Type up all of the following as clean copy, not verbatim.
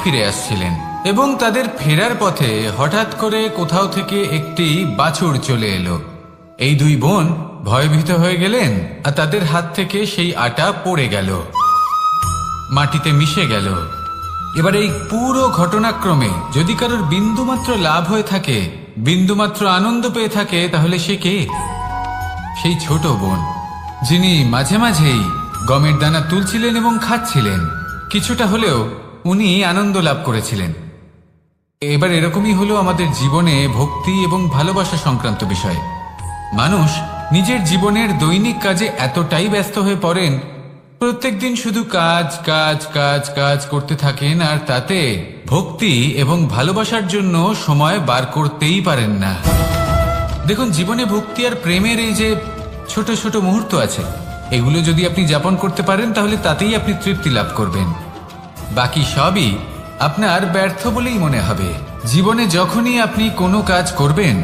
ফিরে আসছিলেন এবং তাদের ফেরার পথে হঠাৎ করে কোথাও থেকে একটি বাছুর চলে এলো। এই দুই বোন ভয়ভীত হয়ে গেলেন আর তাদের হাত থেকে সেই আটা পড়ে গেল, মাটিতে মিশে গেল। এবার এই পুরো ঘটনাক্রমে যদি কারোর বিন্দুমাত্র লাভ হয়ে থাকে, বিন্দুমাত্র আনন্দ পেয়ে থাকে, তাহলে সে কে? সেই ছোট বোন, যিনি মাঝে মাঝেই গমের দানা তুলছিলেন এবং খাচ্ছিলেন। কিছুটা হলেও উনি আনন্দ লাভ করেছিলেন। এবার এরকমই হলো আমাদের জীবনে ভক্তি এবং ভালোবাসা সংক্রান্ত বিষয়। মানুষ নিজের জীবনের দৈনিক কাজে এতটাই ব্যস্ত হয়ে পড়েন, প্রত্যেক দিন শুধু কাজ কাজ কাজ কাজ করতে থাকেন, আর তাতে ভক্তি এবং ভালোবাসার জন্য সময় বার করতেই পারেন না। দেখুন, জীবনে ভক্তি আর প্রেমের এই যে ছোট ছোট মুহূর্ত আছে, এগুলো যদি আপনি যাপন করতে পারেন তাহলে তাতেই আপনি তৃপ্তি লাভ করবেন। বাকি সবই আপনার ব্যর্থ বলেই মনে হবে। জীবনে যখনই আপনি কোনো কাজ করবেন,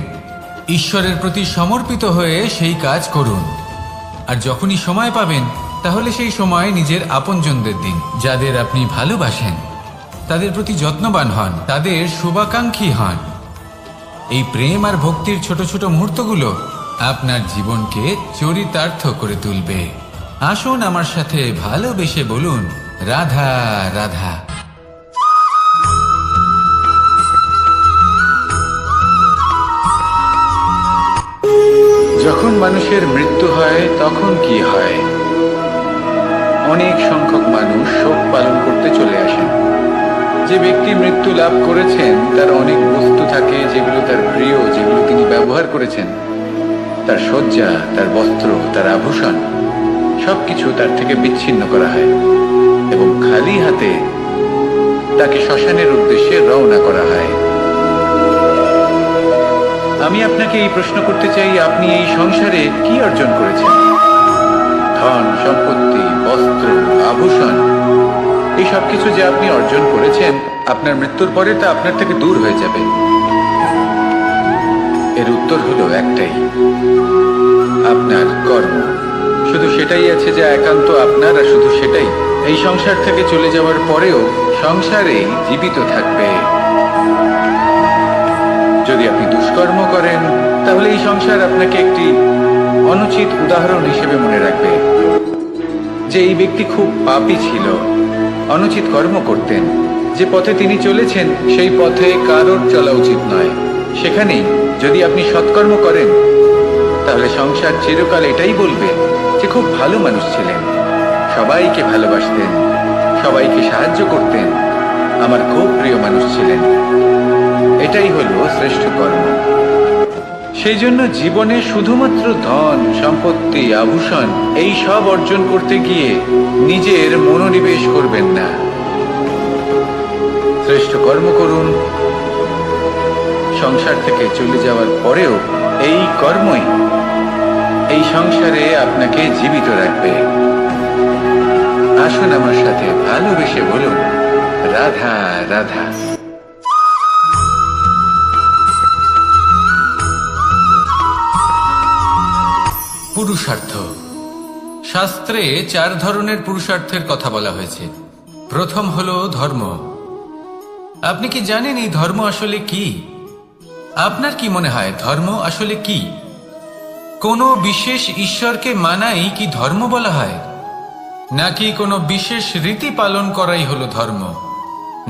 ঈশ্বরের প্রতি সমর্পিত হয়ে সেই কাজ করুন। আর যখনই সময় পাবেন, তাহলে সেই সময় নিজের আপনজনদের দিন। যাদের আপনি ভালোবাসেন তাদের প্রতি যত্নবান হন, তাদের শুভাকাঙ্ক্ষী হন। এই প্রেম আর ভক্তির ছোট ছোট মুহূর্তগুলো আপনার জীবনকে চরিতার্থ করে তুলবে। আসুন আমার সাথে ভালোবেসে বলুন, রাধা রাধা। যখন মানুষের মৃত্যু হয় তখন কি হয়? অনেক সংখ্যক মানুষ শোক পালন করতে চলে আসেন। যে ব্যক্তি মৃত্যু লাভ করেছেন তার অনেক বস্তু থাকে যেগুলো তার প্রিয়, যেগুলো তিনি ব্যবহার করেছেন। তার শয্যা, তার বস্ত্র, তার আভূষণ সবকিছু তার থেকে বিচ্ছিন্ন করা হয় এবং খালি হাতে তাকে শ্মশানের উদ্দেশ্যে রওনা করা হয়। আমি আপনাকে এই প্রশ্ন করতে চাই, আপনি এই সংসারে কি অর্জন করেছেন? ধন সম্পত্তি, বস্ত্র, আভূষণ, এই সব কিছু যে আপনি অর্জন করেছেন, আপনার মৃত্যুর পরে তা আপনার থেকে দূর হয়ে যাবে। এর উত্তর হলো একটাই, আপনার কর্ম। শুধু সেটাই আছে যা একান্ত আপনার, আর শুধু সেটাই এই সংসার থেকে চলে যাওয়ার পরেও সংসারেই জীবিত থাকবে। যদি আপনি দুষ্কর্ম করেন, তাহলে এই সংসার আপনাকে একটি অনুচিত উদাহরণ হিসেবে মনে রাখবে যে এই ব্যক্তি খুব পাপী ছিল, অনুচিত কর্ম করতেন। যে পথে তিনি চলেছেন সেই পথে কারোর চলা উচিত নয়। সেখানেই যদি আপনি সৎকর্ম করেন, তাহলে সংসার চিরকাল এটাই বলবে যে খুব ভালো মানুষ ছিলেন, সবাইকে ভালোবাসতেন, সবাইকে সাহায্য করতেন, আমার খুব প্রিয় মানুষ ছিলেন। এটাই হলো শ্রেষ্ঠ কর্ম। সেই জন্য জীবনে শুধুমাত্র ধন সম্পত্তি, আভূষণ এই সব অর্জন করতে গিয়ে নিজের মনোনিবেশ করবেন না। শ্রেষ্ঠ কর্ম করুন। সংসার থেকে চলে যাওয়ার পরেও এই কর্মই এই সংসারে আপনাকে জীবিত রাখবে। আসুন আমার সাথে ভালোবেসে বলুন, রাধা রাধা। পুরুষার্থ। শাস্ত্রে 4 ধরনের পুরুষার্থের কথা বলা হয়েছে। প্রথম হলো ধর্ম। আপনি কি জানেন এই ধর্ম আসলে কি? আপনার কি মনে হয় ধর্ম আসলে কি? কোনো বিশেষ ঈশ্বরকে মানাই কি ধর্ম বলা হয়? নাকি কোনো বিশেষ রীতি পালন করাই হলো ধর্ম?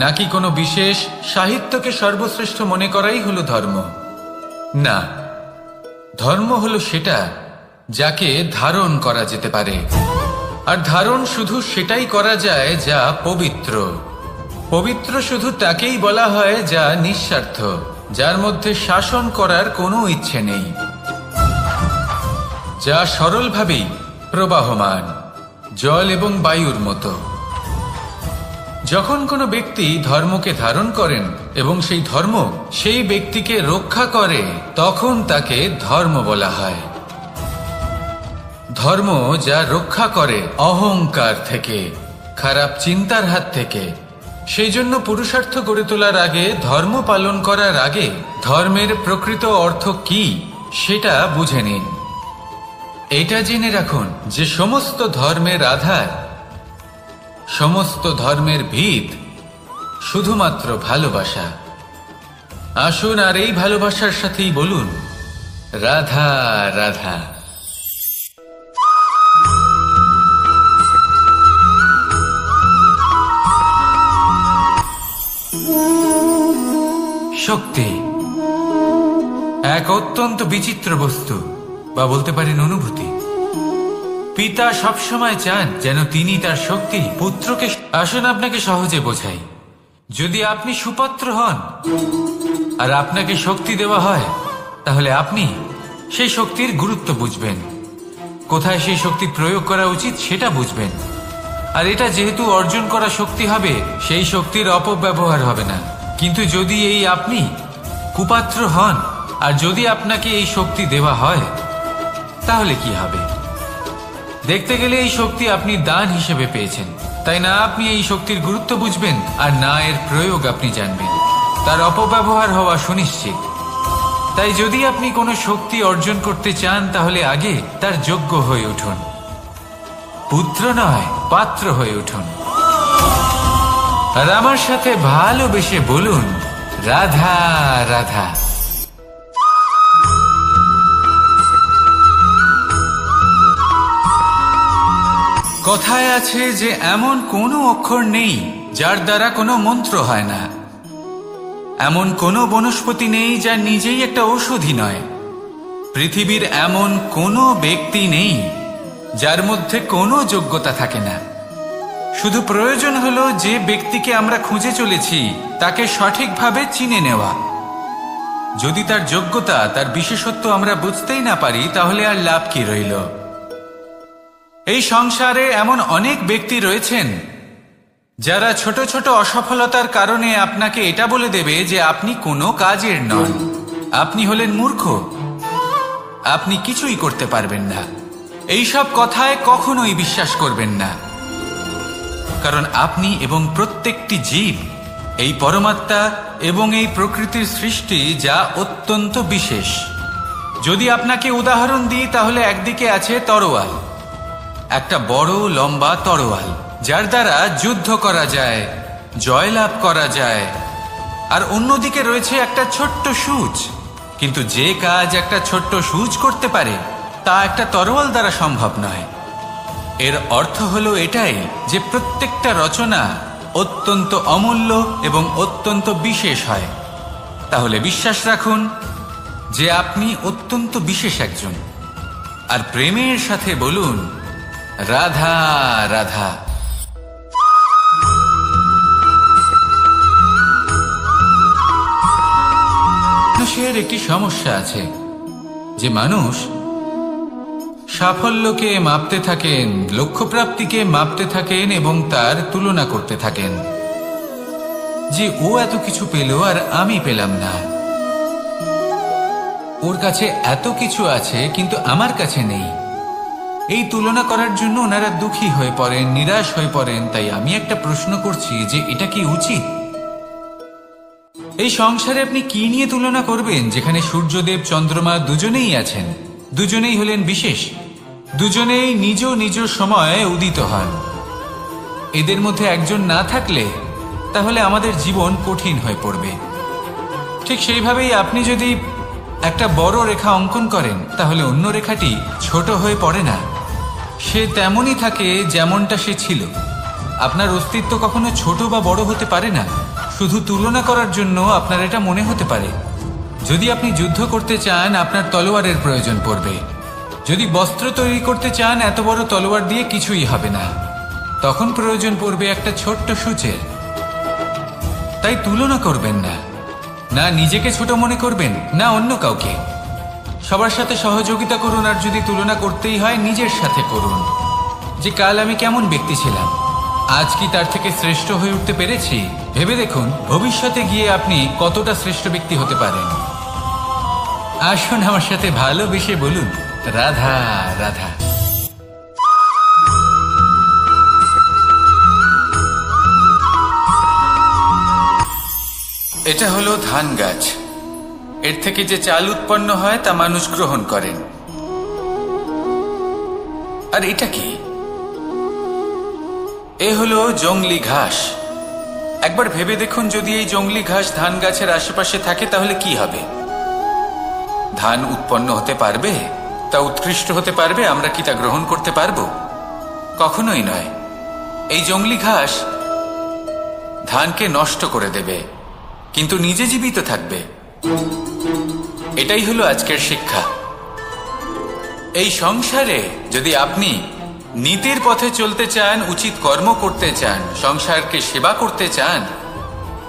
নাকি কোনো বিশেষ সাহিত্যকে সর্বশ্রেষ্ঠ মনে করাই হলো ধর্ম? না, ধর্ম হলো সেটা যাকে ধারণ করা যেতে পারে। আর ধারণ শুধু সেটাই করা যায় যা পবিত্র। পবিত্র শুধু তাকেই বলা হয় যা নিঃস্বার্থ, যার মধ্যে শাসন করার কোনো ইচ্ছে নেই, যা সরলভাবেই প্রবাহমান, জল এবং বায়ুর মতো। যখন কোনো ব্যক্তি ধর্মকে ধারণ করেন এবং সেই ধর্ম সেই ব্যক্তিকে রক্ষা করে, তখন তাকে ধর্ম বলা হয়। ধর্ম যা রক্ষা করে অহংকার থেকে, খারাপ চিন্তার হাত থেকে। সেই জন্য পুরুষার্থ গড়ে তোলার আগে, ধর্ম পালন করার আগে ধর্মের প্রকৃত অর্থ কি সেটা বুঝে নিন। এটা জেনে রাখুন যে সমস্ত ধর্মের আধার, সমস্ত ধর্মের ভিত শুধুমাত্র ভালোবাসা। আসুন আর এই ভালোবাসার সাথেই বলুন রাধা রাধা। শক্তি এক অত্যন্ত বিচিত্র বস্তু, বা বলতে পারেন অনুভূতি। পিতা সবসময় চান যেন তিনি তার শক্তি পুত্রকে। আসুন আপনাকে সহজে বোঝাই। যদি আপনি সুপাত্র হন আর আপনাকে শক্তি দেওয়া হয়, তাহলে আপনি সেই শক্তির গুরুত্ব বুঝবেন, কোথায় সেই শক্তি প্রয়োগ করা উচিত সেটা বুঝবেন। আর এটা যেহেতু অর্জন করা শক্তি হবে, সেই শক্তির অপব্যবহার হবে না। কিন্তু যদি এই আপনি কুপাত্র হন আর যদি আপনাকে এই শক্তি দেওয়া হয়, তাহলে কি হবে? দেখতে গেলে এই শক্তি আপনি দান হিসেবে পেয়েছেন, তাই না আপনি এই শক্তির গুরুত্ব বুঝবেন আর না এর প্রয়োগ আপনি জানবেন। তার অপব্যবহার হওয়া সুনিশ্চিত। তাই যদি আপনি কোনো শক্তি অর্জন করতে চান, তাহলে আগে তার যোগ্য হয়ে উঠুন। পুত্র নয়, পাত্র হয়ে উঠুন। আর আমার সাথে ভালোবেসে বলুন রাধা রাধা। কথায় আছে যে এমন কোনো অক্ষর নেই যার দ্বারা কোনো মন্ত্র হয় না, এমন কোনো বনস্পতি নেই যা নিজেই একটা ঔষধি নয়, পৃথিবীর এমন কোনো ব্যক্তি নেই যার মধ্যে কোনো যোগ্যতা থাকে না। শুধু প্রয়োজন হলো যে ব্যক্তিকে আমরা খুঁজে চলেছি তাকে সঠিকভাবে চিনে নেওয়া। যদি তার যোগ্যতা, তার বিশেষত্ব আমরা বুঝতেই না পারি, তাহলে আর লাভ কি রইল? এই সংসারে এমন অনেক ব্যক্তি রয়েছেন যারা ছোট ছোট অসফলতার কারণে আপনাকে এটা বলে দেবে যে আপনি কোনো কাজের নন, আপনি হলেন মূর্খ, আপনি কিছুই করতে পারবেন না। এইসব কথায় কখনোই বিশ্বাস করবেন না, কারণ আপনি এবং প্রত্যেকটি জীব এই পরমাত্মা এবং এই প্রকৃতির সৃষ্টি, যা অত্যন্ত বিশেষ। যদি আপনাকে উদাহরণ দিই, তাহলে একদিকে আছে তরোয়াল, একটা বড় লম্বা তরোয়াল, যার দ্বারা যুদ্ধ করা যায়, জয়লাভ করা যায়। আর অন্যদিকে রয়েছে একটা ছোট্ট সূচ, কিন্তু যে কাজ একটা ছোট্ট সূচ করতে পারে তা একটা তরোয়াল দ্বারা সম্ভব নয়। এর অর্থ হলো এটাই যে প্রত্যেকটা রচনা অত্যন্ত অমূল্য এবং অত্যন্ত বিশেষ হয়। তাহলে বিশ্বাস রাখুন যে আপনি অত্যন্ত বিশেষ একজন, আর প্রেমের সাথে বলুন রাধা রাধা। মানুষের একটি সমস্যা আছে যে মানুষ সাফল্যকে মাপতে থাকেন, লক্ষ্যপ্রাপ্তিকে মাপতে থাকেন এবং তার তুলনা করতে থাকেন যে ও এত কিছু পেল আর আমি পেলাম না, ওর কাছে এত কিছু আছে কিন্তু আমার কাছে নেই। এই তুলনা করার জন্য ওনারা দুঃখী হয়ে পড়েন, নিরাশ হয়ে পড়েন। তাই আমি একটা প্রশ্ন করছি যে এটা কি উচিত? এই সংসারে আপনি কি নিয়ে তুলনা করবেন, যেখানে সূর্যদেব চন্দ্রমা দুজনেই আছেন, দুজনেই হলেন বিশেষ, দুজনেই নিজ নিজ সময়ে উদিত হন। এদের মধ্যে একজন না থাকলে তাহলে আমাদের জীবন কঠিন হয়ে পড়বে। ঠিক সেইভাবেই আপনি যদি একটা বড় রেখা অঙ্কন করেন, তাহলে অন্য রেখাটি ছোট হয়ে পড়ে না, সে তেমনই থাকে যেমনটা সে ছিল। আপনার অস্তিত্ব কখনো ছোট বা বড় হতে পারে না, শুধু তুলনা করার জন্য আপনার এটা মনে হতে পারে। যদি আপনি যুদ্ধ করতে চান, আপনার তলোয়ারের প্রয়োজন পড়বে। যদি বস্ত্র তৈরি করতে চান, এত বড় তলোয়ার দিয়ে কিছুই হবে না, তখন প্রয়োজন পড়বে একটা ছোট্ট সূচের। তাই তুলনা করবেন না, না নিজেকে ছোট মনে করবেন, না অন্য কাউকে। সবার সাথে সহযোগিতা করুন, আর যদি তুলনা করতেই হয় নিজের সাথে করুন, যে কাল আমি কেমন ব্যক্তি ছিলাম, আজ কি তার থেকে শ্রেষ্ঠ হয়ে উঠতে পেরেছি? ভেবে দেখুন ভবিষ্যতে গিয়ে আপনি কতটা শ্রেষ্ঠ ব্যক্তি হতে পারেন। আসুন আমার সাথে ভালোবেসে বলুন রাধা রাধা। এটা হলো ধান গাছ। এর থেকে যে চাল উৎপন্ন হয় তা মানুষ গ্রহণ করেন। আর এটা কি? এ হলো জংলি ঘাস। একবার ভেবে দেখুন, যদি এই জংলি ঘাস ধান গাছের আশেপাশে থাকে তাহলে কি হবে? ধান উৎপন্ন হতে পারবে? তা উৎকৃষ্ট হতে পারবে? আমরা কি তা গ্রহণ করতে পারবো? কখনোই নয়। এই জংলি ঘাস ধানকে নষ্ট করে দেবে, কিন্তু নিজে জীবিত থাকবে। এটাই হলো আজকের শিক্ষা। এই সংসারে যদি আপনি নীতির পথে চলতে চান, উচিত কর্ম করতে চান, সংসারকে সেবা করতে চান,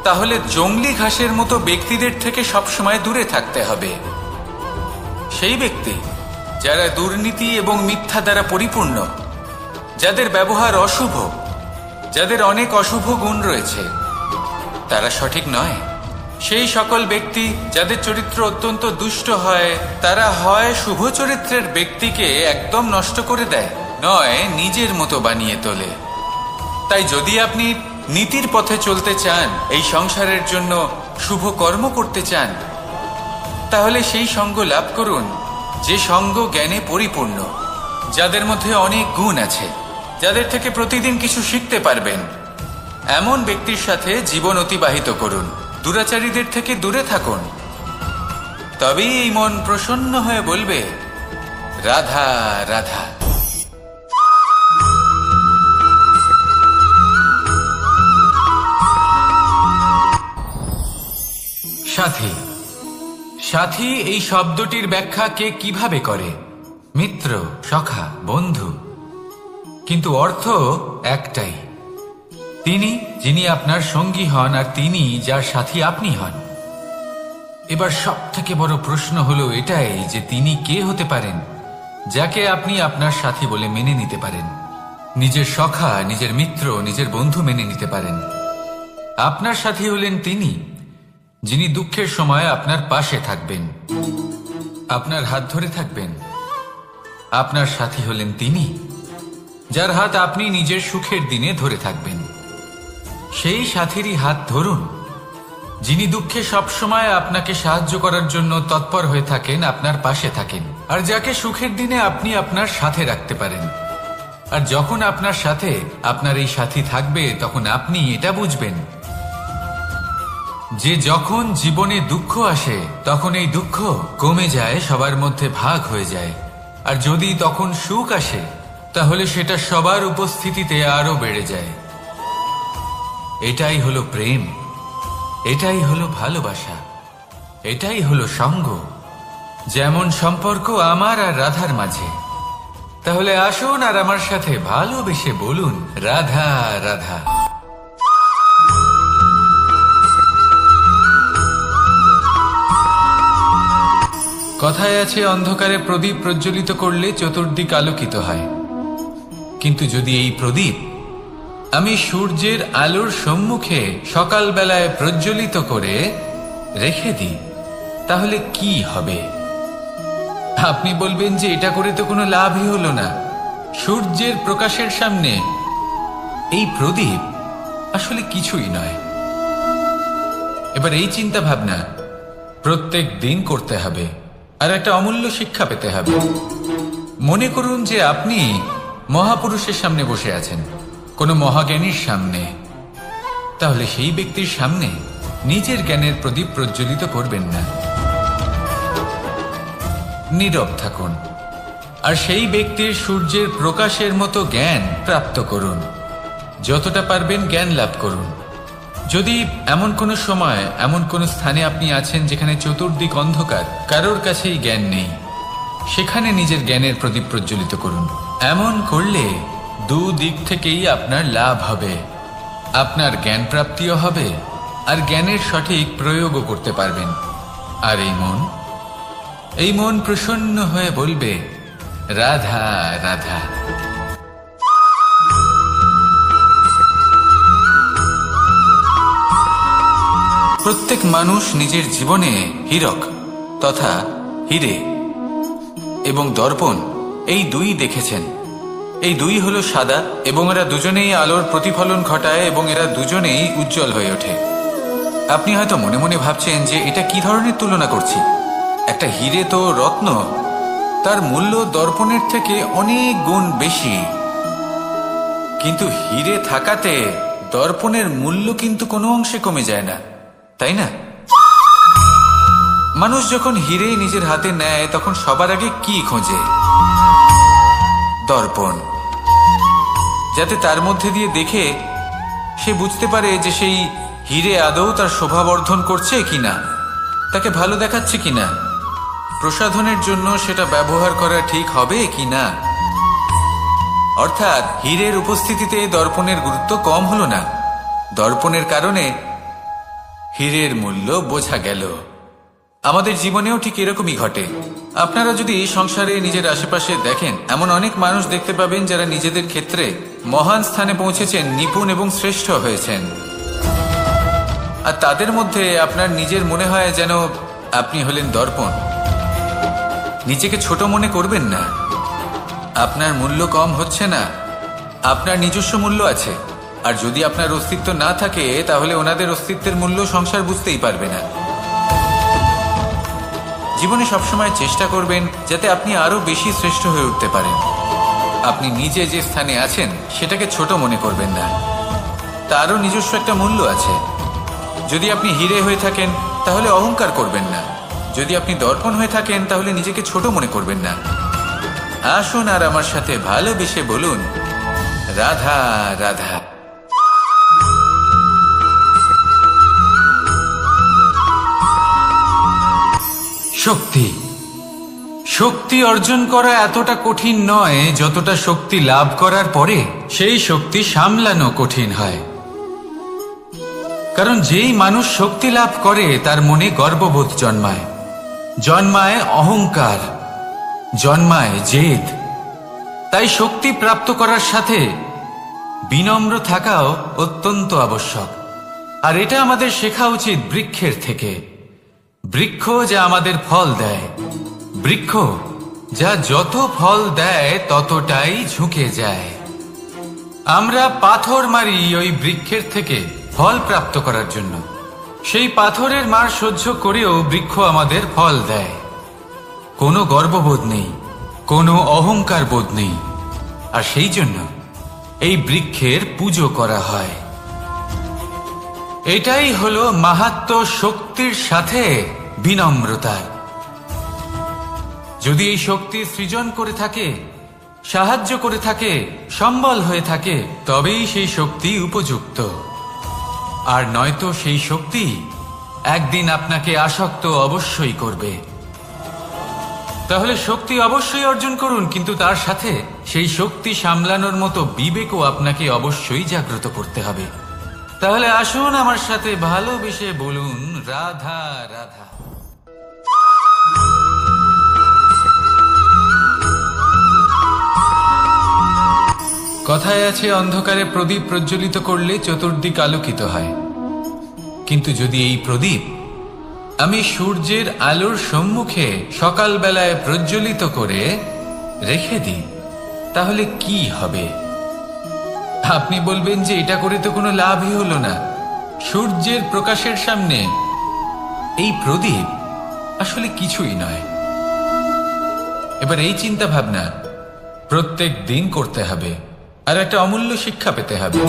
তাহলে জংলি ঘাসের মতো ব্যক্তিদের থেকে সবসময় দূরে থাকতে হবে। সেই ব্যক্তি যারা দুর্নীতি এবং মিথ্যা দ্বারা পরিপূর্ণ, যাদের ব্যবহার অশুভ, যাদের অনেক অশুভ গুণ রয়েছে, তারা সঠিক নয়। সেই সকল ব্যক্তি যাদের চরিত্র অত্যন্ত দুষ্ট হয়, তারা হয় শুভ চরিত্রের ব্যক্তিকে একদম নষ্ট করে দেয়, নয় নিজের মতো বানিয়ে তোলে। তাই যদি আপনি নীতির পথে চলতে চান, এই সংসারের জন্য শুভ কর্ম করতে চান, তাহলে সেই সঙ্গ লাভ করুন যে সঙ্গ জ্ঞানে পরিপূর্ণ, যাদের মধ্যে অনেক গুণ আছে, যাদের থেকে প্রতিদিন কিছু শিখতে পারবেন। এমন ব্যক্তির সাথে জীবন অতিবাহিত করুন। দুরাচারীদের থেকে দূরে থাকুন। তবেই এই মন প্রসন্ন হয়ে বলবে, রাধা রাধা। সাথী। সাথী এই শব্দটির ব্যাখ্যা কে কিভাবে করে? মিত্র, সখা, বন্ধু। কিন্তু অর্থ একটাই, তিনি যিনি আপনার সঙ্গী হন আর তিনি যার সাথী আপনি হন। এবার সব থেকে বড় প্রশ্ন হলো এটাই যে তিনি কে হতে পারেন যাকে আপনি আপনার সাথী বলে মেনে নিতে পারেন, নিজের সখা, নিজের মিত্র, নিজের বন্ধু মেনে নিতে পারেন। আপনার সাথী হলেন তিনি যিনি দুঃখের সময় আপনার পাশে থাকবেন, আপনার হাত ধরে থাকবেন। আপনার সাথী হলেন তিনি যার হাত আপনি নিজের সুখের দিনে ধরে থাকবেন। সেই সাথীরই হাত ধরুন যিনি দুঃখে সবসময় আপনাকে সাহায্য করার জন্য তৎপর হয়ে থাকেন, আপনার পাশে থাকেন, আর যাকে সুখের দিনে আপনি আপনার সাথে রাখতে পারেন। আর যখন আপনার সাথে আপনার এই সাথী থাকবে, তখন আপনি এটা বুঝবেন যে যখন জীবনে দুঃখ আসে, তখন এই দুঃখ কমে যায়, সবার মধ্যে ভাগ হয়ে যায়। আর যদি তখন সুখ আসে, তাহলে সেটা সবার উপস্থিতিতে আরো বেড়ে যায়। এটাই হলো প্রেম, এটাই হলো ভালোবাসা, এটাই হলো সঙ্গ। যেমন সম্পর্ক আমার আর রাধার মাঝে। তাহলে আসুন আর আমার সাথে ভালোবেসে বলুন, রাধা রাধা। কথায় আছে, অন্ধকারে প্রদীপ প্রজ্বলিত করলে চতুর্দিক আলোকিত হয়। কিন্তু যদি এই প্রদীপ আমি সূর্যের আলোর সম্মুখে সকালবেলায় প্রজ্বলিত করে রেখে দিই, তাহলে কি হবে? আপনি বলবেন যে এটা করে তো কোনো লাভই হলো না। সূর্যের প্রকাশের সামনে এই প্রদীপ আসলে কিছুই নয়। এবার এই চিন্তা ভাবনা প্রত্যেক দিন করতে হবে, আর একটা অমূল্য শিক্ষা পেতে হবে। মনে করুন যে আপনি মহাপুরুষের সামনে বসে আছেন, কোনো মহাজ্ঞানীর সামনে। তাহলে সেই ব্যক্তির সামনে নিজের জ্ঞানের প্রদীপ প্রজ্বলিত করবেন না, নীরব থাকুন। আর সেই ব্যক্তির সূর্যের প্রকাশের মতো জ্ঞান প্রাপ্ত করুন। যতটা পারবেন জ্ঞান লাভ করুন। যদি এমন কোনো সময়, এমন কোনো স্থানে আপনি আছেন যেখানে চতুর্দিক অন্ধকার, কারোর কাছেই জ্ঞান নেই, সেখানে নিজের জ্ঞানের প্রদীপ প্রজ্বলিত করুন। এমন করলে দুদিক থেকেই আপনার লাভ হবে। আপনার জ্ঞান প্রাপ্তিও হবে, আর জ্ঞানের সঠিক প্রয়োগও করতে পারবেন। আর এই মন প্রসন্ন হয়ে বলবে, রাধা রাধা। প্রত্যেক মানুষ নিজের জীবনে হীরক তথা হীরে এবং দর্পণ, এই দুই দেখেছেন। এই দুই হলো সাদা, এবং এরা দুজনেই আলোর প্রতিফলন ঘটায়, এবং এরা দুজনেই উজ্জ্বল হয়ে ওঠে। আপনি হয়তো মনে মনে ভাবছেন যে এটা কি ধরনের তুলনা করছি। একটা হীরে তো রত্ন, তার মূল্য দর্পণের থেকে অনেক গুণ বেশি। কিন্তু হীরে থাকাতে দর্পণের মূল্য কিন্তু কোনো অংশে কমে যায় না, তাই না? মানুষ যখন হিরে নিজের হাতে নেয় তখন সবার আগে কি খোঁজে? দর্পণ, যাতে তার মধ্যে দিয়ে দেখে সে বুঝতে পারে যে সেই হিরে আদৌ তার শোভা বর্ধন করছে কিনা, তাকে ভালো দেখাচ্ছে কিনা, প্রসাধনের জন্য সেটা ব্যবহার করা ঠিক হবে কিনা। অর্থাৎ হীরের উপস্থিতিতে দর্পণের গুরুত্ব কম হলো না, দর্পণের কারণে হীরের মূল্য বোঝা গেল। আমাদের জীবনেও ঠিক এরকমই ঘটে। আপনারা যদি সংসারে নিজের আশেপাশে দেখেন, এমন অনেক মানুষ দেখতে পাবেন যারা নিজেদের ক্ষেত্রে মহান স্থানে পৌঁছেছেন, নিপুণ এবং শ্রেষ্ঠ হয়েছেন। আর তাদের মধ্যে আপনার নিজের মনে হয় যেন আপনি হলেন দর্পণ। নিজেকে ছোট মনে করবেন না। আপনার মূল্য কম হচ্ছে না, আপনার নিজস্ব মূল্য আছে। আর যদি আপনার অস্তিত্ব না থাকে তাহলে ওনাদের অস্তিত্বের মূল্য সংসার বুঝতেই পারবে না। জীবনে সবসময় চেষ্টা করবেন যাতে আপনি আরো বেশি শ্রেষ্ঠ হয়ে উঠতে পারেন। আপনি নিজে যে স্থানে আছেন সেটাকে ছোট মনে করবেন না, তারও নিজস্ব একটা মূল্য আছে। যদি আপনি হিরে হয়ে থাকেন তাহলে অহংকার করবেন না, যদি আপনি দর্পণ হয়ে থাকেন তাহলে নিজেকে ছোট মনে করবেন না। আসুন আর আমার সাথে ভালোবেসে বলুন, রাধা রাধা। শক্তি, শক্তি অর্জন করা এতটা কঠিন নয় যতটা শক্তি লাভ করার পরে সেই শক্তি সামলানো কঠিন হয়। কারণ যেই মানুষ শক্তি লাভ করে তার মনে গর্ববোধ জন্মায়, জন্মায় অহংকার, জন্মায় জেদ। তাই শক্তি প্রাপ্ত করার সাথে বিনম্র থাকাও অত্যন্ত আবশ্যক। আর এটা আমাদের শেখা উচিত বৃক্ষের থেকে। বৃক্ষ যা আমাদের ফল দেয়, বৃক্ষ যা যত ফল দেয় ততটাই ঝুঁকে যায়। আমরা পাথর মারি ওই বৃক্ষের থেকে ফল প্রাপ্ত করার জন্য। সেই পাথরের মার সহ্য করেও বৃক্ষ আমাদের ফল দেয়। কোনো গর্ববোধ নেই, কোনো অহংকার বোধ নেই। আর সেই জন্য এই বৃক্ষের পুজো করা হয়। এটাই হলো মাহাত্ম্য শক্তির সাথে বিনম্রতার। যদি এই শক্তি সৃজন করে থাকে, সাহায্য করে থাকে, সম্বল হয়ে থাকে, তবেই সেই শক্তি উপযুক্ত। আর নয়তো সেই শক্তি একদিন আপনাকে আসক্ত অবশ্যই করবে। তাহলে শক্তি অবশ্যই অর্জন করুন, কিন্তু তার সাথে সেই শক্তি সামলানোর মতো বিবেকও আপনাকে অবশ্যই জাগ্রত করতে হবে। তাহলে আসুন আমার সাথে ভালোবেসে বলুন, রাধা রাধা। কথায় আছে, অন্ধকারে প্রদীপ প্রজ্বলিত করলে চতুর্দিক আলোকিত হয়। কিন্তু যদি এই প্রদীপ আমি সূর্যের আলোর সম্মুখে সকালবেলায় প্রজ্বলিত করে রেখে দিই, তাহলে কি হবে? আপনি বলবেন যে এটা করে তো কোনো লাভই হলো না। সূর্যের প্রকাশের সামনে এই প্রদীপ আসলে কিছুই নয়। এবার এই চিন্তা ভাবনা প্রত্যেক দিন করতে হবে, আর একটা অমূল্য শিক্ষা পেতে হবে।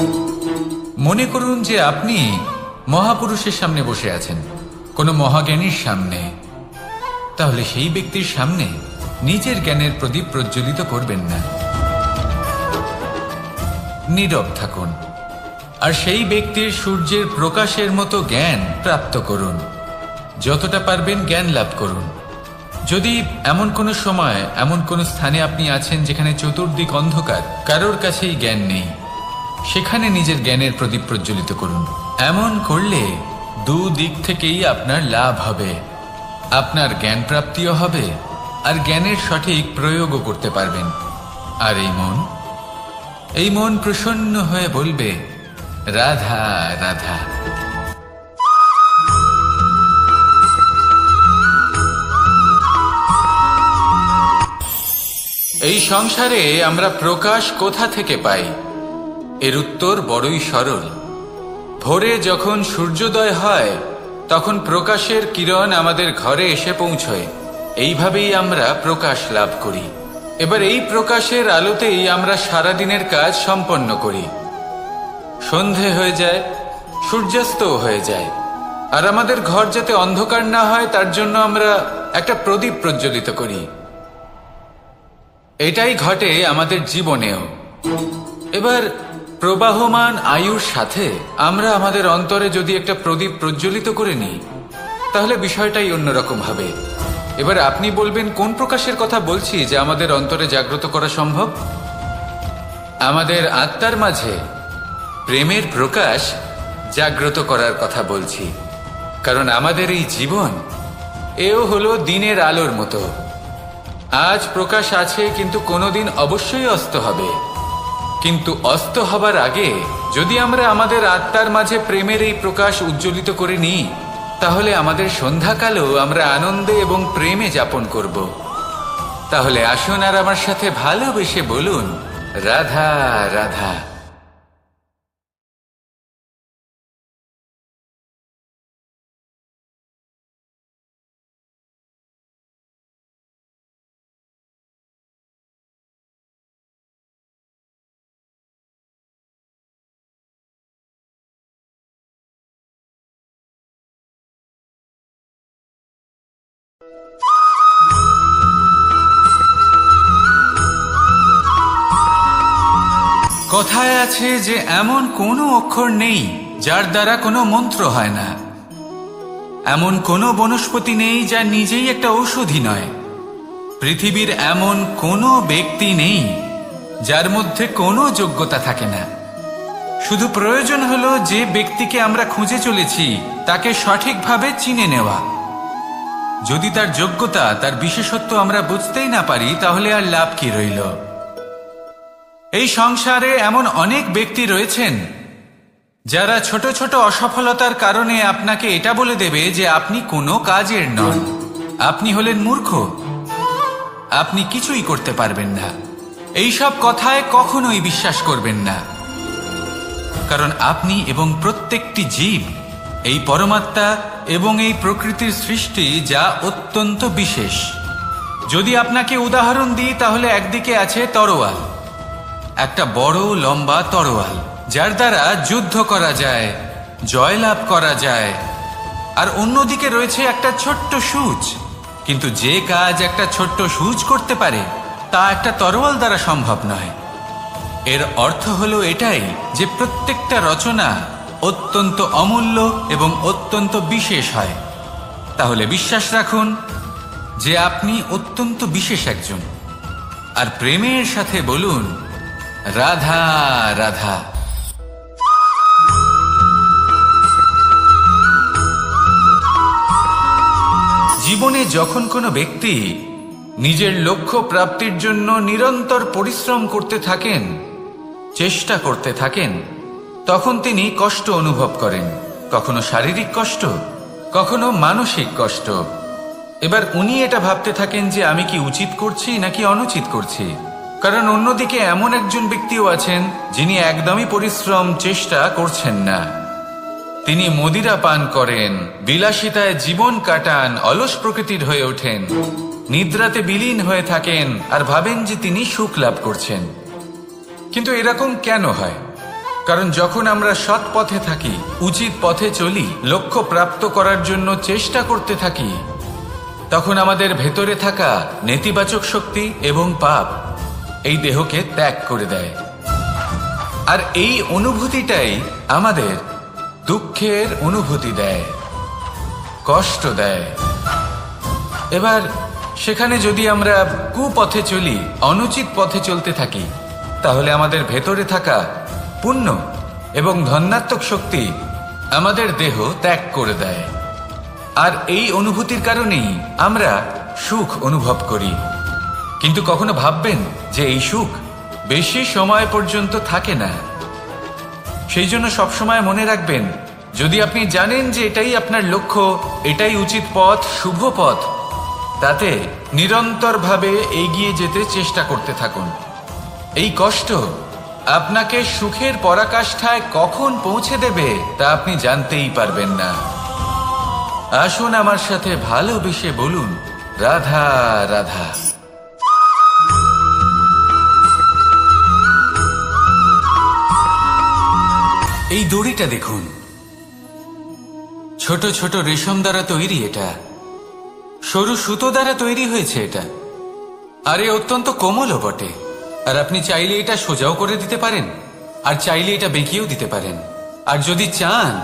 মনে করুন যে আপনি মহাপুরুষের সামনে বসে আছেন, কোনো মহাজ্ঞানীর সামনে। তাহলে সেই ব্যক্তির সামনে নিজের জ্ঞানের প্রদীপ প্রজ্বলিত করবেন না, নীরব থাকুন। আর সেই ব্যক্তির সূর্যের প্রকাশের মতো জ্ঞান প্রাপ্ত করুন। যতটা পারবেন জ্ঞান লাভ করুন। যদি এমন কোনো সময়, এমন কোনো স্থানে আপনি আছেন যেখানে চতুর্দিক অন্ধকার, কারোর কাছেই জ্ঞান নেই, সেখানে নিজের জ্ঞানের প্রদীপ প্রজ্বলিত করুন। এমন করলে দুদিক থেকেই আপনার লাভ হবে। আপনার জ্ঞান প্রাপ্তিও হবে, আর জ্ঞানের সঠিক প্রয়োগও করতে পারবেন। আর এই মন প্রসন্ন হয়ে বলবে, রাধা রাধা। এই সংসারে আমরা প্রকাশ কোথা থেকে পাই? এর উত্তর বড়ই সরল। ভোরে যখন সূর্যোদয় হয় তখন প্রকাশের কিরণ আমাদের ঘরে এসে পৌঁছয়। এইভাবেই আমরা প্রকাশ লাভ করি। এবার এই প্রকাশের আলোতেই আমরা সারাদিনের কাজ সম্পন্ন করি। সন্ধে হয়ে যায়, সূর্যাস্তও হয়ে যায়। আর আমাদের ঘর যাতে অন্ধকার না হয় তার জন্য আমরা একটা প্রদীপ প্রজ্বলিত করি। এটাই ঘটে আমাদের জীবনেও। এবার প্রবাহমান আয়ুর সাথে আমরা আমাদের অন্তরে যদি একটা প্রদীপ প্রজ্বলিত করে নিই, তাহলে বিষয়টাই অন্যরকম হবে। এবার আপনি বলবেন কোন প্রকাশের কথা বলছি যা আমাদের অন্তরে জাগ্রত করা সম্ভব? আমাদের আত্মার মাঝে প্রেমের প্রকাশ জাগ্রত করার কথা বলছি। কারণ আমাদের এই জীবন এও হলো দিনের আলোর মতো। আজ প্রকাশ আছে, কিন্তু কোনোদিন অবশ্যই অস্ত হবে। কিন্তু অস্ত হবার আগে যদি আমরা আমাদের আত্মার মাঝে প্রেমের এই প্রকাশ উজ্জ্বলিত করে নিই, তাহলে আমাদের সন্ধ্যাকালও আমরা আনন্দে এবং প্রেমে যাপন করব। তাহলে আসুন আর আমার সাথে ভালোবেসে বলুন, রাধা রাধা। কথায় আছে যে এমন কোনো অক্ষর নেই যার দ্বারা কোনো মন্ত্র হয় না। এমন কোনো বনস্পতি নেই যা নিজেই একটা ঔষধি নয়। পৃথিবীর এমন কোনো ব্যক্তি নেই যার মধ্যে কোনো যোগ্যতা থাকে না। শুধু প্রয়োজন হলো যে ব্যক্তিকে আমরা খুঁজে চলেছি তাকে সঠিকভাবে চিনে নেওয়া। যদি তার যোগ্যতা, তার বিশেষত্ব আমরা বুঝতেই না পারি, তাহলে আর লাভ কি রইল? এই সংসারে এমন অনেক ব্যক্তি রয়েছেন যারা ছোট ছোট অসফলতার কারণে আপনাকে এটা বলে দেবে যে আপনি কোনো কাজের নন, আপনি হলেন মূর্খ, আপনি কিছুই করতে পারবেন না। এইসব কথায় কখনোই বিশ্বাস করবেন না। কারণ আপনি এবং প্রত্যেকটি জীব এই পরমাত্মা এবং এই প্রকৃতির সৃষ্টি, যা অত্যন্ত বিশেষ। যদি আপনাকে উদাহরণ দিই, তাহলে একদিকে আছে তরোয়াল, একটা বড় লম্বা তরোয়াল যার দ্বারা যুদ্ধ করা যায়, জয়লাভ করা যায়। আর অন্যদিকে রয়েছে একটা ছোট্ট সূচ। কিন্তু যে কাজ একটা ছোট্ট সূচ করতে পারে তা একটা তরোয়াল দ্বারা সম্ভব নয়। এর অর্থ হলো এটাই যে প্রত্যেকটা রচনা অত্যন্ত অমূল্য এবং অত্যন্ত বিশেষ হয়। তাহলে বিশ্বাস রাখুন যে আপনি অত্যন্ত বিশেষ একজন। আর প্রেমের সাথে বলুন, রাধা রাধা। জীবনে যখন কোনো ব্যক্তি নিজের লক্ষ্য প্রাপ্তির জন্য নিরন্তর পরিশ্রম করতে থাকেন, চেষ্টা করতে থাকেন, তখন তিনি কষ্ট অনুভব করেন। কখনো শারীরিক কষ্ট, কখনো মানসিক কষ্ট। এবার উনি এটা ভাবতে থাকেন যে আমি কি উচিত করছি নাকি অনুচিত করছি। কারণ অন্যদিকে এমন একজন ব্যক্তিও আছেন যিনি একদমই পরিশ্রম, চেষ্টা করছেন না। তিনি মদিরা পান করেন, বিলাসিতায় জীবন কাটান, অলস প্রকৃতির হয়ে ওঠেন, নিদ্রাতে বিলীন হয়ে থাকেন আর ভাবেন যে তিনি সুখ লাভ করছেন। কিন্তু এরকম কেন হয়? কারণ যখন আমরা সৎ পথে থাকি, উচিত পথে চলি, লক্ষ্য প্রাপ্ত করার জন্য চেষ্টা করতে থাকি, তখন আমাদের ভেতরে থাকা নেতিবাচক শক্তি এবং পাপ এই দেহকে ত্যাগ করে দেয়। আর এই অনুভূতিটাই আমাদের দুঃখের অনুভূতি দেয়, কষ্ট দেয়। এবার সেখানে যদি আমরা কুপথে চলি, অনুচিত পথে চলতে থাকি, তাহলে আমাদের ভেতরে থাকা পুণ্য এবং ধনাত্মক শক্তি আমাদের দেহ ত্যাগ করে দেয়। আর এই অনুভূতির কারণেই আমরা সুখ অনুভব করি। কিন্তু কখনো ভাববেন যে এই সুখ বেশি সময় পর্যন্ত থাকে না। সেই জন্য সবসময় মনে রাখবেন, যদি আপনি জানেন যে এটাই আপনার লক্ষ্য, এটাই উচিত পথ, শুভ পথ, তাতে নিরন্তরভাবে এগিয়ে যেতে চেষ্টা করতে থাকুন। এই কষ্ট আপনাকে সুখের পরাকাষ্ঠায় কখন পৌঁছে দেবে তা আপনি জানতেই পারবেন না। আসুন আমার সাথে ভালোবেসে বলুন, রাধা রাধা। এই দড়িটা দেখুন, ছোট ছোট রেশম দ্বারা তৈরি, এটা সরু সুতো দ্বারা তৈরি হয়েছে এটা, আর এ অত্যন্ত কোমলও বটে। আর আপনি চাইলে এটা সোজাও করে দিতে পারেন, আর চাইলে এটা বেঁকিয়েও দিতে পারেন, আর যদি চান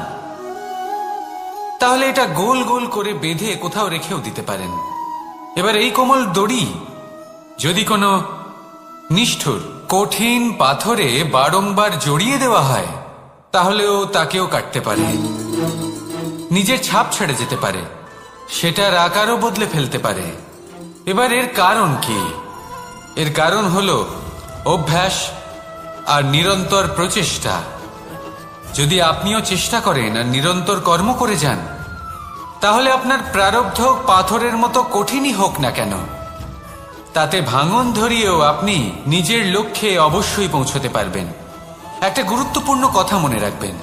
তাহলে এটা গোল গোল করে বেঁধে কোথাও রেখেও দিতে পারেন। এবার এই কোমল দড়ি যদি কোনো নিষ্ঠুর কঠিন পাথরে বারংবার জড়িয়ে দেওয়া হয়, তাহলেও তাকেও কাটতে পারে, নিজের ছাপ ছেড়ে যেতে পারে, সেটার আকারও বদলে ফেলতে পারে। এবার এর কারণ কি? এর কারণ হলো অভ্যাস আর নিরন্তর প্রচেষ্টা। যদি আপনিও চেষ্টা করেন আর নিরন্তর কর্ম করে যান, তাহলে আপনার প্রারব্ধ পাথরের মতো কঠিনই হোক না কেন, তাতে ভাঙন ধরিয়েও আপনি নিজের লক্ষ্যে অবশ্যই পৌঁছতে পারবেন। একটা গুরুত্বপূর্ণ কথা মনে রাখবেন,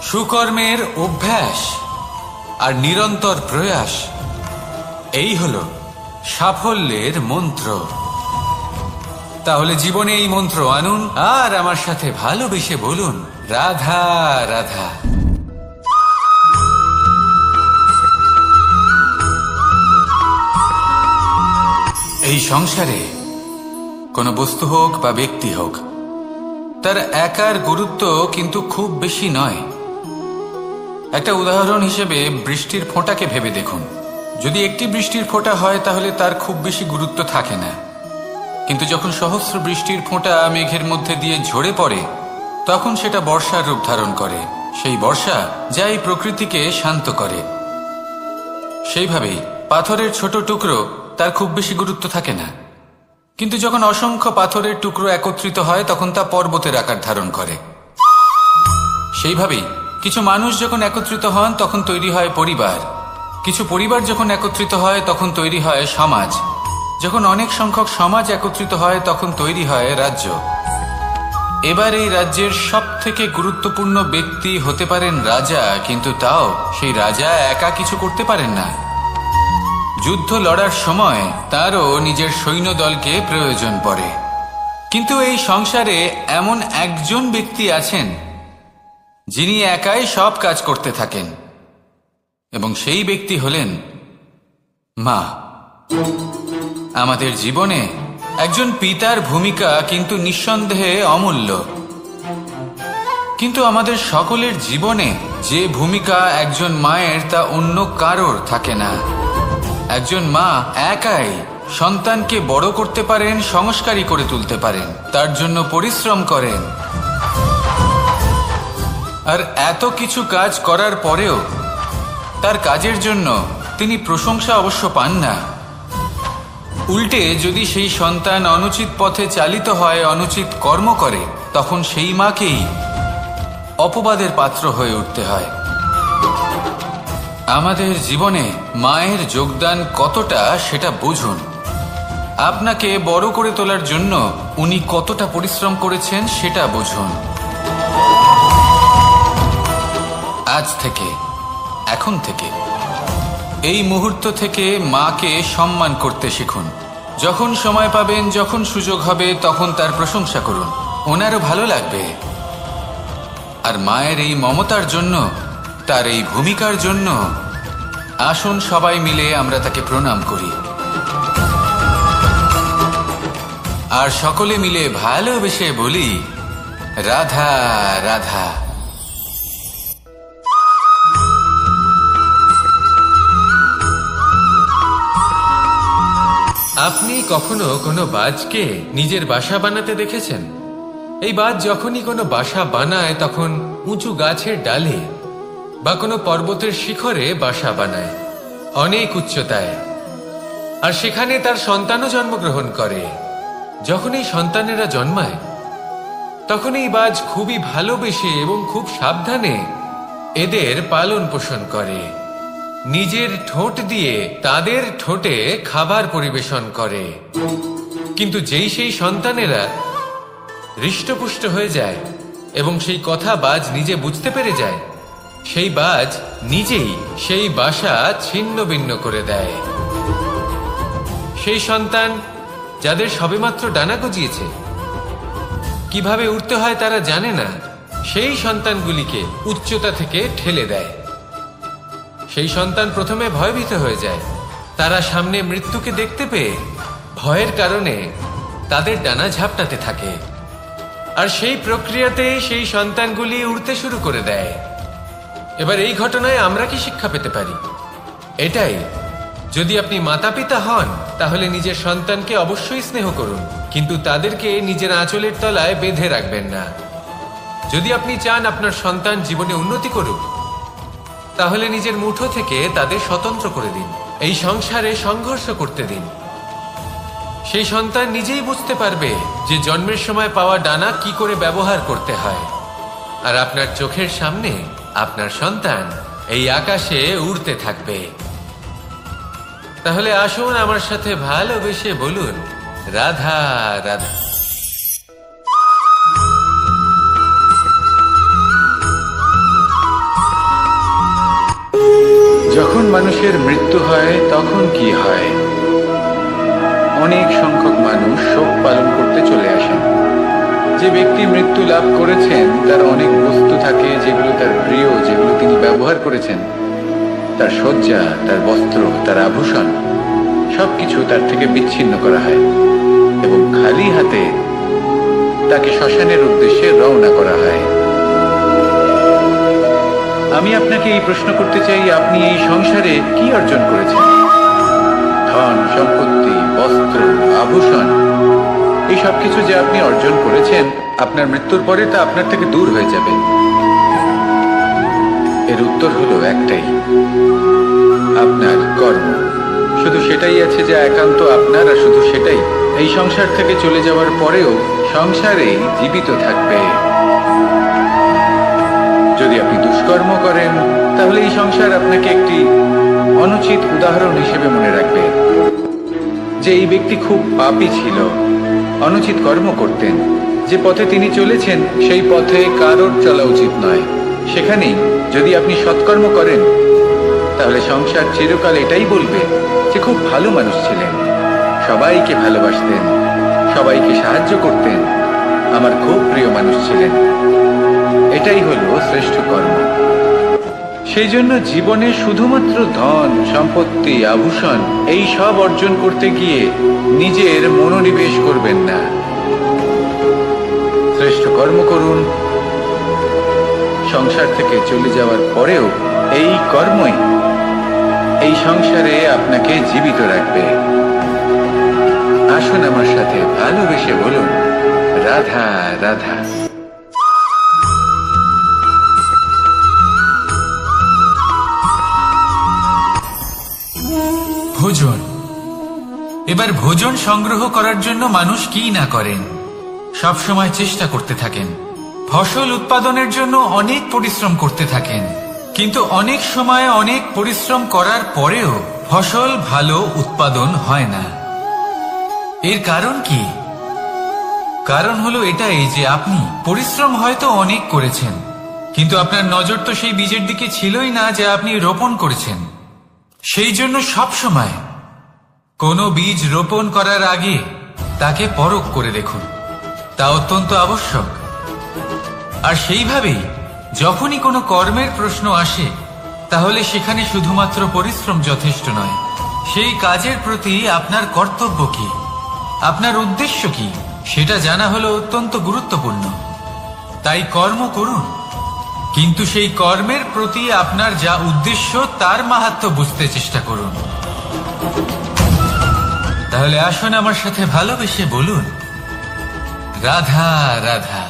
সুকর্মের অভ্যাস আর নিরন্তর প্রয়াস, এই হলো সাফল্যের মন্ত্র। তাহলে জীবনে এই মন্ত্র আনুন আর আমার সাথে ভালোবেসে বলুন, রাধা রাধা। এই সংসারে কোনো বস্তু হোক বা ব্যক্তি হোক, তার একার গুরুত্ব কিন্তু খুব বেশি নয়। একটা উদাহরণ হিসেবে বৃষ্টির ফোঁটাকে ভেবে দেখুন। যদি একটি বৃষ্টির ফোঁটা হয় তাহলে তার খুব বেশি গুরুত্ব থাকে না, কিন্তু যখন সহস্র বৃষ্টির ফোঁটা মেঘের মধ্যে দিয়ে ঝরে পড়ে, তখন সেটা বর্ষার রূপ ধারণ করে। সেই বর্ষা যা এই প্রকৃতিকে শান্ত করে। সেইভাবেই পাথরের ছোট টুকরো, তার খুব বেশি গুরুত্ব থাকে না, কিন্তু যখন অসংখ্য পাথরের টুকরো একত্রিত হয় তখন তা পর্বতের আকার ধারণ করে। সেইভাবেই কিছু মানুষ যখন একত্রিত হন তখন তৈরি হয় পরিবার, কিছু পরিবার যখন একত্রিত হয় তখন তৈরি হয় সমাজ, যখন অনেক সংখ্যক সমাজ একত্রিত হয় তখন তৈরি হয় রাজ্য। এবার এই রাজ্যের সব থেকে গুরুত্বপূর্ণ ব্যক্তি হতে পারেন রাজা, কিন্তু তাও সেই রাজা একা কিছু করতে পারেন না। যুদ্ধ লড়ার সময় তারও নিজের সৈন্যদলকে প্রয়োজন পড়ে। কিন্তু এই সংসারে এমন একজন ব্যক্তি আছেন যিনি একাই সব কাজ করতে থাকেন, এবং সেই ব্যক্তি হলেন মা। আমাদের জীবনে একজন পিতার ভূমিকা কিন্তু নিঃসন্দেহে অমূল্য, কিন্তু আমাদের সকলের জীবনে যে ভূমিকা একজন মায়ের তা অন্য কারোর থাকে না। একজন মা একাই সন্তানকে বড় করতে পারেন, সংস্কারী করে তুলতে পারেন, তার জন্য পরিশ্রম করেন। আর এত কিছু কাজ করার পরেও তার কাজের জন্য তিনি প্রশংসা অবশ্য পান না। উল্টে যদি সেই সন্তান অনুচিত পথে চালিত হয়, অনুচিত কর্ম করে, তখন সেই মাকেই অপবাদের পাত্র হয়ে উঠতে হয়। আমাদের জীবনে মায়ের যোগদান কতটা সেটা বুঝুন। আপনাকে বড় করে তোলার জন্য উনি কতটা পরিশ্রম করেছেন সেটা বুঝুন। আজ থেকে, এখন থেকে, এই মুহূর্ত থেকে মাকে সম্মান করতে শিখুন। যখন সময় পাবেন, যখন সুযোগ হবে, তখন তার প্রশংসা করুন, ওনারও ভালো লাগবে। আর মায়ের এই মমতার জন্য, তার এই ভূমিকার জন্য আসুন সবাই মিলে আমরা তাকে প্রণাম করি, আর সকলে মিলে ভালোবেসে বলি, রাধা রাধা। আপনি কখনো কোনো বাজকে নিজের বাসা বানাতে দেখেছেন? এই বাজ যখনই কোনো বাসা বানায় তখন উঁচু গাছের ডালে বা কোনো পর্বতের শিখরে বাসা বানায়, অনেক উচ্চতায়, আর সেখানে তার সন্তানও জন্মগ্রহণ করে। যখন এই সন্তানেরা জন্মায় তখন এই বাজ খুবই ভালোবেসে এবং খুব সাবধানে এদের পালন পোষণ করে, নিজের ঠোঁট দিয়ে তাদের ঠোঁটে খাবার পরিবেশন করে। কিন্তু যেই সেই সন্তানেরা হৃষ্টপুষ্ট হয়ে যায় এবং সেই কথা বাজ নিজে বুঝতে পেরে যায়, সেই বাজ নিজেই সেই বাসা ছিন্ন ভিন্ন করে দেয়। সেই সন্তান যাদের সবেমাত্র ডানা গজিয়েছে, কিভাবে উঠতে হয় তারা জানে না, সেই সন্তানগুলিকে উচ্চতা থেকে ঠেলে দেয়। সেই সন্তান প্রথমে ভয়ভীত হয়ে যায়। তারা সামনে মৃত্যুকে দেখতে পেয়ে ভয়ের কারণে তাদের ডানা ঝাপটাতে থাকে, আর সেই প্রক্রিয়াতে সেই সন্তানগুলি উড়তে শুরু করে দেয়। এবার এই ঘটনায় আমরা কি শিক্ষা পেতে পারি? এটাই, যদি আপনি মাতা পিতা হন তাহলে নিজের সন্তানকে অবশ্যই স্নেহ করুন, কিন্তু তাদেরকে নিজের আঁচলের তলায় বেঁধে রাখবেন না। যদি আপনি চান আপনার সন্তান জীবনে উন্নতি করুক, তাহলে নিজের মুঠো থেকে তাদের স্বতন্ত্র করে দিন। এই সংসারে সংঘর্ষ করতে দিন। সেই সন্তান নিজেই বুঝতে পারবে যে জন্মের সময় পাওয়া ডানা কি করে ব্যবহার করতে হয়। আর আপনার চোখের সামনে আপনার সন্তান এই আকাশে উড়তে থাকবে। তাহলে আসুন আমার সাথে ভালোবেসে বলুন, রাধা রাধা। যখন মানুষের মৃত্যু হয় তখন কি হয়? অনেক সংখ্যক মানুষ শোক পালন করতে চলে আসেন। যে ব্যক্তি মৃত্যু লাভ করেছেন তার অনেক বস্তু থাকে যেগুলো তার প্রিয়, যেগুলো তিনি ব্যবহার করেছেন। তার শয্যা, তার বস্ত্র, তার আভূষণ সবকিছু তার থেকে বিচ্ছিন্ন করা হয় এবং খালি হাতে তাকে শ্মশানের উদ্দেশ্যে রওনা করা হয়। আমি আপনাকে এই প্রশ্ন করতে চাই, আপনি এই সংসারে কি অর্জন করেছেন? ধন সম্পত্তি, বস্ত্র, আভূষণ, এই সব কিছু যে আপনি অর্জন করেছেন, আপনার মৃত্যুর পরে তা আপনার থেকে দূর হয়ে যাবে। এর উত্তর হলো একটাই, আপনার কর্ম। শুধু সেটাই আছে যা একান্ত আপনার, আর শুধু সেটাই এই সংসার থেকে চলে যাওয়ার পরেও সংসারেই জীবিত থাকবে। যদি আপনি দুষ্কর্ম করেন তাহলে এই সংসার আপনাকে একটি অনুচিত উদাহরণ হিসেবে মনে রাখবে যে এই ব্যক্তি খুব পাপী ছিল, অনুচিত কর্ম করতেন। যে পথে তিনি চলেছেন সেই পথে কারোর চলা উচিত নয়। সেখানেই যদি আপনি সৎকর্ম করেন তাহলে সংসার চিরকাল এটাই বলবে যে খুব ভালো মানুষ ছিলেন, সবাইকে ভালোবাসতেন, সবাইকে সাহায্য করতেন, আমার খুব প্রিয় মানুষ ছিলেন। এটাই হলো শ্রেষ্ঠ কর্ম। সেই জন্য জীবনে শুধুমাত্র ধন সম্পত্তি, আভূষণ এই সব অর্জন করতে গিয়ে নিজের মনোনিবেশ করবেন না। শ্রেষ্ঠ কর্ম করুন। সংসার থেকে চলে যাওয়ার পরেও এই কর্মই এই সংসারে আপনাকে জীবিত রাখবে। আসুন আমার সাথে ভালোবেসে বলুন, রাধা রাধা। ভোজন। এবার ভোজন সংগ্রহ করার জন্য মানুষ কি না করেন, সব সময় চেষ্টা করতে থাকেন। ফসল উৎপাদনের জন্য অনেক পরিশ্রম করতে থাকেন, কিন্তু অনেক সময় অনেক পরিশ্রম করার পরেও ফসল ভালো উৎপাদন হয় না। এর কারণ কি? কারণ হলো এটাই যে আপনি পরিশ্রম হয়তো অনেক করেছেন, কিন্তু আপনার নজর তো সেই বীজের দিকে ছিলই না যা আপনি রোপণ করেছেন। সেই জন্য সব সময় কোনো বীজ রোপণ করার আগে তাকে পরখ করে দেখুন, তা অত্যন্ত আবশ্যক। আর সেইভাবেই যখনই কোনো কর্মের প্রশ্ন আসে তাহলে সেখানে শুধুমাত্র পরিশ্রম যথেষ্ট নয়, সেই কাজের প্রতি আপনার কর্তব্য কি, আপনার উদ্দেশ্য কি, সেটা জানা হলো অত্যন্ত গুরুত্বপূর্ণ। তাই কর্ম করুন, কিন্তু সেই কর্মের প্রতি আপনার যা উদ্দেশ্য তার মাহাত্ম্য বুঝতে চেষ্টা করুন। তাহলে আসুন আমার সাথে ভালোবেসে বলুন, রাধা রাধা।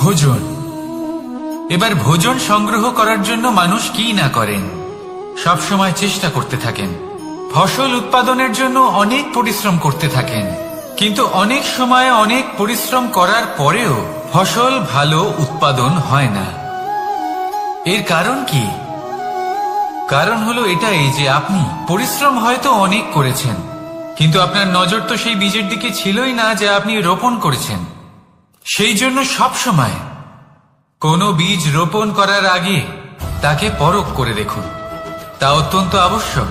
ভোজন। এবার ভোজন সংগ্রহ করার জন্য মানুষ কি না করেন, সব সময় চেষ্টা করতে থাকেন। ফসল উৎপাদনের জন্য অনেক পরিশ্রম করতে থাকেন, কিন্তু অনেক সময় অনেক পরিশ্রম করার পরেও ফসল ভালো উৎপাদন হয় না। এর কারণ কি? কারণ হলো এটাই যে আপনি পরিশ্রম হয়তো অনেক করেছেন, কিন্তু আপনার নজর তো সেই বীজের দিকে ছিলই না যা আপনি রোপণ করেছেন। সেই জন্য সব সময় কোনো বীজ রোপণ করার আগে তাকে পরখ করে দেখুন, তা অত্যন্ত আবশ্যক।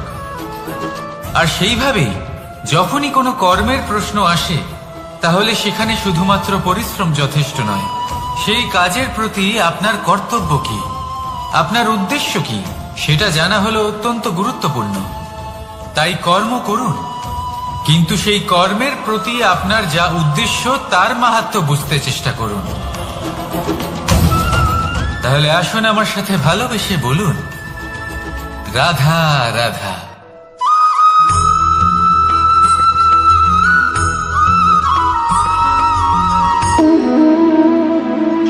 আর সেইভাবেই যখনই কোনো কর্মের প্রশ্ন আসে তাহলে সেখানে শুধুমাত্র পরিশ্রম যথেষ্ট নয়, সেই কাজের প্রতি আপনার কর্তব্য কি, আপনার উদ্দেশ্য কি, সেটা জানা হলো অত্যন্ত গুরুত্বপূর্ণ। তাই কর্ম করুন, কিন্তু সেই কর্মের প্রতি আপনার যা উদ্দেশ্য তার মাহাত্ম্য বুঝতে চেষ্টা করুন। তাহলে আসুন আমার সাথে ভালোবেসে বলুন, রাধা রাধা।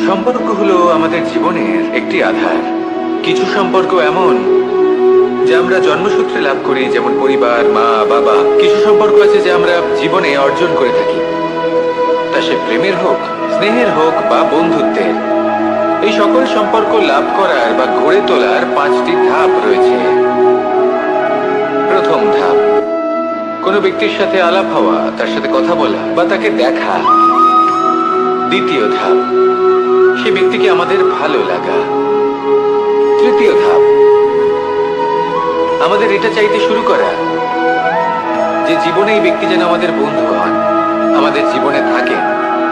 সম্পর্ক হলো আমাদের জীবনের একটি আধার। কিছু সম্পর্ক এমন যা আমরা জন্মসূত্রে লাভ করি, যেমন পরিবার, মা বাবা। কিছু সম্পর্ক আছে যা আমরা জীবনে অর্জন করে থাকি, তা সে প্রেমের হোক, স্নেহের হোক বা বন্ধুত্বের। এই সকল সম্পর্ক লাভ করার বা গড়ে তোলার 5টি ধাপ রয়েছে। প্রথম ধাপ, কোনো ব্যক্তির সাথে আলাপ হওয়া, তার সাথে কথা বলা বা তাকে দেখা। দ্বিতীয় ধাপ, সে ব্যক্তিকে আমাদের ভালো লাগা। তৃতীয় ধাপ, আমাদের এটা চাইতে শুরু করা যে জীবনে এই ব্যক্তি যেন আমাদের বন্ধু হন, আমাদের জীবনে থাকে,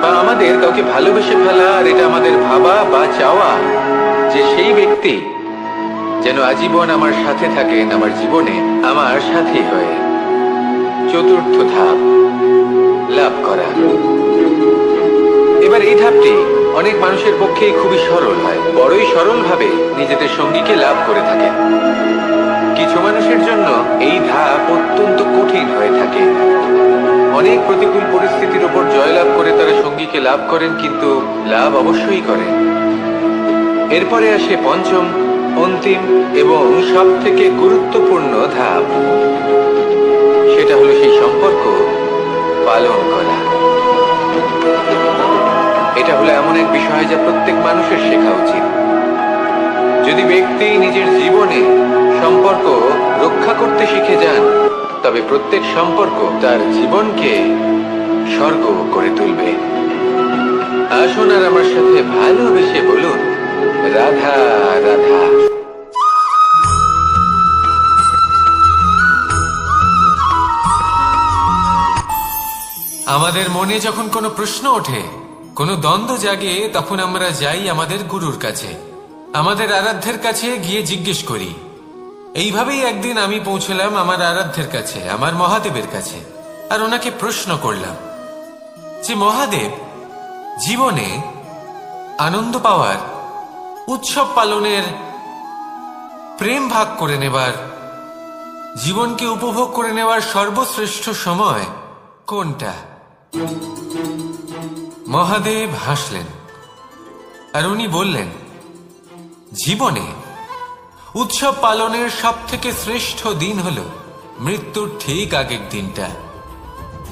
বা আমাদের কাউকে ভালোবেসে ফেলা আর এটা আমাদের ভাবা বা চাওয়া যে সেই ব্যক্তি যেন আজীবন আমার সাথে থাকেন, আমার জীবনে আমার সাথী হয়ে। চতুর্থ ধাপ, লাভ করা। এবার এই ধাপটি অনেক মানুষের পক্ষেই খুবই সরল হয়, বড়ই সরলভাবে নিজেদের সঙ্গীকে লাভ করে থাকে। কিছু মানুষের জন্য এই ধাপ অত্যন্ত কঠিন হয়ে থাকে। অনেক প্রতিকূল পরিস্থিতির উপর জয়লাভ করে তারা সঙ্গীকে লাভ করেন, কিন্তু লাভ অবশ্যই করেন। এরপরে আসে পঞ্চম, অন্তিম এবং সব থেকে গুরুত্বপূর্ণ ধাপ। সেটা হলো সেই সম্পর্ক পালন করা। এটা হলো এমন এক বিষয় যা প্রত্যেক মানুষের শেখা উচিত। যদি ব্যক্তি নিজের জীবনে সম্পর্ক রক্ষা করতে শিখে যান, তবে প্রত্যেক সম্পর্ক তার জীবনকে স্বর্গ করে তুলবে। আসুন আর আমার সাথে ভালোবেসে বলুন, রাধা রাধা। আমাদের মনে যখন কোনো প্রশ্ন ওঠে, কোনো দ্বন্দ্ব জাগে, তখন আমরা যাই আমাদের গুরুর কাছে, আমাদের আরাধ্যের কাছে গিয়ে জিজ্ঞেস করি। এইভাবেই একদিন আমি পৌঁছলাম আমার আরাধ্যের কাছে, আমার মহাদেবের কাছে, আর ওনাকে প্রশ্ন করলাম যে মহাদেব, জীবনে আনন্দ পাওয়ার, উৎসব পালনের, প্রেম ভাগ করে নেবার, জীবনকে উপভোগ করে নেওয়ার সর্বশ্রেষ্ঠ সময় কোনটা? মহাদেব হাসলেন আর উনি বললেন, জীবনে উৎসব পালনের সব থেকে শ্রেষ্ঠ দিন হল মৃত্যুর ঠিক আগের দিনটা।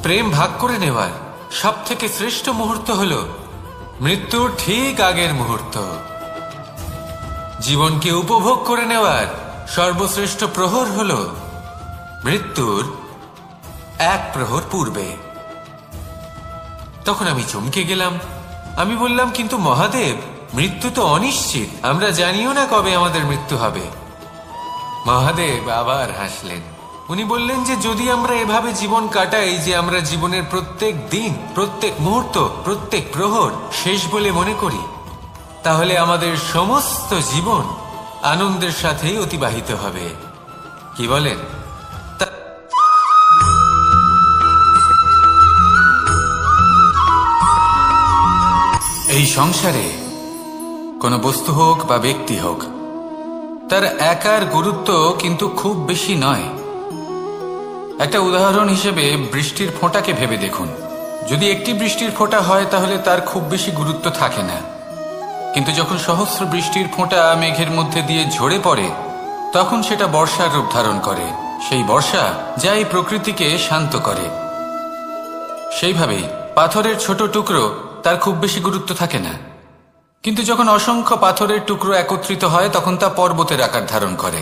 প্রেম ভাগ করে নেওয়ার সব থেকে শ্রেষ্ঠ মুহূর্ত হল মৃত্যুর ঠিক আগের মুহূর্ত। জীবনকে উপভোগ করে নেওয়ার সর্বশ্রেষ্ঠ প্রহর হল মৃত্যুর 1 প্রহর পূর্বে। তখন আমি চমকে গেলাম। আমি বললাম, কিন্তু মহাদেব, মৃত্যু তো অনিশ্চিত, আমরা জানিও না কবে আমাদের মৃত্যু হবে। মহাদেব আবার হাসলেন। উনি বললেন যে যদি আমরা এভাবে জীবন কাটাই যে আমরা জীবনের প্রত্যেক দিন, প্রত্যেক মুহূর্ত, প্রত্যেক প্রহর শেষ বলে মনে করি, তাহলে আমাদের সমস্ত জীবন আনন্দের সাথেই অতিবাহিত হবে। কি বলেন? এই সংসারে কোনো বস্তু হোক বা ব্যক্তি হোক, তার একার গুরুত্ব কিন্তু খুব বেশি নয়। একটা উদাহরণ হিসেবে বৃষ্টির ফোঁটাকে ভেবে দেখুন। যদি একটি বৃষ্টির ফোঁটা হয় তাহলে তার খুব বেশি গুরুত্ব থাকে না, কিন্তু যখন সহস্র বৃষ্টির ফোঁটা মেঘের মধ্যে দিয়ে ঝরে পড়ে, তখন সেটা বর্ষার রূপ ধারণ করে। সেই বর্ষা যা এই প্রকৃতিকে শান্ত করে। সেইভাবেই পাথরের ছোট টুকরো, তার খুব বেশি গুরুত্ব থাকে না, কিন্তু যখন অসংখ্য পাথরের টুকরো একত্রিত হয় তখন তা পর্বতের আকার ধারণ করে।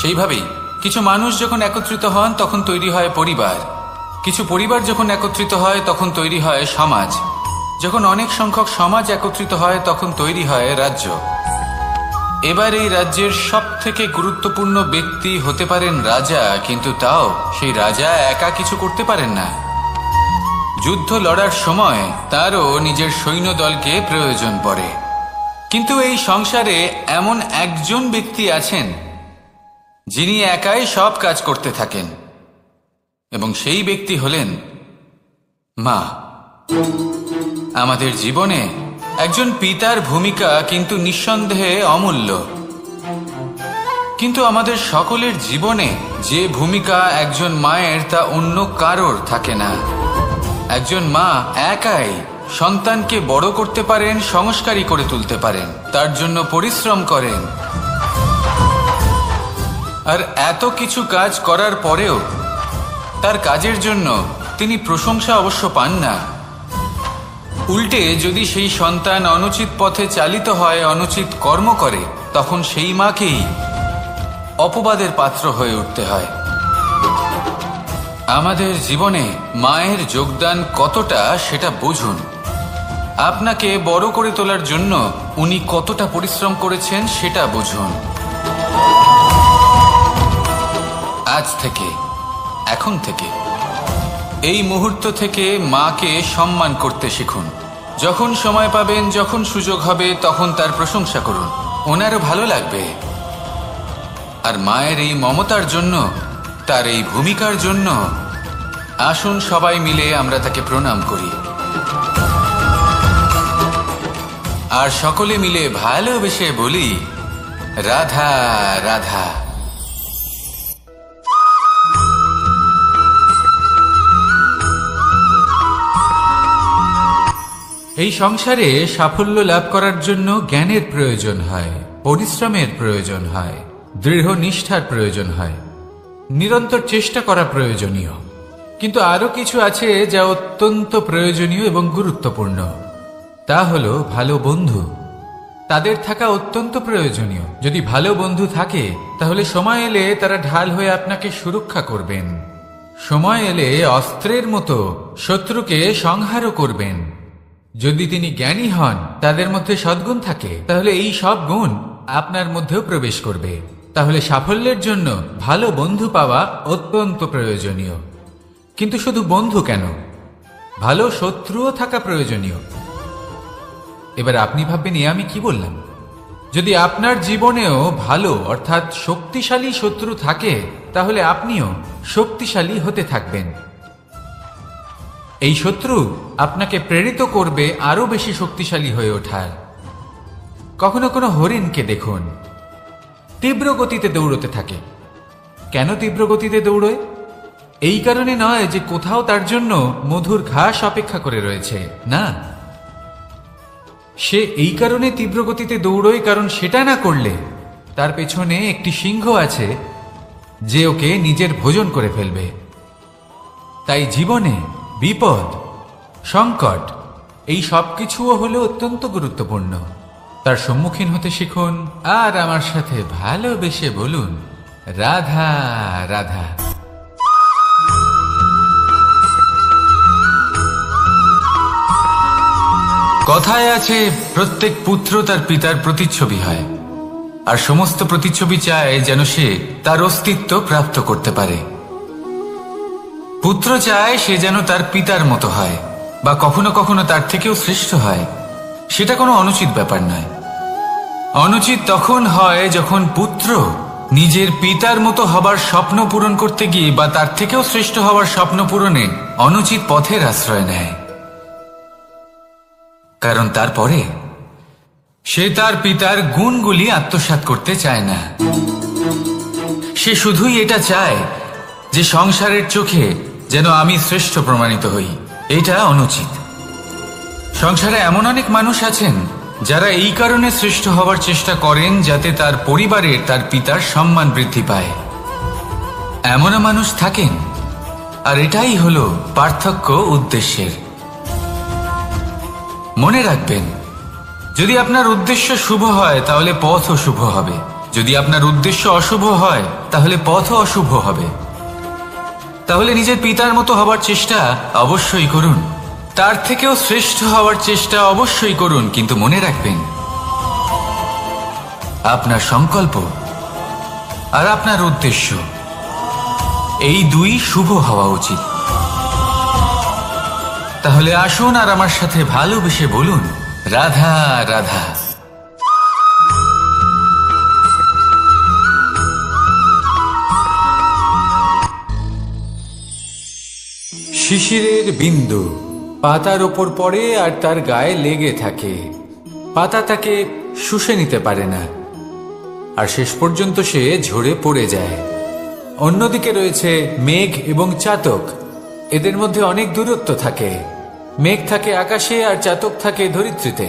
সেইভাবেই কিছু মানুষ যখন একত্রিত হন তখন তৈরি হয় পরিবার, কিছু পরিবার যখন একত্রিত হয় তখন তৈরি হয় সমাজ, যখন অনেক সংখ্যক সমাজ একত্রিত হয় তখন তৈরি হয় রাজ্য। এবার এই রাজ্যের সব থেকে গুরুত্বপূর্ণ ব্যক্তি হতে পারেন রাজা, কিন্তু তাও সেই রাজা একা কিছু করতে পারেন না। যুদ্ধ লড়ার সময় তারও নিজের সৈন্যদলকে প্রয়োজন পড়ে। কিন্তু এই সংসারে এমন একজন ব্যক্তি আছেন যিনি একাই সব কাজ করতে থাকেন, এবং সেই ব্যক্তি হলেন মা। আমাদের জীবনে একজন পিতার ভূমিকা কিন্তু নিঃসন্দেহে অমূল্য, কিন্তু আমাদের সকলের জীবনে যে ভূমিকা একজন মায়ের তা অন্য কারোর থাকে না। একজন মা একাই সন্তানকে বড় করতে পারেন, সংস্কারী করে তুলতে পারেন, তার জন্য পরিশ্রম করেন। আর এত কিছু কাজ করার পরেও তার কাজের জন্য তিনি প্রশংসা অবশ্য পান না। উল্টে যদি সেই সন্তান অনুচিত পথে চালিত হয়, অনুচিত কর্ম করে, তখন সেই মাকেই অপবাদের পাত্র হয়ে উঠতে হয়। আমাদের জীবনে মায়ের যোগদান কতটা সেটা বুঝুন। আপনাকে বড় করে তোলার জন্য উনি কতটা পরিশ্রম করেছেন সেটা বুঝুন। আজ থেকে, এখন থেকে, এই মুহূর্ত থেকে মাকে সম্মান করতে শিখুন। যখন সময় পাবেন, যখন সুযোগ হবে, তখন তার প্রশংসা করুন, ওনারও ভালো লাগবে। আর মায়ের এই মমতার জন্য, তার এই ভূমিকার জন্য আসুন সবাই মিলে আমরা তাকে প্রণাম করি, আর সকলে মিলে ভালোবেসে বলি, রাধা রাধা। এই সংসারে সাফল্য লাভ করার জন্য জ্ঞানের প্রয়োজন হয়, পরিশ্রমের প্রয়োজন হয়, দৃঢ় নিষ্ঠার প্রয়োজন হয়, নিরন্তর চেষ্টা করা প্রয়োজনীয়। কিন্তু আরো কিছু আছে যা অত্যন্ত প্রয়োজনীয় এবং গুরুত্বপূর্ণ। তা হলো ভালো বন্ধু। তাদের থাকা অত্যন্ত প্রয়োজনীয়। যদি ভালো বন্ধু থাকে তাহলে সময় এলে তারা ঢাল হয়ে আপনাকে সুরক্ষা করবেন। সময় এলে অস্ত্রের মতো শত্রুকে সংহারও করবেন। যদি তিনি জ্ঞানী হন, তাদের মধ্যে সদ্গুণ থাকে, তাহলে এই সব গুণ আপনার মধ্যেও প্রবেশ করবে। তাহলে সাফল্যের জন্য ভালো বন্ধু পাওয়া অত্যন্ত প্রয়োজনীয়। কিন্তু শুধু বন্ধু কেন, ভালো শত্রুও থাকা প্রয়োজনীয়। এবার আপনি ভাববেন, এ আমি কি বললাম? যদি আপনার জীবনেও ভালো অর্থাৎ শক্তিশালী শত্রু থাকে, তাহলে আপনিও শক্তিশালী হতে থাকবেন। এই শত্রু আপনাকে প্রেরিত করবে আরো বেশি শক্তিশালী হয়ে ওঠার। কখনো কোনো হরিণকে দেখুন, তীব্র গতিতে দৌড়তে থাকে। কেন তীব্র গতিতে দৌড়য়? এই কারণে নয় যে কোথাও তার জন্য মধুর ঘাস অপেক্ষা করে রয়েছে, না। সে এই কারণে তীব্র গতিতে দৌড়য় কারণ সেটা না করলে তার পেছনে একটি সিংহ আছে যে ওকে নিজের ভোজন করে ফেলবে। তাই জীবনে বিপদ, সংকট, এই সব কিছুও হলো অত্যন্ত গুরুত্বপূর্ণ। তার সম্মুখীন হতে শিখুন, আর আমার সাথে ভালোবেসে বলুন, রাধা রাধা। কথায় আছে, প্রত্যেক পুত্র তার পিতার প্রতিচ্ছবি হয়, আর সমস্ত প্রতিচ্ছবি চায় যেন সে তার অস্তিত্ব প্রাপ্ত করতে পারে। পুত্র চায় সে যেন তার পিতার মতো হয়, বা কখনো কখনো তার থেকেও শ্রেষ্ঠ হয়। সেটা কোনো অনুচিত ব্যাপার নয়। অনুচিত তখন হয় যখন পুত্র নিজের পিতার মতো হবার স্বপ্ন পূরণ করতে গিয়ে বা তার থেকেও শ্রেষ্ঠ হওয়ার স্বপ্ন পূরণে অনুচিত পথের আশ্রয় নেয়। কারণ তারপরে সে তার পিতার গুণগুলি আত্মসাৎ করতে চায় না। সে শুধুই এটা চায় যে সংসারের চোখে যেন আমি শ্রেষ্ঠ প্রমাণিত হই। এটা অনুচিত। সংসারে এমন অনেক মানুষ আছেন যারা এই কারণে শ্রেষ্ঠ হওয়ার চেষ্টা করেন যাতে তার পরিবারের তার পিতার সম্মান বৃদ্ধি পায়। এমনও মানুষ থাকেন, আর এটাই হলো পার্থক্য উদ্দেশ্যের। মনে রাখবেন, যদি আপনার উদ্দেশ্য শুভ হয় তাহলে পথও শুভ হবে, যদি আপনার উদ্দেশ্য অশুভ হয় তাহলে পথও অশুভ হবে। তাহলে নিজের পিতার মতো হবার চেষ্টা অবশ্যই করুন, তার থেকেও শ্রেষ্ঠ হওয়ার চেষ্টা অবশ্যই করুন, কিন্তু মনে রাখবেন আপনার সংকল্প আর আপনার উদ্দেশ্য এই দুই শুভ হওয়া উচিত। তাহলে আসুন আর আমার সাথে ভালোবেসে বলুন, রাধা রাধা। শিশিরের বিন্দু পাতার ওপর পড়ে আর তার গায়ে লেগে থাকে। পাতা তাকে শুষে নিতে পারে না, আর শেষ পর্যন্ত সে ঝরে পড়ে যায়। অন্যদিকে রয়েছে মেঘ এবং চাতক। এদের মধ্যে অনেক দূরত্ব থাকে। মেঘ থাকে আকাশে আর চাতক থাকে ধরিত্রীতে।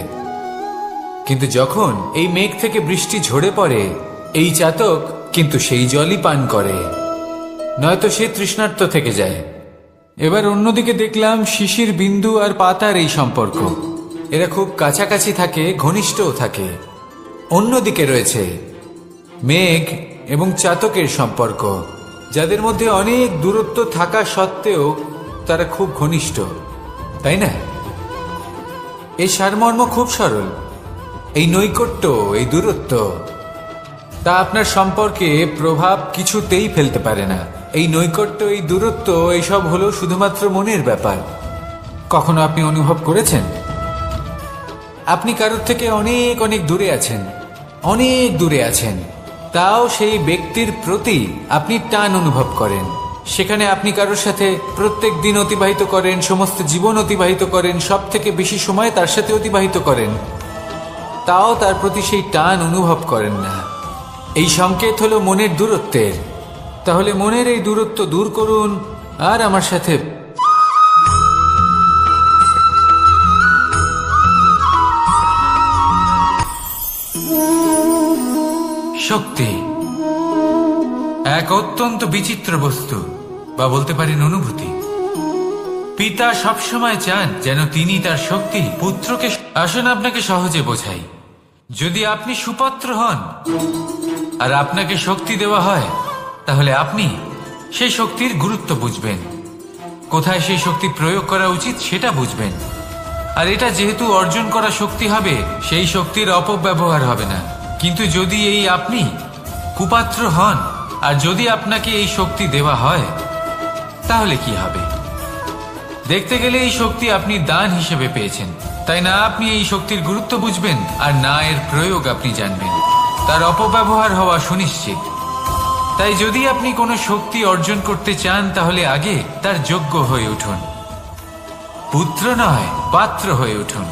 কিন্তু যখন এই মেঘ থেকে বৃষ্টি ঝরে পড়ে, এই চাতক কিন্তু সেই জলই পান করে, নয়তো সে তৃষ্ণার্ত থেকে যায়। এবার অন্যদিকে দেখলাম শিশির বিন্দু আর পাতার এই সম্পর্ক। এরা খুব কাছাকাছি থাকে, ঘনিষ্ঠও থাকে। অন্যদিকে রয়েছে মেঘ এবং চাতকের সম্পর্ক, যাদের মধ্যে অনেক দূরত্ব থাকা সত্ত্বেও তারা খুব ঘনিষ্ঠ, তাই না? এই সারমর্ম খুব সরল। এই নৈকট্য, এই দূরত্ব, তা আপনার সম্পর্কে প্রভাব কিছুতেই ফেলতে পারে না। এই নৈকট্য, এই দূরত্ব, এইসব হলো শুধুমাত্র মনের ব্যাপার। কখনো আপনি অনুভব করেছেন আপনি কারোর থেকে অনেক অনেক দূরে আছেন, অনেক দূরে আছেন, তাও সেই ব্যক্তির প্রতি আপনি টান অনুভব করেন। সেখানে আপনি কারোর সাথে প্রত্যেক দিন অতিবাহিত করেন, সমস্ত জীবন অতিবাহিত করেন, সব থেকে বেশি সময় তার সাথে অতিবাহিত করেন, তাও তার প্রতি সেই টান অনুভব করেন না। এই সংকেত হলো মনের দূরত্বের। তাহলে মনের এই দূরত্ব দূর করুন আর আমার সাথে শক্তি এক অত্যন্ত বিচিত্র বস্তু, বা বলতে পারেন অনুভূতি। পিতা সবসময় চান যেন তিনি তার শক্তি পুত্রকে। আসুন আপনাকে সহজে বোঝাই। যদি আপনি সুপাত্র হন আর আপনাকে শক্তি দেওয়া হয়, তাহলে আপনি সেই শক্তির গুরুত্ব বুঝবেন, কোথায় সেই শক্তি প্রয়োগ করা উচিত সেটা বুঝবেন। আর এটা যেহেতু অর্জন করা শক্তি হবে, সেই শক্তির অপব্যবহার হবে না। কিন্তু যদি এই আপনি কুপাত্র হন আর যদি আপনাকে এই শক্তি দেওয়া হয়, তাহলে কি হবে? দেখতে গেলে এই শক্তি আপনি দান হিসেবে পেয়েছেন, তাই না? আপনি এই শক্তির গুরুত্ব বুঝবেন আর না এর প্রয়োগ আপনি জানবেন। তার অপব্যবহার হওয়া সুনিশ্চিত। তাই যদি আপনি কোনো শক্তি অর্জন করতে চান, তাহলে আগে তার যোগ্য হয়ে উঠুন। পুত্র নয়, পাত্র হয়ে উঠুন।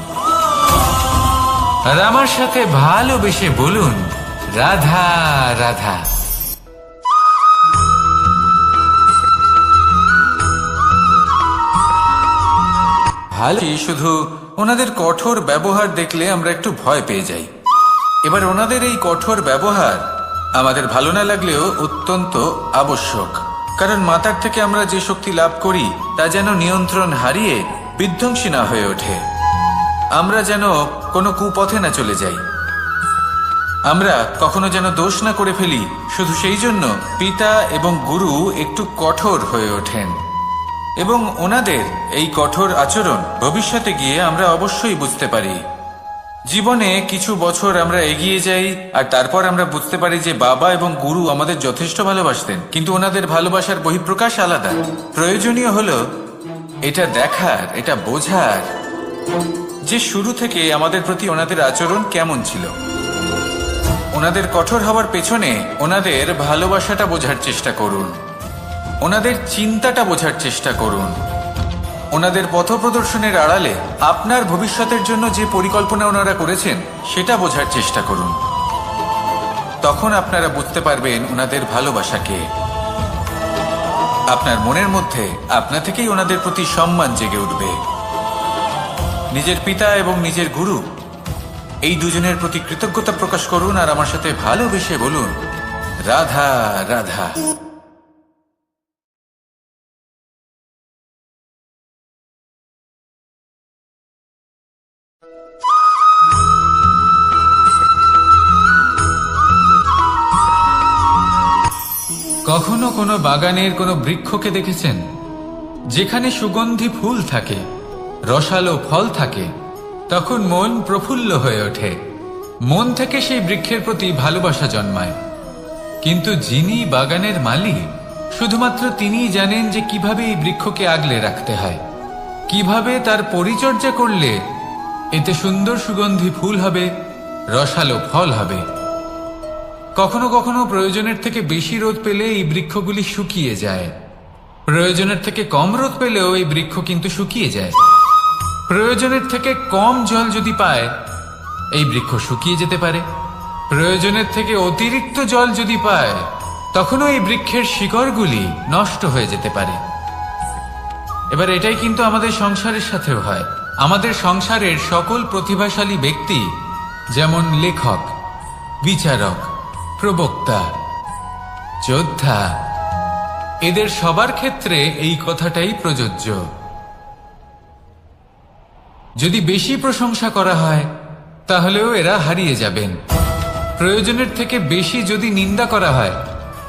আর আমার সাথে ভালোবেসে বলুন, রাধা রাধা। ভালো, শুধু ওনাদের কঠোর ব্যবহার দেখলে আমরা একটু ভয় পেয়ে যাই। এবার ওনাদের এই কঠোর ব্যবহার আমাদের ভালো না লাগলেও অত্যন্ত আবশ্যক, কারণ মাতার থেকে আমরা যে শক্তি লাভ করি তা যেন নিয়ন্ত্রণ হারিয়ে বিধ্বংসী না হয়ে ওঠে। আমরা যেন কোনো কুপথে না চলে যাই, আমরা কখনো যেন দোষ না করে ফেলি। শুধু সেই জন্য পিতা এবং গুরু একটু কঠোর হয়ে ওঠেন, এবং ওনাদের এই কঠোর আচরণ ভবিষ্যতে গিয়ে আমরা অবশ্যই বুঝতে পারি। জীবনে কিছু বছর আমরা এগিয়ে যাই আর তারপর আমরা বুঝতে পারি যে বাবা এবং গুরু আমাদের যথেষ্ট ভালোবাসতেন, কিন্তু ওনাদের ভালোবাসার বহিঃপ্রকাশ আলাদা। প্রয়োজনীয় হলো এটা দেখার, এটা বোঝার যে শুরু থেকে আমাদের প্রতি ওনাদের আচরণ কেমন ছিল। ওনাদের কঠোর হওয়ার পেছনে ওনাদের ভালোবাসাটা বোঝার চেষ্টা করুন, ওনাদের চিন্তাটা বোঝার চেষ্টা করুন, ওনাদের পথপ্রদর্শনের আড়ালে আপনার ভবিষ্যতের জন্য যে পরিকল্পনা ওনারা করেছেন সেটা বোঝার চেষ্টা করুন। তখন আপনারা বুঝতে পারবেন ওনাদের ভালোবাসাকে। আপনার মনের মধ্যে আপনা থেকেই ওনাদের প্রতি সম্মান জেগে উঠবে। নিজের পিতা এবং নিজের গুরু এই দুজনের প্রতি কৃতজ্ঞতা প্রকাশ করুন আর আমার সাথে ভালোবেসে বলুন, রাধা রাধা। কখনো কোনো বাগানের কোনো বৃক্ষকে দেখেছেন যেখানে সুগন্ধি ফুল থাকে, রসালো ফল থাকে? তখন মন প্রফুল্ল হয়ে ওঠে। মন থেকে সেই বৃক্ষের প্রতি ভালোবাসা জন্মায়। কিন্তু যিনি বাগানের মালিক, শুধুমাত্র তিনিই জানেন যে কিভাবে এই বৃক্ষকে আগলে রাখতে হয়, কিভাবে তার পরিচর্যা করলে এতে সুন্দর সুগন্ধি ফুল হবে, রসালো ফল হবে। কখনো কখনো প্রয়োজনের থেকে বেশি রোদ পেলে এই বৃক্ষগুলি শুকিয়ে যায়, প্রয়োজনের থেকে কম রোদ পেলেও এই বৃক্ষ কিন্তু শুকিয়ে যায়। প্রয়োজনের থেকে কম জল যদি পায়, এই বৃক্ষ শুকিয়ে যেতে পারে। প্রয়োজনের থেকে অতিরিক্ত জল যদি পায়, তখনও এই বৃক্ষের শিকড়গুলি নষ্ট হয়ে যেতে পারে। এবার এটাই কিন্তু আমাদের সংসারের সাথেও হয়। আমাদের সংসারের সকল প্রতিভাশালী ব্যক্তি, যেমন লেখক, বিচারক, প্রবক্তা, যোদ্ধা, এদের সবার ক্ষেত্রে এই কথাটাই প্রযোজ্য। যদি বেশি প্রশংসা করা হয়, তাহলেও এরা হারিয়ে যাবেন। প্রয়োজনের থেকে বেশি যদি নিন্দা করা হয়,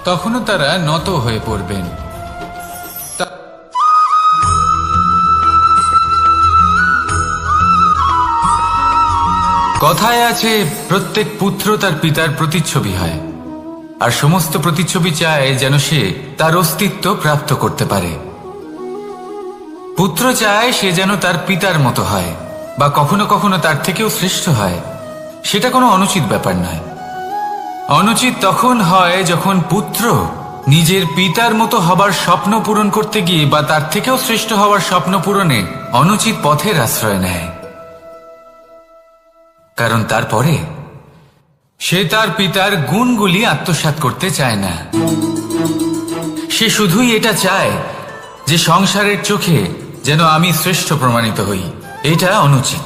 তখনও তারা নত হয়ে পড়বেন। কথায় আছে, প্রত্যেক পুত্র তার পিতার প্রতিচ্ছবি হয়, আর সমস্ত প্রতিচ্ছবি চায় যেন সে তার অস্তিত্ব প্রাপ্ত করতে পারে। পুত্র চায় সে যেন তার পিতার মতো হয়, বা কখনো কখনো তার থেকেও শ্রেষ্ঠ হয়। সেটা কোনো অনুচিত ব্যাপার নয়। অনুচিত তখন হয় যখন পুত্র নিজের পিতার মতো হবার স্বপ্ন পূরণ করতে গিয়ে বা তার থেকেও শ্রেষ্ঠ হওয়ার স্বপ্ন পূরণে অনুচিত পথের আশ্রয় নেয়। কারণ তারপরে সে তার পিতার গুণগুলি আত্মসাৎ করতে চায় না। সে শুধুই এটা চায় যে সংসারের চোখে যেন আমি শ্রেষ্ঠ প্রমাণিত হই। এটা অনুচিত।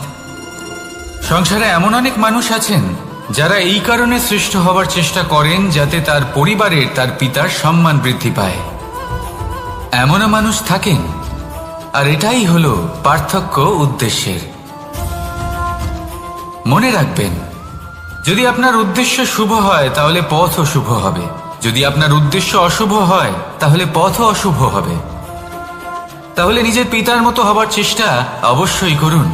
সংসারে এমন অনেক মানুষ আছেন যারা এই কারণে শ্রেষ্ঠ হবার চেষ্টা করেন যাতে তার পরিবারের তার পিতার সম্মান বৃদ্ধি পায়। এমনও মানুষ থাকেন, আর এটাই হলো পার্থক্য উদ্দেশ্যের। মনে রাখবেন, যদি আপনার উদ্দেশ্য শুভ হয় তাহলে পথও শুভ হবে, যদি আপনার উদ্দেশ্য অশুভ হয় তাহলে পথও অশুভ হবে। তাহলে নিজের পিতার মতো হবার চেষ্টা অবশ্যই করুন,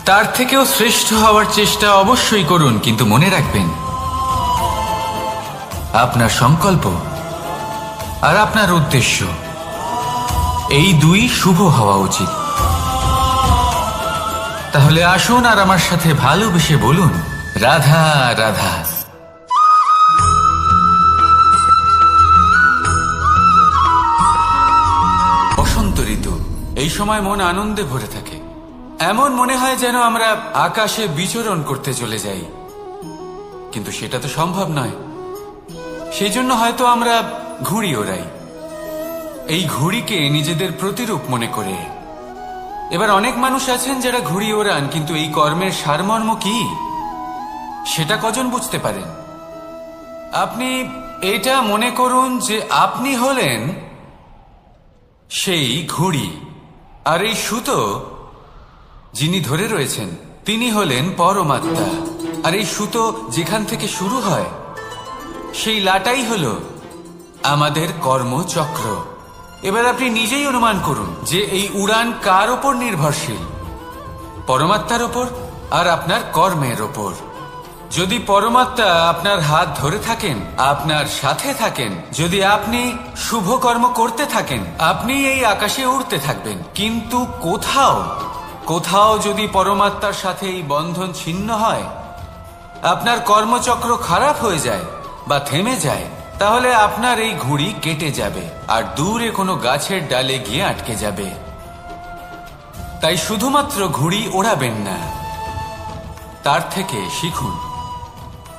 তার থেকেও শ্রেষ্ঠ হওয়ার চেষ্টা অবশ্যই করুন, কিন্তু মনে রাখবেন আপনার সংকল্প আর আপনার উদ্দেশ্য এই দুই শুভ হওয়া উচিত। তাহলে আসুন আর আমার সাথে ভালোবেসে বলুন, রাধা রাধা। বসন্ত ঋতু, এই সময় মন আনন্দে ভরে থাকে। এমন মনে হয় যেন আমরা আকাশে বিচরণ করতে চলে যাই, কিন্তু সেটা তো সম্ভব নয়। সেই জন্য হয়তো আমরা ঘুড়ি ওড়াই, এই ঘুড়িকে নিজেদের প্রতিরূপ মনে করে। এবার অনেক মানুষ আছেন যারা ঘুড়ি ওড়ান, কিন্তু এই কর্মের সারমর্ম কি সেটা কজন বুঝতে পারেন? আপনি এটা মনে করুন যে আপনি হলেন সেই ঘুড়ি, আর এই সুতো যিনি ধরে রয়েছেন তিনি হলেন পরমাত্মা। আর এই সুতো যেখান থেকে শুরু হয় সেই লাটাই হলো আমাদের কর্মচক্র। এবার আপনি নিজেই অনুমান করুন যে এই উড়ান কার ওপর নির্ভরশীল, পরমাত্মার ওপর আর আপনার কর্মের ওপর। যদি পরমাত্মা আপনার হাত ধরে থাকেন, আপনার সাথে থাকেন, যদি আপনি শুভ কর্ম করতে থাকেন, আপনি এই আকাশে উড়তে থাকবেন। কিন্তু কোথাও কোথাও যদি পরমাত্মার সাথে এই বন্ধন ছিন্ন হয়, আপনার কর্মচক্র খারাপ হয়ে যায় বা থেমে যায়, তাহলে আপনার এই ঘুড়ি কেটে যাবে আর দূরে কোনো গাছের ডালে গিয়ে আটকে যাবে। তাই শুধুমাত্র ঘুড়ি ওড়াবেন না, তার থেকে শিখুন,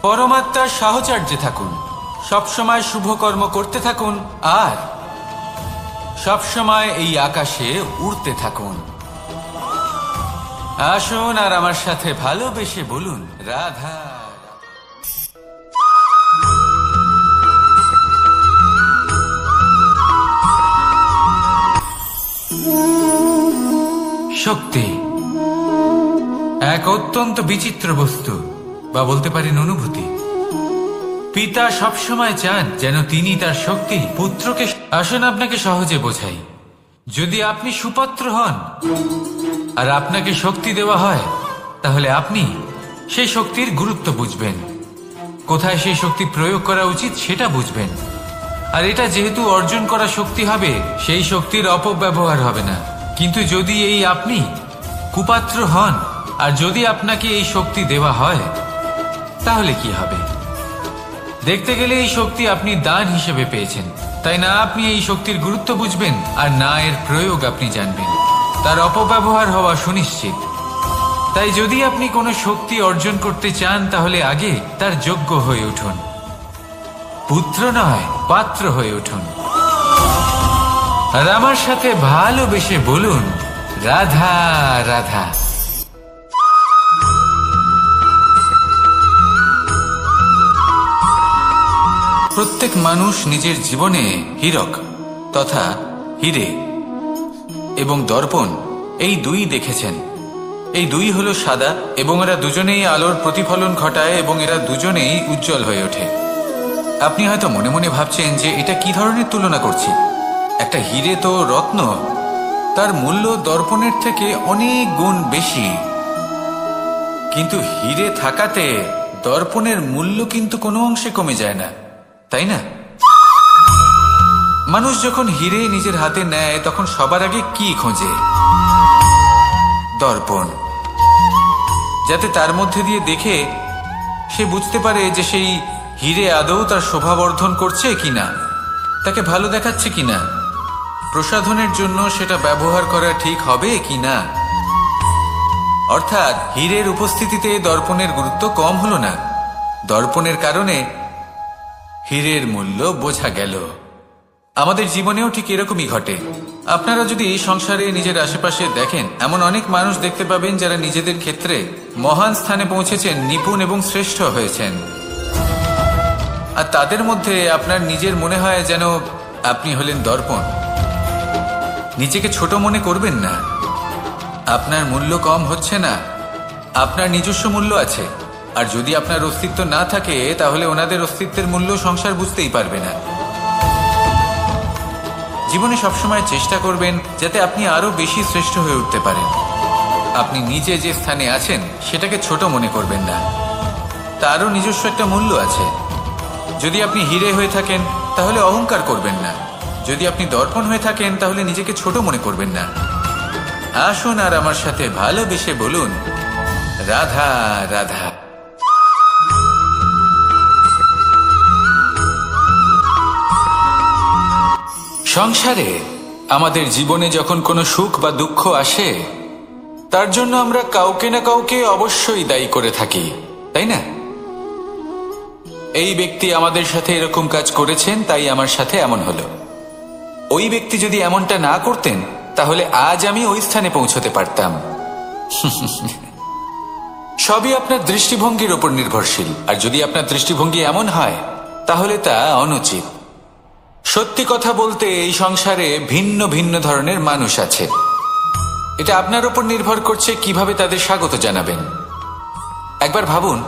পরমাত্মার সাহচর্যে থাকুন, সবসময় শুভ কর্ম করতে থাকুন আর সবসময় এই আকাশে উড়তে থাকুন। আসুন আর আমার সাথে ভালোবেসে বলুন, রাধা। শক্তি এক অত্যন্ত বিচিত্র বস্তু, বা বলতে পারেন অনুভূতি। পিতা সবসময় চান যেন তিনি তার শক্তি পুত্রকে। আসুন আপনাকে সহজে বোঝাই। যদি আপনি সুপাত্র হন আর আপনাকে শক্তি দেওয়া হয়, তাহলে আপনি সেই শক্তির গুরুত্ব বুঝবেন, কোথায় সেই শক্তি প্রয়োগ করা উচিত সেটা বুঝবেন। আর এটা যেহেতু অর্জন করা শক্তি হবে, সেই শক্তির অপব্যবহার হবে না। কিন্তু যদি এই আপনি কুপাত্র হন আর যদি আপনাকে এই শক্তি দেওয়া হয়, তাহলে কি হবে? দেখতে গেলে এই শক্তি আপনি দান হিসেবে পেয়েছেন, তাই না আপনি এই শক্তির গুরুত্ব বুঝবেন আর না এর প্রয়োগ আপনি জানবেন। তার অপব্যবহার হওয়া সুনিশ্চিত। তাই যদি আপনি কোনো শক্তি অর্জন করতে চান, তাহলে আগে তার যোগ্য হয়ে উঠুন। পুত্র নয়, পাত্র হয়ে উঠুন। আর আমার সাথে ভালোবেসে বলুন, রাধা রাধা। প্রত্যেক মানুষ নিজের জীবনে হীরক তথা হীরে এবং দর্পণ এই দুই দেখেছেন। এই দুই হলো সাদা এবং এরা দুজনেই আলোর প্রতিফলন ঘটায় এবং এরা দুজনেই উজ্জ্বল হয়ে ওঠে। আপনি হয়তো মনে মনে ভাবছেন যে এটা কি ধরনের তুলনা করছি। একটা হীরে তো রত্ন, তার মূল্য দর্পণের থেকে অনেক গুণ বেশি। কিন্তু হীরে থাকাতে দর্পণের মূল্য কিন্তু কোনো অংশে কমে যায় না, তাই না? মানুষ যখন হীরে নিজের হাতে নেয় তখন সবার আগে কি খোঁজে? দর্পণ, যাতে তার মধ্যে দিয়ে দেখে সে বুঝতে পারে যে সেই হীরে আদৌ তার শোভাবর্ধন করছে কিনা, তাকে ভালো দেখাচ্ছে কিনা, প্রসাধনের জন্য সেটা ব্যবহার করা ঠিক হবে কিনা। অর্থাৎ হীরের উপস্থিতিতে দর্পণের গুরুত্ব কম হলো না, দর্পণের কারণে হীরের মূল্য বোঝা গেল। আমাদের জীবনেও ঠিক এরকমই ঘটে। আপনারা যদি এই সংসারে নিজের আশেপাশে দেখেন, এমন অনেক মানুষ দেখতে পাবেন যারা নিজেদের ক্ষেত্রে মহান স্থানে পৌঁছেছেন, নিপুণ এবং শ্রেষ্ঠ হয়েছেন। আর তাদের মধ্যে আপনার নিজের মনে হয় যেন আপনি হলেন দর্পণ। নিজেকে ছোট মনে করবেন না। আপনার মূল্য কম হচ্ছে না, আপনার নিজস্ব মূল্য আছে। আর যদি আপনার অস্তিত্ব না থাকে, তাহলে ওনাদের অস্তিত্বের মূল্য সংসার বুঝতেই পারবে না। জীবনে সবসময় চেষ্টা করবেন যাতে আপনি আরো বেশি শ্রেষ্ঠ হয়ে উঠতে পারেন। আপনি নিজে যে স্থানে আছেন সেটাকে ছোট মনে করবেন না, তারও নিজস্ব একটা মূল্য আছে। যদি আপনি হীরে হয়ে থাকেন তাহলে অহংকার করবেন না, যদি আপনি দর্পণ হয়ে থাকেন তাহলে নিজেকে ছোট মনে করবেন না। আসুন আর আমার সাথে ভালোবেসে বলুন, রাধা রাধা। সংসারে আমাদের জীবনে যখন কোনো সুখ বা দুঃখ আসে, তার জন্য আমরা কাউকে না কাউকে অবশ্যই দায়ী করে থাকি, তাই না? এই ব্যক্তি আমাদের সাথে এরকম কাজ করেছেন, তাই আমার সাথে এমন হলো। ওই ব্যক্তি যদি এমনটা না করতেন, তাহলে আজ আমি ওই স্থানে পৌঁছতে পারতাম। সবই আপনার দৃষ্টিভঙ্গির উপর নির্ভরশীল। আর যদি আপনার দৃষ্টিভঙ্গি এমন হয়, তাহলে তা অনুচিত। সত্যি কথা বলতে এই সংসারে ভিন্ন ভিন্ন ধরনের মানুষ আছে। এটা আপনার উপর নির্ভর করছে কিভাবে তাদের স্বাগত জানাবেন। একবার ভাবুন,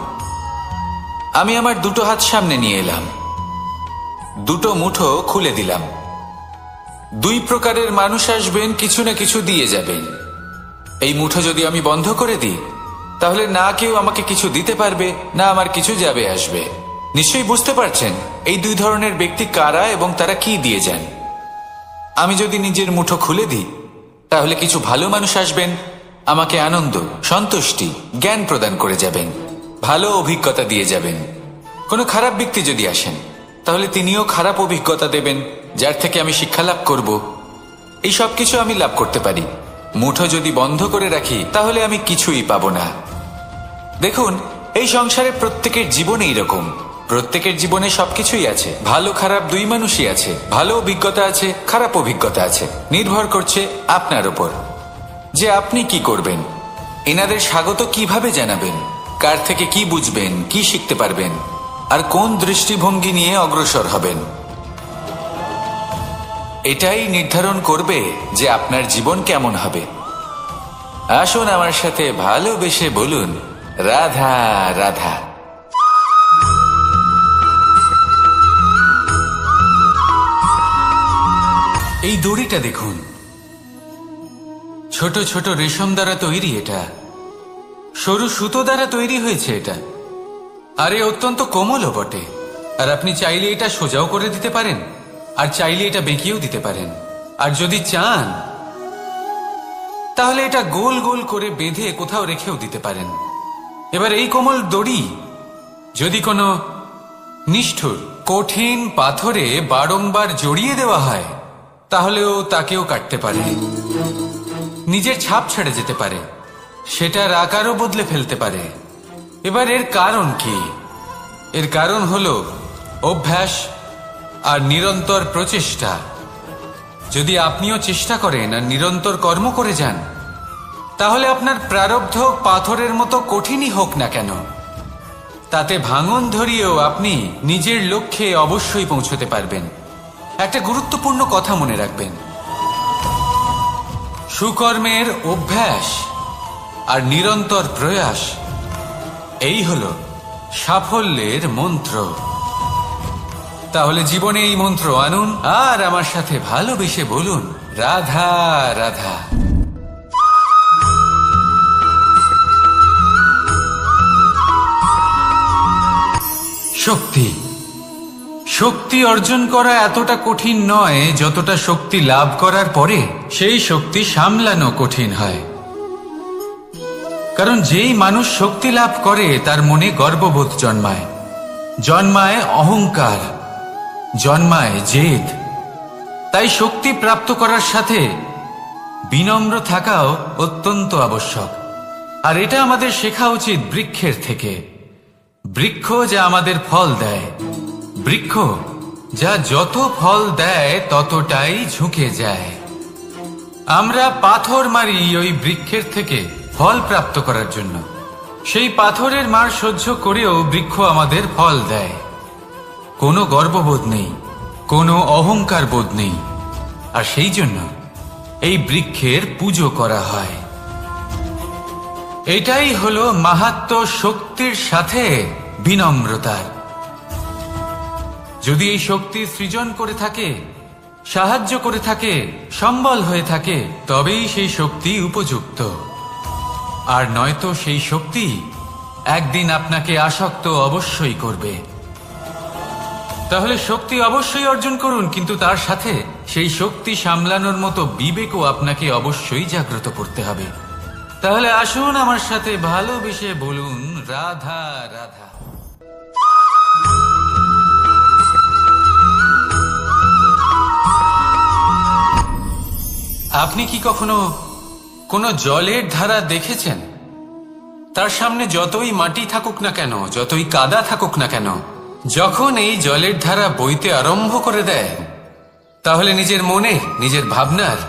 আমি আমার দুটো হাত সামনে নিয়ে এলাম, দুটো মুঠো খুলে দিলাম। দুই প্রকারের মানুষ আসবেন, কিছু না কিছু দিয়ে যাবেন। এই মুঠো যদি আমি বন্ধ করে দিই, তাহলে না কেউ আমাকে কিছু দিতে পারবে, না আমার কিছু যাবে আসবে। নিশ্চয়ই বুঝতে পারছেন এই দুই ধরনের ব্যক্তি কারা এবং তারা কি দিয়ে যান। আমি যদি নিজের মুঠো খুলে দিই, তাহলে কিছু ভালো মানুষ আসবেন, আমাকে আনন্দ, সন্তুষ্টি, জ্ঞান প্রদান করে যাবেন, ভালো অভিজ্ঞতা দিয়ে যাবেন। কোনো খারাপ ব্যক্তি যদি আসেন, তাহলে তিনিও খারাপ অভিজ্ঞতা দেবেন, যার থেকে আমি শিক্ষা লাভ করব। এই সব কিছু আমি লাভ করতে পারি। মুঠো যদি বন্ধ করে রাখি, তাহলে আমি কিছুই পাবো না। দেখুন, এই সংসারে প্রত্যেকের জীবনে এইরকম। প্রত্যেকের জীবনে সবকিছুই আছে, ভালো খারাপ দুই মানুষই আছে। ভালো অভিজ্ঞতা আছে, খারাপ অভিজ্ঞতা আছে। নির্ভর করছে আপনার উপর যে আপনি কি করবেন, এনাদের স্বাগত কিভাবে জানাবেন, কার থেকে কি বুঝবেন, কি শিখতে পারবেন, আর কোন দৃষ্টিভঙ্গি নিয়ে অগ্রসর হবেন। এটাই নির্ধারণ করবে যে আপনার জীবন কেমন হবে। আসুন আমার সাথে ভালোবেসে বলুন, রাধা রাধা। এই দড়িটা দেখুন, ছোট ছোট রেশম দ্বারা তৈরি। এটা সরু সুতো দ্বারা তৈরি হয়েছে এটা, আর এ অত্যন্ত কোমলও বটে। আর আপনি চাইলে এটা সোজাও করে দিতে পারেন, আর চাইলে এটা বেঁকিয়েও দিতে পারেন, আর যদি চান তাহলে এটা গোল গোল করে বেঁধে কোথাও রেখেও দিতে পারেন। এবার এই কোমল দড়ি যদি কোনো নিষ্ঠুর কঠিন পাথরে বারংবার জড়িয়ে দেওয়া হয়, তাহলেও তাকেও কাটতে পারে, নিজের ছাপ ছেড়ে যেতে পারে, সেটার আকারও বদলে ফেলতে পারে। এবার এর কারণ কি? এর কারণ হলো অভ্যাস আর নিরন্তর প্রচেষ্টা। যদি আপনিও চেষ্টা করেন আর নিরন্তর কর্ম করে যান, তাহলে আপনার প্রারব্ধ পাথরের মতো কঠিনই হোক না কেন, তাতে ভাঙন ধরিয়েও আপনি নিজের লক্ষ্যে অবশ্যই পৌঁছতে পারবেন। একটা গুরুত্বপূর্ণ কথা মনে রাখবেন, সুকর্মের অভ্যাস আর নিরন্তর প্রয়াস, এই হলো সাফল্যের মন্ত্র। তাহলে জীবনে এই মন্ত্র আনুন আর আমার সাথে ভালোবেসে বলুন, রাধা রাধা। শক্তি শক্তি অর্জন করা এতটা কঠিন নয় যতটা শক্তি লাভ করার পরে সেই শক্তি সামলানো কঠিন হয়। কারণ যেই মানুষ শক্তি লাভ করে তার মনে গর্ববোধ জন্মায়, জন্মায় অহংকার, জন্মায় জেদ। তাই শক্তি প্রাপ্ত করার সাথে বিনম্র থাকাও অত্যন্ত আবশ্যক। আর এটা আমাদের শেখা উচিত বৃক্ষের থেকে। বৃক্ষ যা আমাদের ফল দেয়, বৃক্ষ যা যত ফল দেয় ততটাই ঝুঁকে যায়। আমরা পাথর মারি ওই বৃক্ষের থেকে ফল প্রাপ্ত করার জন্য। সেই পাথরের মার সহ্য করেও বৃক্ষ আমাদের ফল দেয়। কোনো গর্ববোধ নেই, কোনো অহংকার বোধ নেই, আর সেই জন্য এই বৃক্ষের পুজো করা হয়। এটাই হলো মাহাত্ম্য শক্তির সাথে বিনম্রতার। যদি এই শক্তি সৃজন করে থাকে, সাহায্য করে থাকে, সম্বল হয়ে থাকে, তবেই সেই শক্তি উপযুক্ত। আর নয়তো সেই শক্তি একদিন আপনাকে আসক্ত অবশ্যই করবে। তাহলে শক্তি অবশ্যই অর্জন করুন, কিন্তু তার সাথে সেই শক্তি সামলানোর মতো বিবেকও আপনাকে অবশ্যই জাগ্রত করতে হবে। তাহলে আসুন আমার সাথে ভালোবেসে বলুন, রাধা রাধা। আপনি কি কখনো কোনো জলের ধারা দেখেছেন? তার সামনে যতই মাটি থাকুক না কেন, যতই কাদা থাকুক না কেন, যখন এই জলের ধারা বইতে আরম্ভ করে দেয়, তাহলে নিজের মনে, নিজের ভাবনার,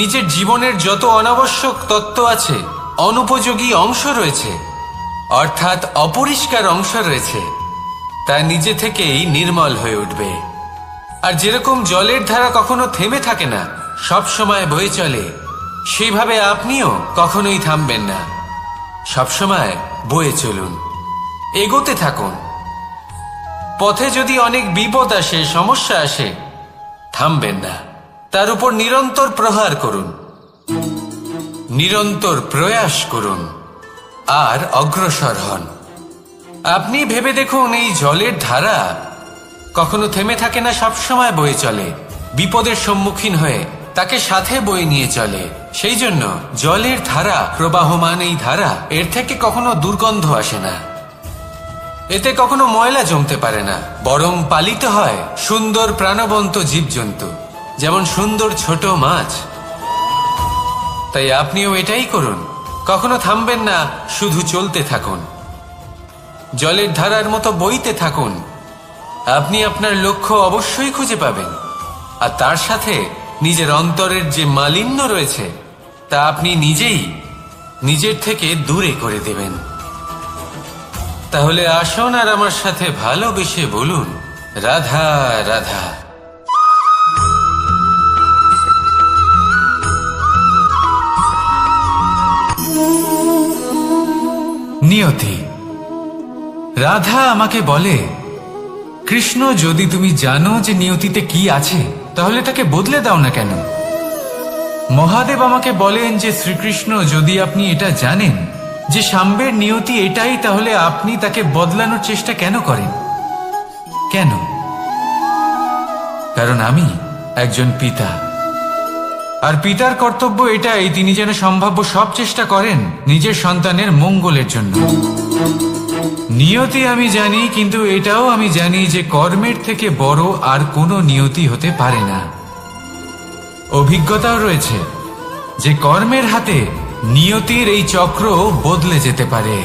নিজের জীবনের যত অনাবশ্যক তত্ত্ব আছে, অনুপযোগী অংশ রয়েছে, অর্থাৎ অপরিষ্কার অংশ রয়েছে, তা নিজে থেকেই নির্মল হয়ে উঠবে। আর যেরকম জলের ধারা কখনো থেমে থাকে না, সব সময় বয়ে চলে, সেইভাবে আপনিও কখনোই থামবেন না। সবসময় বয়ে চলুন, এগোতে থাকুন। পথে যদি অনেক বিপদ আসে, সমস্যা আসে, থামবেন না, তার উপর নিরন্তর প্রহার করুন, নিরন্তর প্রয়াস করুন, আর অগ্রসর হন। আপনি ভেবে দেখুন, এই জলের ধারা কখনো থেমে থাকে না, সবসময় বয়ে চলে, বিপদের সম্মুখীন হয়ে তাকে সাথে বয়ে নিয়ে চলে। সেই জন্য জলের ধারা, প্রবাহমান এই ধারা, এর থেকে কখনো দুর্গন্ধ আসে না, এতে কখনো ময়লা জমতে পারে না, বরং পালিত হয় সুন্দর প্রাণবন্ত জীবজন্তু, যেমন সুন্দর ছোট মাছ। তাই আপনিও এটাই করুন, কখনো থামবেন না, শুধু চলতে থাকুন, জলের ধারার মতো বইতে থাকুন। আপনি আপনার লক্ষ্য অবশ্যই খুঁজে পাবেন, আর তার সাথে নিজের অন্তরের যে মালিন্য রয়েছে তা আপনি নিজেই নিজের থেকে দূরে করে দেবেন। তাহলে আসুন আর আমার সাথে ভালোবেসে বলুন, রাধা রাধা। নিয়তি। রাধা আমাকে বলে, কৃষ্ণ, যদি তুমি জানো যে নিয়তিতে কি আছে, তাহলে তাকে বদলে দাও না কেন? মহাদেব আমাকে বলেন যে শ্রীকৃষ্ণ, যদি আপনি এটা জানেন যে সাম্বের নিয়তি এটাই, তাহলে আপনি তাকে বদলানোর চেষ্টা কেন করেন? কেন? কারণ আমি একজন পিতা, আর পিতার কর্তব্য এটাই, তিনি যেন সম্ভাব্য সব চেষ্টা করেন নিজের সন্তানের মঙ্গলের জন্য। নিয়তি আমি জানি, কিন্তু এটাও আমি জানি যে কর্মের থেকে বড় আর কোনো নিয়তি হতে পারে না। অভিজ্ঞতাও রয়েছে যে কর্মের হাতে নিয়তির এই চক্র বদলে যেতে পারে।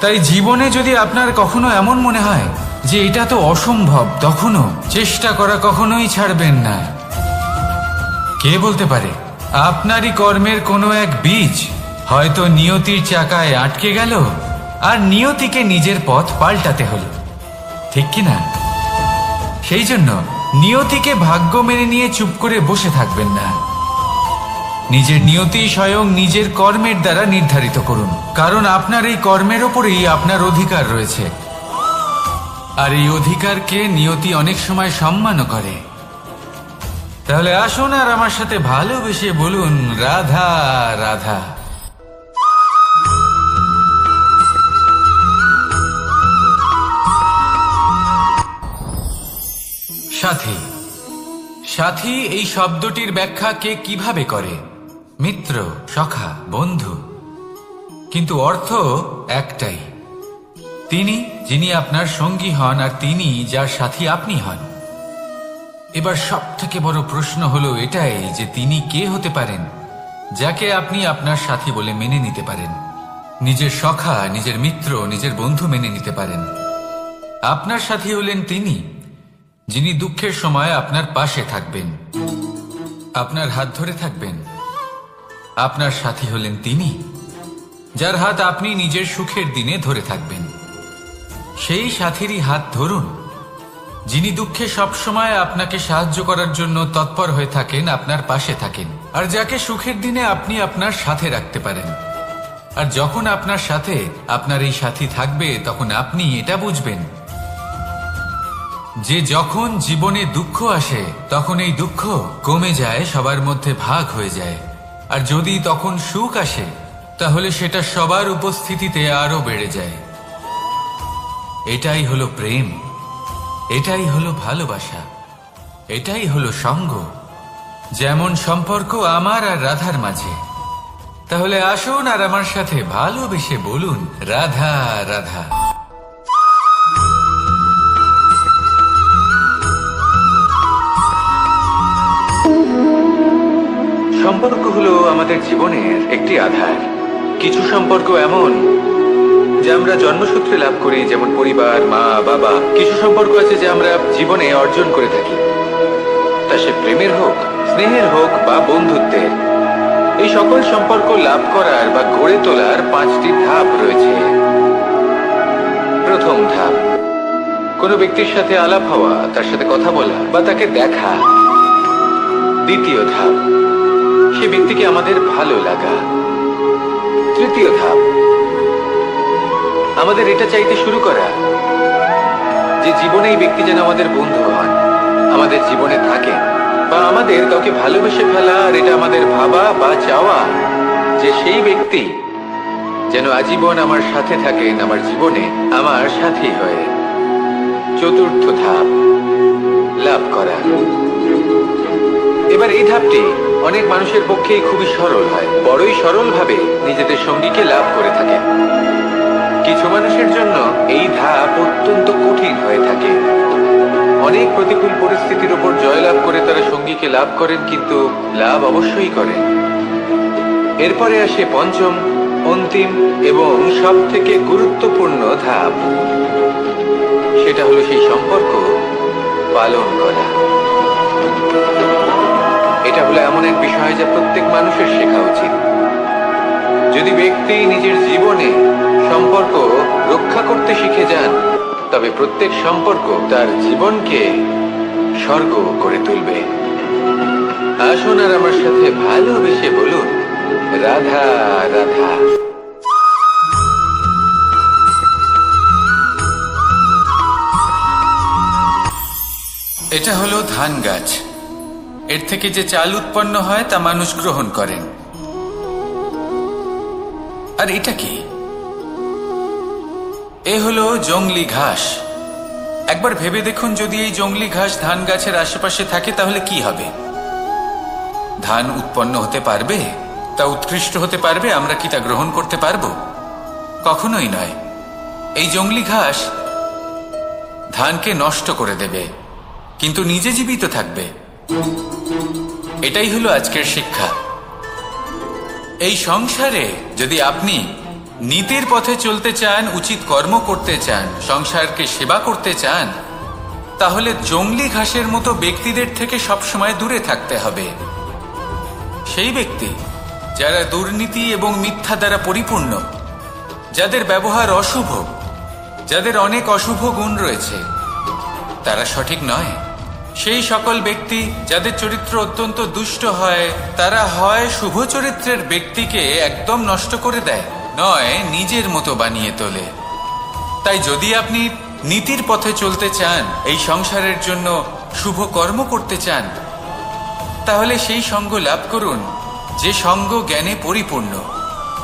তাই জীবনে যদি আপনার কখনো এমন মনে হয় যে এটা তো অসম্ভব, তখনও চেষ্টা করা কখনোই ছাড়বেন না। কে বলতে পারে আপনারই কর্মের কোনো এক বীজ হয়তো নিয়তির চাকায় আটকে গেল, আর নিয়তিকে নিজের পথ পাল্টাতে হলো, ঠিক কি না? সেই জন্য নিয়তিকে ভাগ্য মেনে নিয়ে চুপ করে বসে থাকবেন না। নিজের নিয়তি স্বয়ং নিজের কর্মের দ্বারা নির্ধারিত করুন, কারণ আপনার এই কর্মের ওপরেই আপনার অধিকার রয়েছে। আর এই অধিকারকে নিয়তি অনেক সময় সম্মানও করে। তাহলে আসুন আর আমার সাথে ভালোবেসে বলুন, রাধা রাধা। সাথী। সাথী এই শব্দটির ব্যাখ্যা কে কিভাবে করে? মিত্র, সখা, বন্ধু। কিন্তু অর্থ একটাই, তিনি যিনি আপনার সঙ্গী হন আর তিনি যার সাথী আপনি হন। এবার সব থেকে বড় প্রশ্ন হলো এটাই যে তিনি কে হতে পারেন যাকে আপনি আপনার সাথী বলে মেনে নিতে পারেন, নিজের সখা, নিজের মিত্র, নিজের বন্ধু মেনে নিতে পারেন। আপনার সাথী হলেন তিনি যিনি দুঃখের সময় আপনার পাশে থাকবেন, আপনার হাত ধরে থাকবেন। আপনার সাথী হলেন তিনি যার হাত আপনি নিজের সুখের দিনে ধরে থাকবেন। সেই সাথীরই হাত ধরুন যিনি দুঃখে সবসময় আপনাকে সাহায্য করার জন্য তৎপর হয়ে থাকেন, আপনার পাশে থাকেন, আর যাকে সুখের দিনে আপনি আপনার সাথে রাখতে পারেন। আর যখন আপনার সাথে আপনার এই সাথী থাকবে, তখন আপনি এটা বুঝবেন যে যখন জীবনে দুঃখ আসে তখন এই দুঃখ কমে যায়, সবার মধ্যে ভাগ হয়ে যায়। আর যদি তখন সুখ আসে তাহলে সেটা সবার উপস্থিতিতে আরো বেড়ে যায়। এটাই হলো প্রেম, এটাই হলো ভালোবাসা, এটাই হলো সঙ্গ, যেমন সম্পর্ক আমার আর রাধার মাঝে। তাহলে আসুন আর আমার সাথে ভালোবেসে বলুন, রাধা রাধা। সম্পর্ক হলো আমাদের জীবনের একটি আধার। কিছু সম্পর্ক এমন যে আমরা জন্মসূত্রে লাভ করি, যেমন পরিবার, মা, বাবা। কিছু সম্পর্ক আছে যে আমরা জীবনে অর্জন করে থাকি, তা সে প্রেমের হোক, স্নেহের হোক বা বন্ধুত্বের। এই সকল সম্পর্ক লাভ করার বা গড়ে তোলার 5টি ধাপ রয়েছে। প্রথম ধাপ, কোনো ব্যক্তির সাথে আলাপ হওয়া, তার সাথে কথা বলা বা তাকে দেখা। দ্বিতীয় ধাপ, সে ব্যক্তিকে আমাদের ভালো লাগা। তৃতীয় ধাপ, আমাদের এটা চাইতে শুরু করা যে জীবনে এই ব্যক্তি যেন আমাদের বন্ধু হন, আমাদের জীবনে থাকেন, বা আমাদের কাউকে ভালোবেসে ফেলা আর এটা আমাদের ভাবা বা চাওয়া যে সেই ব্যক্তি যেন আজীবন আমার সাথে থাকেন, আমার জীবনে আমার সাথী হয়ে। চতুর্থ ধাপ, লাভ করা। এবার এই ধাপটি অনেক মানুষের পক্ষেই খুবই সরল হয়, বড়ই সরল ভাবে নিজেদের সঙ্গীকে লাভ করে থাকেন। কিছু মানুষের জন্য এই ধাপ অত্যন্ত কঠিন হয়ে থাকে। অনেক প্রতিকূল পরিস্থিতির উপর জয়লাভ করে তারা সঙ্গীকে লাভ করেন, কিন্তু লাভ অবশ্যই করেন। এরপরে আসে পঞ্চম, অন্তিম এবং সব থেকে গুরুত্বপূর্ণ ধাপ। সেটা হলো সেই সম্পর্ক পালন করা। এটা হলো এমন এক বিষয় যা প্রত্যেক মানুষের শেখা উচিত। যদি ব্যক্তি নিজের জীবনে সম্পর্ক রক্ষা করতে শিখে যান, তবে প্রত্যেক সম্পর্ক তার জীবনকে স্বর্গ করে তুলবে। আসুন আর আমার সাথে ভালোবেসে বলুন, রাধা রাধা। এটা হলো ধান গাছ। এর থেকে যে চাল উৎপন্ন হয় তা মানুষ গ্রহণ করেন। আর এটা কি? এ হলো জংলি ঘাস। একবার ভেবে দেখুন, যদি এই জংলি ঘাস ধান গাছের আশেপাশে থাকে তাহলে কি হবে? ধান উৎপন্ন হতে পারবে? তা উৎকৃষ্ট হতে পারবে? আমরা কি তা গ্রহণ করতে পারবো? কখনোই নয়। এই জংলি ঘাস ধানকে নষ্ট করে দেবে, কিন্তু নিজে জীবিত থাকবে। এটাই হলো আজকের শিক্ষা। এই সংসারে যদি আপনি নীতির পথে চলতে চান, উচিত কর্ম করতে চান, সংসারকে সেবা করতে চান, তাহলে জংলি ঘাসের মতো ব্যক্তিদের থেকে সবসময় দূরে থাকতে হবে। সেই ব্যক্তি যারা দুর্নীতি এবং মিথ্যা দ্বারা পরিপূর্ণ, যাদের ব্যবহার অশুভ, যাদের অনেক অশুভ গুণ রয়েছে, তারা সঠিক নয়। সেই সকল ব্যক্তি যাদের চরিত্র অত্যন্ত দুষ্ট হয়, তারা হয় শুভ চরিত্রের ব্যক্তিকে একদম নষ্ট করে দেয়, নয় নিজের মতো বানিয়ে তোলে। তাই যদি আপনি নীতির পথে চলতে চান, এই সংসারের জন্য শুভ কর্ম করতে চান, তাহলে সেই সঙ্গ লাভ করুন যে সঙ্গ জ্ঞানে পরিপূর্ণ,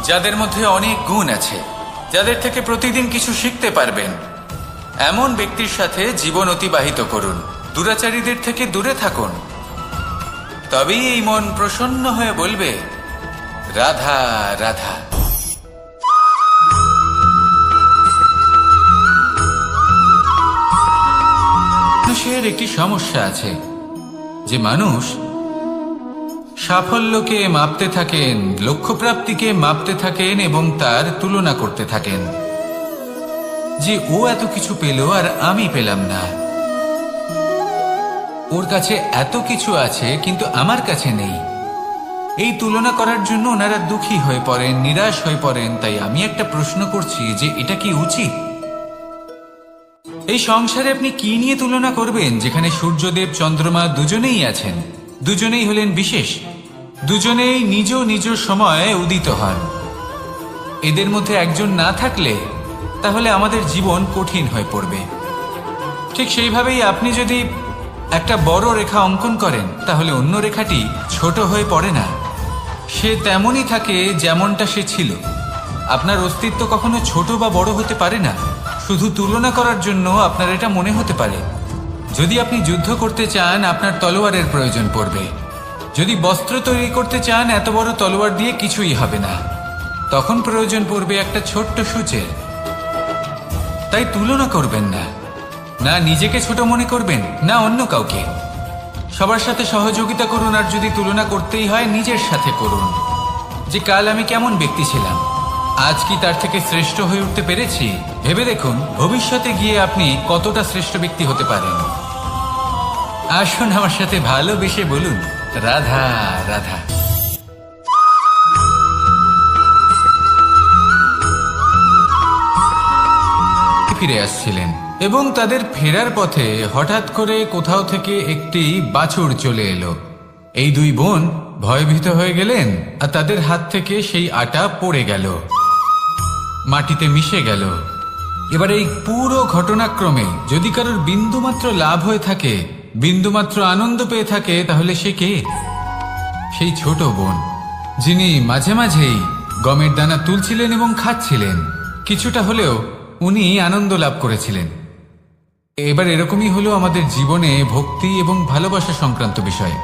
যাদের মধ্যে অনেক গুণ আছে, যাদের থেকে প্রতিদিন কিছু শিখতে পারবেন। এমন ব্যক্তির সাথে জীবন অতিবাহিত করুন। দুরাচারীদের থেকে দূরে থাকুন। তবেই এই মন প্রসন্ন হয়ে বলবে, রাধা রাধা। মানুষের একটি সমস্যা আছে যে মানুষ সাফল্যকে মাপতে থাকেন, লক্ষ্যপ্রাপ্তিকে মাপতে থাকেন এবং তার তুলনা করতে থাকেন যে ও এত কিছু পেল আর আমি পেলাম না, ওর কাছে এত কিছু আছে কিন্তু আমার কাছে নেই। এই তুলনা করার জন্য ওনারা দুঃখী হয়ে পড়েন, নিরাশ হয়ে পড়েন। তাই আমি একটা প্রশ্ন করছি যে এটা কি উচিত? এই সংসারে আপনি কি নিয়ে তুলনা করবেন, যেখানে সূর্যদেব চন্দ্রমা দুজনেই আছেন, দুজনেই হলেন বিশেষ, দুজনেই নিজ নিজ সময়ে উদিত হন। এদের মধ্যে একজন না থাকলে তাহলে আমাদের জীবন কঠিন হয়ে পড়বে। ঠিক সেইভাবেই আপনি যদি একটা বড় রেখা অঙ্কন করেন, তাহলে অন্য রেখাটি ছোট হয়ে পড়ে না, সে তেমনই থাকে যেমনটা সে ছিল। আপনার অস্তিত্ব কখনো ছোট বা বড় হতে পারে না। শুধু তুলনা করার জন্য আপনার এটা মনে হতে পারে। যদি আপনি যুদ্ধ করতে চান, আপনার তলোয়ারের প্রয়োজন পড়বে। যদি বস্ত্র তৈরি করতে চান, এত বড় তলোয়ার দিয়ে কিছুই হবে না, তখন প্রয়োজন পড়বে একটা ছোট্ট সূচের। তাই তুলনা করবেন না, না নিজেকে ছোট মনে করবেন, না অন্য কাউকে। সবার সাথে সহযোগিতা করুন, আর যদি তুলনা করতেই হয় নিজের সাথে করুন, যে কাল আমি কেমন ব্যক্তি ছিলাম, আজ কি তার থেকে শ্রেষ্ঠ হয়ে উঠতে পেরেছি? ভেবে দেখুন ভবিষ্যতে গিয়ে আপনি কতটা শ্রেষ্ঠ ব্যক্তি হতে পারেন। আসুন আমার সাথে ভালোবেসে বলুন, রাধা রাধা। ফিরে আসছিলেন এবং তাদের ফেরার পথে হঠাৎ করে কোথাও থেকে একটি বাছুর চলে এলো। এই দুই বোন ভয়ভীত হয়ে গেলেন, আর তাদের হাত থেকে সেই আটা পড়ে গেল, মাটিতে মিশে গেল। এবার এই পুরো ঘটনাক্রমে যদি কারোর বিন্দুমাত্র লাভ হয়ে থাকে, বিন্দুমাত্র আনন্দ পেয়ে থাকে, তাহলে সে কে? সেই ছোট বোন, যিনি মাঝে মাঝেই গমের দানা তুলছিলেন এবং খাচ্ছিলেন। কিছুটা হলেও উনি আনন্দ লাভ করেছিলেন। এবার এরকমই হলো আমাদের জীবনে ভক্তি এবং ভালোবাসা সংক্রান্ত বিষয়।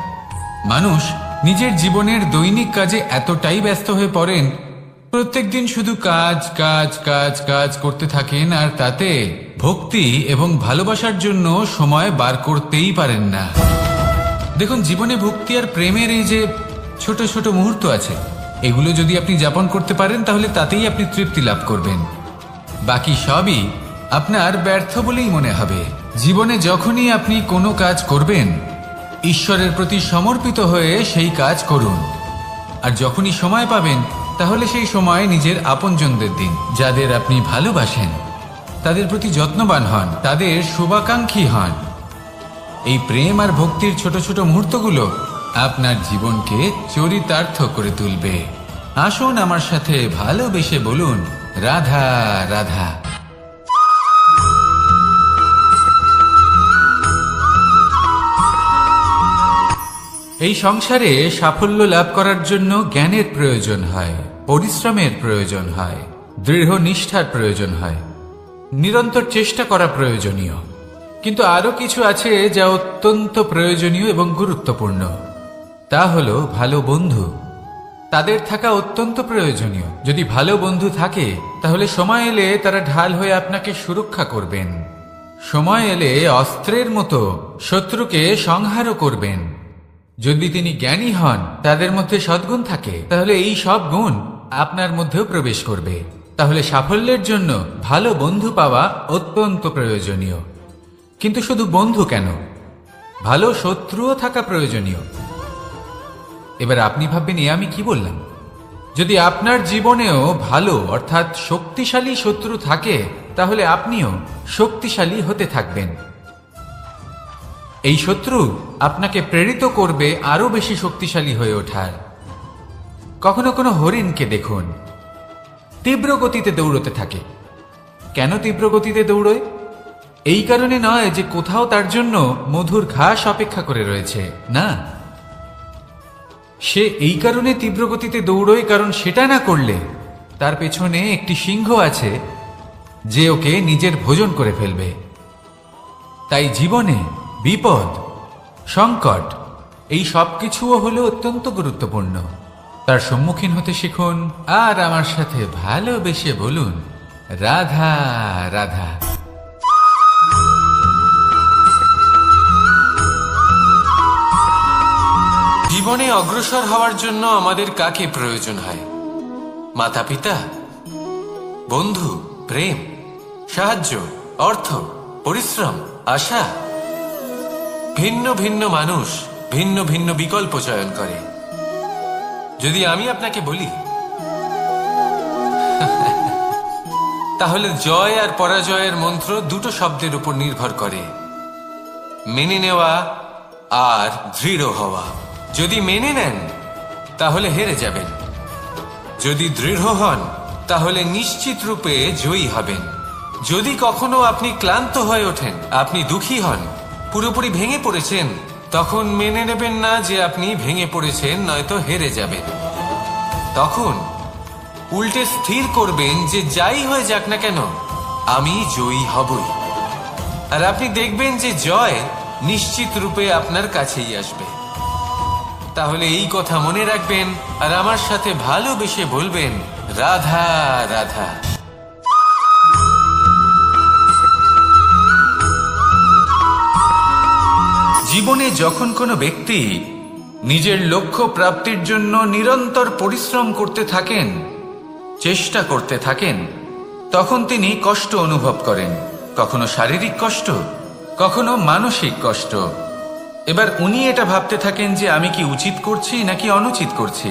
মানুষ নিজের জীবনের দৈনিক কাজে এতটাই ব্যস্ত হয়ে পড়েন, প্রত্যেকদিন শুধু কাজ কাজ কাজ কাজ করতে থাকেন, আর তাতে ভক্তি এবং ভালোবাসার জন্য সময় বার করতেই পারেন না। দেখুন, জীবনে ভক্তি আর প্রেমের এই যে ছোট ছোট মুহূর্ত আছে, এগুলো যদি আপনি যাপন করতে পারেন, তাহলে তাতেই আপনি তৃপ্তি লাভ করবেন। বাকি সবই আপনার ব্যর্থ বলেই মনে হবে। জীবনে যখনই আপনি কোনো কাজ করবেন, ঈশ্বরের প্রতি সমর্পিত হয়ে সেই কাজ করুন। আর যখনই সময় পাবেন, তাহলে সেই সময় নিজের আপনজনদের দিন, যাদের আপনি ভালোবাসেন, তাদের প্রতি যত্নবান হন, তাদের শুভাকাঙ্ক্ষী হন। এই প্রেম আর ভক্তির ছোট ছোট মুহূর্তগুলো আপনার জীবনকে চরিতার্থ করে তুলবে। আসুন আমার সাথে ভালোবেসে বলুন, রাধা রাধা। এই সংসারে সাফল্য লাভ করার জন্য জ্ঞানের প্রয়োজন হয়, পরিশ্রমের প্রয়োজন হয়, দৃঢ় নিষ্ঠার প্রয়োজন হয়। নিরন্তর চেষ্টা করা প্রয়োজনীয়। কিন্তু আরো কিছু আছে যা অত্যন্ত প্রয়োজনীয় এবং গুরুত্বপূর্ণ। তা হলো ভালো বন্ধু। তাদের থাকা অত্যন্ত প্রয়োজনীয়। যদি ভালো বন্ধু থাকে তাহলে সময় এলে তারা ঢাল হয়ে আপনাকে সুরক্ষা করবেন। সময় এলে অস্ত্রের মতো শত্রুকে সংহারও করবেন। যদি তিনি জ্ঞানী হন, তাদের মধ্যে সদ্গুণ থাকে, তাহলে এই সব গুণ আপনার মধ্যেও প্রবেশ করবে। তাহলে সাফল্যের জন্য ভালো বন্ধু পাওয়া অত্যন্ত প্রয়োজনীয়। কিন্তু শুধু বন্ধু কেন, ভালো শত্রুও থাকা প্রয়োজনীয়। এবার আপনি ভাববেন, আমি কি বললাম? যদি আপনার জীবনেও ভালো অর্থাৎ শক্তিশালী শত্রু থাকে, তাহলে আপনিও শক্তিশালী হতে থাকবেন। এই শত্রু আপনাকে প্রেরিত করবে আরো বেশি শক্তিশালী হয়ে ওঠার। কখনো কোনো হরিণকে দেখুন, তীব্র গতিতে দৌড়তে থাকে। কেন তীব্র গতিতে দৌড়য়? এই কারণে নয় যে কোথাও তার জন্য মধুর ঘাস অপেক্ষা করে রয়েছে, না। সে এই কারণে তীব্র গতিতে দৌড়য় কারণ সেটা না করলে তার পেছনে একটি সিংহ আছে যে ওকে নিজের ভোজন করে ফেলবে। তাই জীবনে বিপদ, সংকট, এই সব কিছুও হলো অত্যন্ত গুরুত্বপূর্ণ। তার সম্মুখীন হতে শিখুন আর আমার সাথে ভালোবেসে বলুন, রাধা রাধা। জীবনে অগ্রসর হওয়ার জন্য আমাদের কাকে প্রয়োজন হয়? মাতা পিতা, বন্ধু, প্রেম, সাহায্য, অর্থ, পরিশ্রম, আশা। ভিন্ন ভিন্ন মানুষ ভিন্ন ভিন্ন বিকল্প চয়ন করে। যদি আমি আপনাকে বলি তাহলে জয় আর পরাজয়ের মন্ত্র দুটো শব্দের উপর নির্ভর করে, মেনে নেওয়া আর দৃঢ় হওয়া। যদি মেনে নেন তাহলে হেরে যাবেন, যদি দৃঢ় হন তাহলে নিশ্চিত রূপে জয়ী হবেন। যদি কখনো আপনি ক্লান্ত হয়ে ওঠেন, আপনি দুঃখী হন, পুরোপুরি ভেঙে পড়েছেন, তখন মেনে নেবেন না যে আপনি ভেঙে পড়েছেন, নয়তো হেরে যাবেন। তখন উল্টে স্থির করবেন যে যাই হয়ে যাক না কেন, আমি জয়ী হবই। আর আপনি দেখবেন যে জয় নিশ্চিত রূপে আপনার কাছেই আসবে। তাহলে এই কথা মনে রাখবেন আর আমার সাথে ভালোবেসে বলবেন, রাধা রাধা। জীবনে যখন কোনো ব্যক্তি নিজের লক্ষ্য প্রাপ্তির জন্য নিরন্তর পরিশ্রম করতে থাকেন, চেষ্টা করতে থাকেন, তখন তিনি কষ্ট অনুভব করেন। কখনো শারীরিক কষ্ট, কখনো মানসিক কষ্ট। এবার উনি এটা ভাবতে থাকেন যে আমি কি উচিত করছি নাকি অনুচিত করছি।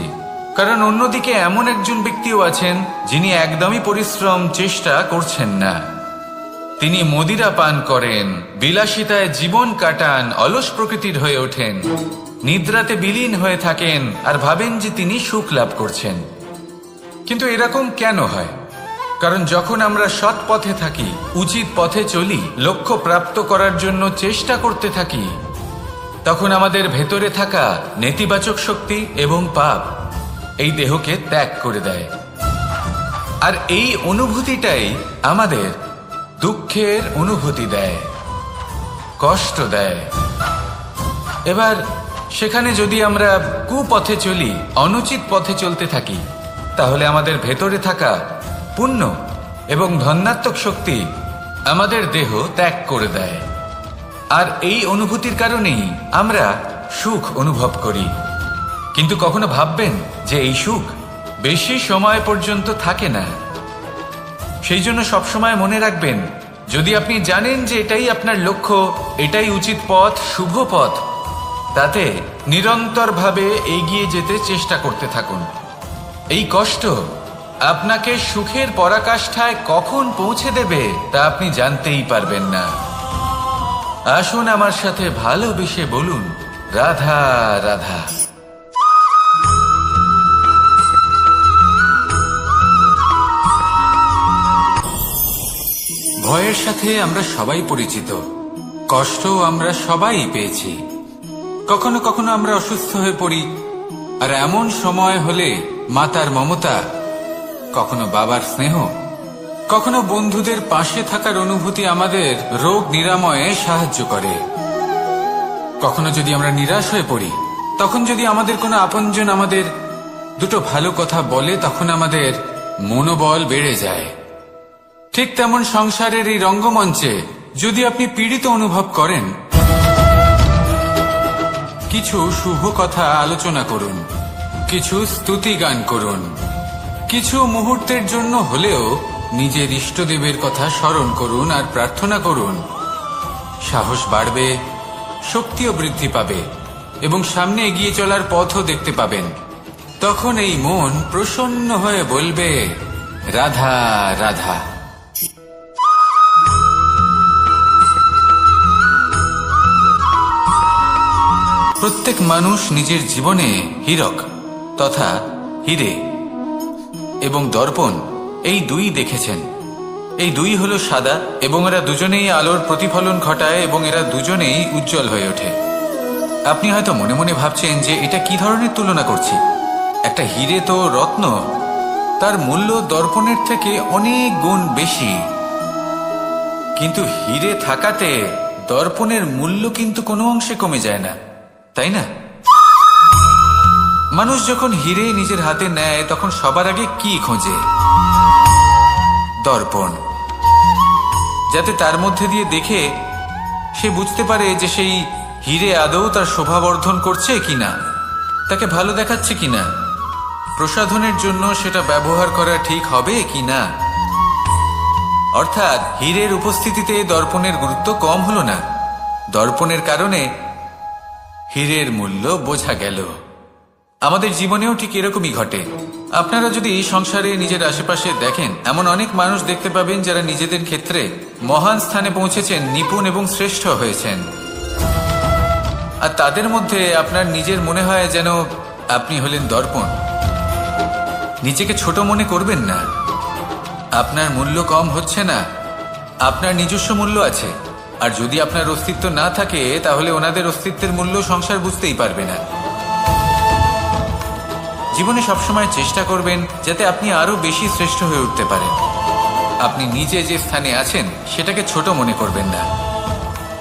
কারণ অন্যদিকে এমন একজন ব্যক্তিও আছেন যিনি একদমই পরিশ্রম চেষ্টা করছেন না। তিনি মদিরা পান করেন, বিলাসিতায় জীবন কাটান, অলস প্রকৃতির হয়ে ওঠেন, নিদ্রাতে বিলীন হয়ে থাকেন আর ভাবেন যে তিনি সুখ লাভ করছেন। কিন্তু এরকম কেন হয়? কারণ যখন আমরা সৎ পথে থাকি, উচিত পথে চলি, লক্ষ্য প্রাপ্ত করার জন্য চেষ্টা করতে থাকি, তখন আমাদের ভেতরে থাকা নেতিবাচক শক্তি এবং পাপ এই দেহকে ত্যাগ করে দেয়। আর এই অনুভূতিটাই আমাদের দুঃখের অনুভূতি দেয়, কষ্ট দেয়। এবার সেখানে যদি আমরা কুপথে চলি, অনুচিত পথে চলতে থাকি, তাহলে আমাদের ভেতরে থাকা পুণ্য এবং ধনাত্মক শক্তি আমাদের দেহ ত্যাগ করে দেয়। আর এই অনুভূতির কারণেই আমরা সুখ অনুভব করি। কিন্তু কখনো ভাববেন যে এই সুখ বেশি সময় পর্যন্ত থাকে না। সেই জন্য সবসময় মনে রাখবেন, যদি আপনি জানেন যে এটাই আপনার লক্ষ্য, এটাই উচিত পথ, শুভ পথ, তাতে নিরন্তরভাবে এগিয়ে যেতে চেষ্টা করতে থাকুন। এই কষ্ট আপনাকে সুখের পরাকাষ্ঠায় কখন পৌঁছে দেবে তা আপনি জানতেই পারবেন না। আসুন আমার সাথে ভালোবেসে বলুন, রাধা রাধা। ভয়ের সাথে আমরা সবাই পরিচিত, কষ্ট আমরা সবাই পেয়েছি। কখনো কখনো আমরা অসুস্থ হয়ে পড়ি, আর এমন সময় হলে মাতার মমতা, কখনো বাবার স্নেহ, কখনো বন্ধুদের পাশে থাকার অনুভূতি আমাদের রোগ নিরাময়ে সাহায্য করে। কখনো যদি আমরা নিরাশ হয়ে পড়ি, তখন যদি আমাদের কোনো আপনজন আমাদের দুটো ভালো কথা বলে, তখন আমাদের মনোবল বেড়ে যায়। ঠিক তেমন সংসারের এই রঙ্গমঞ্চে যদি আপনি পীড়িত অনুভব করেন, কিছু শুভ কথা আলোচনা করুন, কিছু স্তুতি গান করুন, কিছু মুহূর্তের জন্য হলেও নিজের ইষ্টদেবের কথা স্মরণ করুন আর প্রার্থনা করুন। সাহস বাড়বে, শক্তিও বৃদ্ধি পাবে এবং সামনে এগিয়ে চলার পথও দেখতে পাবেন। তখন এই মন প্রসন্ন হয়ে বলবে, রাধা রাধা। প্রত্যেক মানুষ নিজের জীবনে হীরক তথা হীরে এবং দর্পণ এই দুই দেখেছেন। এই দুই হলো সাদা এবং এরা দুজনেই আলোর প্রতিফলন ঘটায় এবং এরা দুজনেই উজ্জ্বল হয়ে ওঠে। আপনি হয়তো মনে মনে ভাবছেন যে এটা কি ধরনের তুলনা করছি। একটা হীরে তো রত্ন, তার মূল্য দর্পণের থেকে অনেক গুণ বেশি। কিন্তু হীরে থাকাতে দর্পণের মূল্য কিন্তু কোনো অংশে কমে যায় না, তাই না? মানুষ যখন হীরে নিজের হাতে নেয় তখন সবার আগে কি খোঁজে? দর্পণ, যাতে তার মধ্যে দিয়ে দেখে সে বুঝতে পারে যে সেই হীরে আদৌ তার শোভাবর্ধন করছে কিনা, তাকে ভালো দেখাচ্ছে কিনা, প্রসাধনের জন্য সেটা ব্যবহার করা ঠিক হবে কিনা। অর্থাৎ হীরের উপস্থিতিতে দর্পণের গুরুত্ব কম হলো না, দর্পণের কারণে হীরের মূল্য বোঝা গেল। আমাদের জীবনেও ঠিক এরকমই ঘটে। আপনারা যদি সংসারে নিজের আশেপাশে দেখেন, এমন অনেক মানুষ দেখতে পাবেন যারা নিজেদের ক্ষেত্রে মহান স্থানে পৌঁছেছেন, নিপুণ এবং শ্রেষ্ঠ হয়েছেন। আর তাদের মধ্যে আপনার নিজের মনে হয় যেন আপনি হলেন দর্পণ। নিজেকে ছোট মনে করবেন না। আপনার মূল্য কম হচ্ছে না, আপনার নিজস্ব মূল্য আছে। আর যদি আপনার অস্তিত্ব না থাকে, তাহলে ওনাদের অস্তিত্বের মূল্য সংসার বুঝতেই পারবে না। জীবনে সবসময় চেষ্টা করবেন যাতে আপনি আরো বেশি শ্রেষ্ঠ হয়ে উঠতে পারেন। আপনি নিজে যে স্থানে আছেন সেটাকে ছোট মনে করবেন না,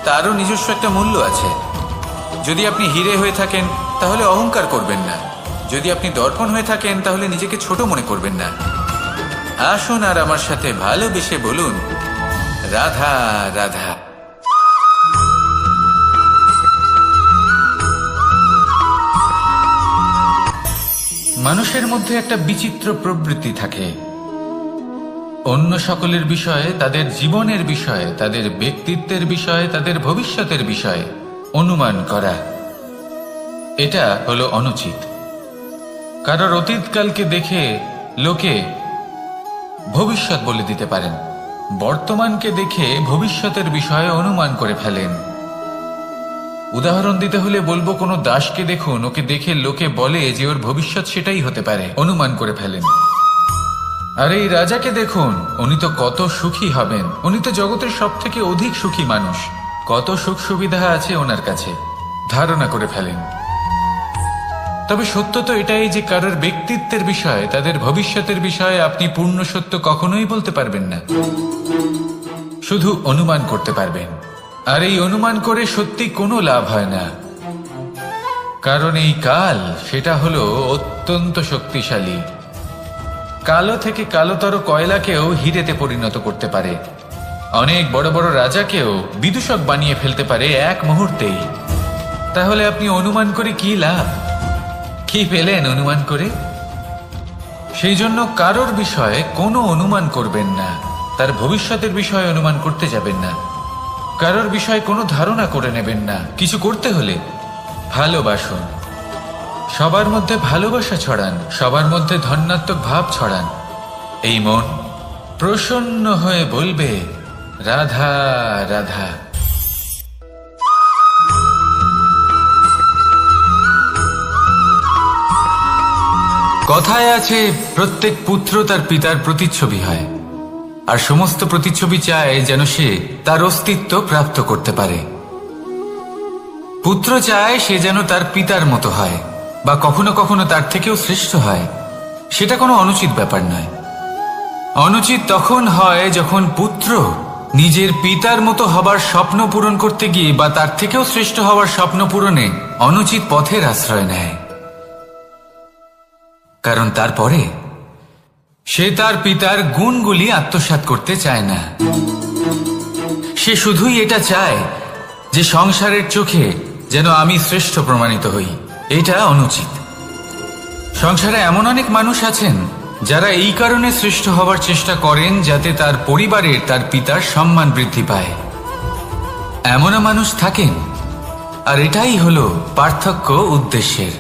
তারও নিজস্ব একটা মূল্য আছে। যদি আপনি হীরে হয়ে থাকেন তাহলে অহংকার করবেন না, যদি আপনি দর্পণ হয়ে থাকেন তাহলে নিজেকে ছোট মনে করবেন না। আসুন আর আমার সাথে ভালোবেসে বলুন, রাধা রাধা। মানুষের মধ্যে একটা বিচিত্র প্রবৃত্তি থাকে, অন্য সকলের বিষয়ে, তাদের জীবনের বিষয়ে, তাদের ব্যক্তিত্বের বিষয়ে, তাদের ভবিষ্যতের বিষয়ে অনুমান করা। এটা হলো অনুচিত। কারোর অতীতকালকে দেখে লোকে ভবিষ্যৎ বলে দিতে পারেন, বর্তমানকে দেখে ভবিষ্যতের বিষয়ে অনুমান করে ফেলেন। উদাহরণ দিতে হলে বলবো, কোনো দাসকে দেখুন, ওকে দেখে লোকে বলে যে ওর ভবিষ্যৎ সেটাই হতে পারে, অনুমান করে ফেলেন। আর এই রাজাকে দেখুন, উনি তো কত সুখী হবেন, উনি তো জগতের সব থেকে অধিক সুখী মানুষ, কত সুখ সুবিধা আছে ওনার কাছে, ধারণা করে ফেলেন। তবে সত্য তো এটাই যে কারোর ব্যক্তিত্বের বিষয়ে, তাদের ভবিষ্যতের বিষয়ে আপনি পূর্ণ সত্য কখনোই বলতে পারবেন না, শুধু অনুমান করতে পারবেন। আর এই অনুমান করে সত্যি কোনো লাভ হয় না, কারণ এই কাল সেটা হলো অত্যন্ত শক্তিশালী। কালো থেকে কালোতর কয়লাকেও হীরেতে পরিণত করতে পারে, অনেক বড় বড় রাজাকেও বিদূষক বানিয়ে ফেলতে পারে এক মুহূর্তেই। তাহলে আপনি অনুমান করে কি লাভ? কি পেলেন অনুমান করে? সেই জন্য কারোর বিষয়ে কোনো অনুমান করবেন না, তার ভবিষ্যতের বিষয়ে অনুমান করতে যাবেন না, কারোর বিষয়ে কোনো ধারণা করে নেবেন না। কিছু করতে হলে ভালোবাসুন, সবার মধ্যে ভালোবাসা ছড়ান, সবার মধ্যে ধন্যাত্মক ভাব ছড়ান। এই মন প্রসন্ন হয়ে বলবে, রাধা রাধা। কথায় আছে, প্রত্যেক পুত্র তার পিতার প্রতিচ্ছবি হয়, আর সমস্ত প্রতিচ্ছবি চায় যেন সে তার অস্তিত্ব প্রাপ্ত করতে পারে। পুত্র চায় সে যেন তার পিতার মতো হয়, বা কখনো কখনো তার থেকেও শ্রেষ্ঠ হয়। সেটা কোনো অনুচিত ব্যাপার নয়। অনুচিত তখন হয় যখন পুত্র নিজের পিতার মতো হবার স্বপ্ন পূরণ করতে গিয়ে বা তার থেকেও শ্রেষ্ঠ হওয়ার স্বপ্ন পূরণে অনুচিত পথের আশ্রয় নেয়। কারণ তারপরে সে তার পিতার গুণগুলি আত্মসাৎ করতে চায় না। সে শুধুই এটা চায় যে সংসারের চোখে যেন আমি শ্রেষ্ঠ প্রমাণিত হই। এটা অনুচিত। সংসারে এমন অনেক মানুষ আছেন যারা এই কারণে শ্রেষ্ঠ হবার চেষ্টা করেন যাতে তার পরিবারের তার পিতার সম্মান বৃদ্ধি পায়। এমনও মানুষ থাকেন, আর এটাই হলো পার্থক্য উদ্দেশ্যের।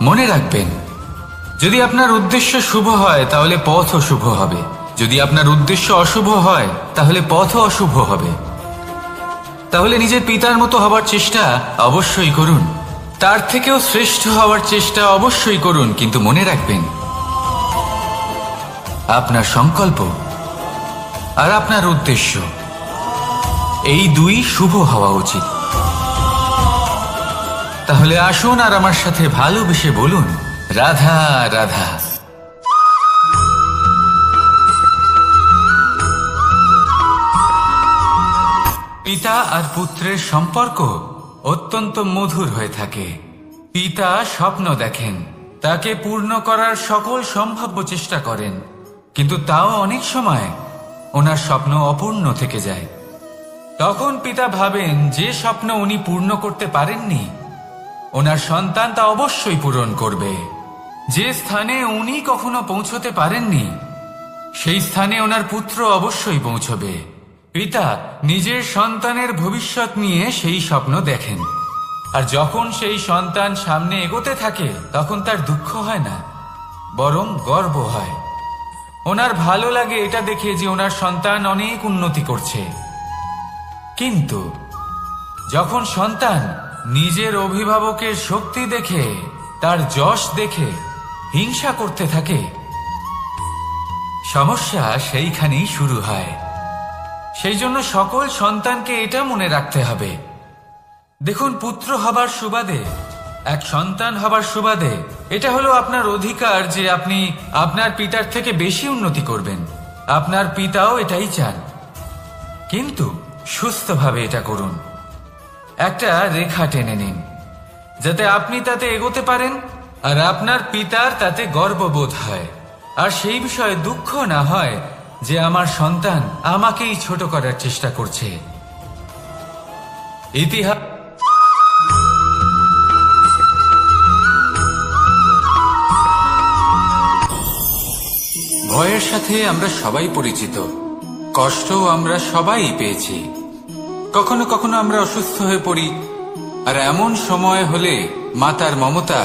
মনে রাখবেন, যদি আপনার উদ্দেশ্য শুভ হয় তাহলে পথও শুভ হবে, যদি আপনার উদ্দেশ্য অশুভ হয় তাহলে পথও অশুভ হবে। তাহলে নিজের পিতার মতো হবার চেষ্টা অবশ্যই করুন, তার থেকেও শ্রেষ্ঠ হওয়ার চেষ্টা অবশ্যই করুন, কিন্তু মনে রাখবেন আপনার সংকল্প আর আপনার উদ্দেশ্য এই দুই শুভ হওয়া উচিত। তাহলে আসুন আর আমার সাথে ভালোবেসে বলুন, রাধা রাধা। পিতা আর পুত্রের সম্পর্ক অত্যন্ত মধুর হয়ে থাকে। পিতা স্বপ্ন দেখেন, তাকে পূর্ণ করার সকল সম্ভাব্য চেষ্টা করেন, কিন্তু তাও অনেক সময় ওনার স্বপ্ন অপূর্ণ থেকে যায়। তখন পিতা ভাবেন যে স্বপ্ন উনি পূর্ণ করতে পারেননি ওনার সন্তান তা অবশ্যই পূরণ করবে। যে স্থানে উনি কখনো পৌঁছতে পারেননি সেই স্থানে ওনার পুত্র অবশ্যই পৌঁছবে। পিতা নিজের সন্তানের ভবিষ্যৎ নিয়ে সেই স্বপ্ন দেখেন, আর যখন সেই সন্তান সামনে এগোতে থাকে তখন তার দুঃখ হয় না, বরং গর্ব হয়। ওনার ভালো লাগে এটা দেখে যে ওনার সন্তান অনেক উন্নতি করছে। কিন্তু যখন সন্তান নিজের অভিভাবকের শক্তি দেখে, তার যশ দেখে হিংসা করতে থাকে, সমস্যা সেইখানেই শুরু হয়। সেই জন্য সকল সন্তানকে এটা মনে রাখতে হবে, দেখুন, পুত্র হবার সুবাদে, এক সন্তান হবার সুবাদে এটা হলো আপনার অধিকার যে আপনি আপনার পিতার থেকে বেশি উন্নতি করবেন। আপনার পিতাও এটাই চান, কিন্তু সুস্থভাবে এটা করুন। একটা রেখা টেনে নিন যাতে আপনি তাতে এগোতে পারেন আর আপনার পিতার তাতে গর্ববোধ হয়, আর সেই বিষয়ে দুঃখ না হয় যে আমার সন্তান আমাকেই ছোট করার চেষ্টা করছে। ইতিহাস ভয়ের সাথে আমরা সবাই পরিচিত, কষ্টও আমরা সবাই পেয়েছি। কখনো কখনো আমরা অসুস্থ হয়ে পড়ি, আর এমন সময় হলে মাতার মমতা,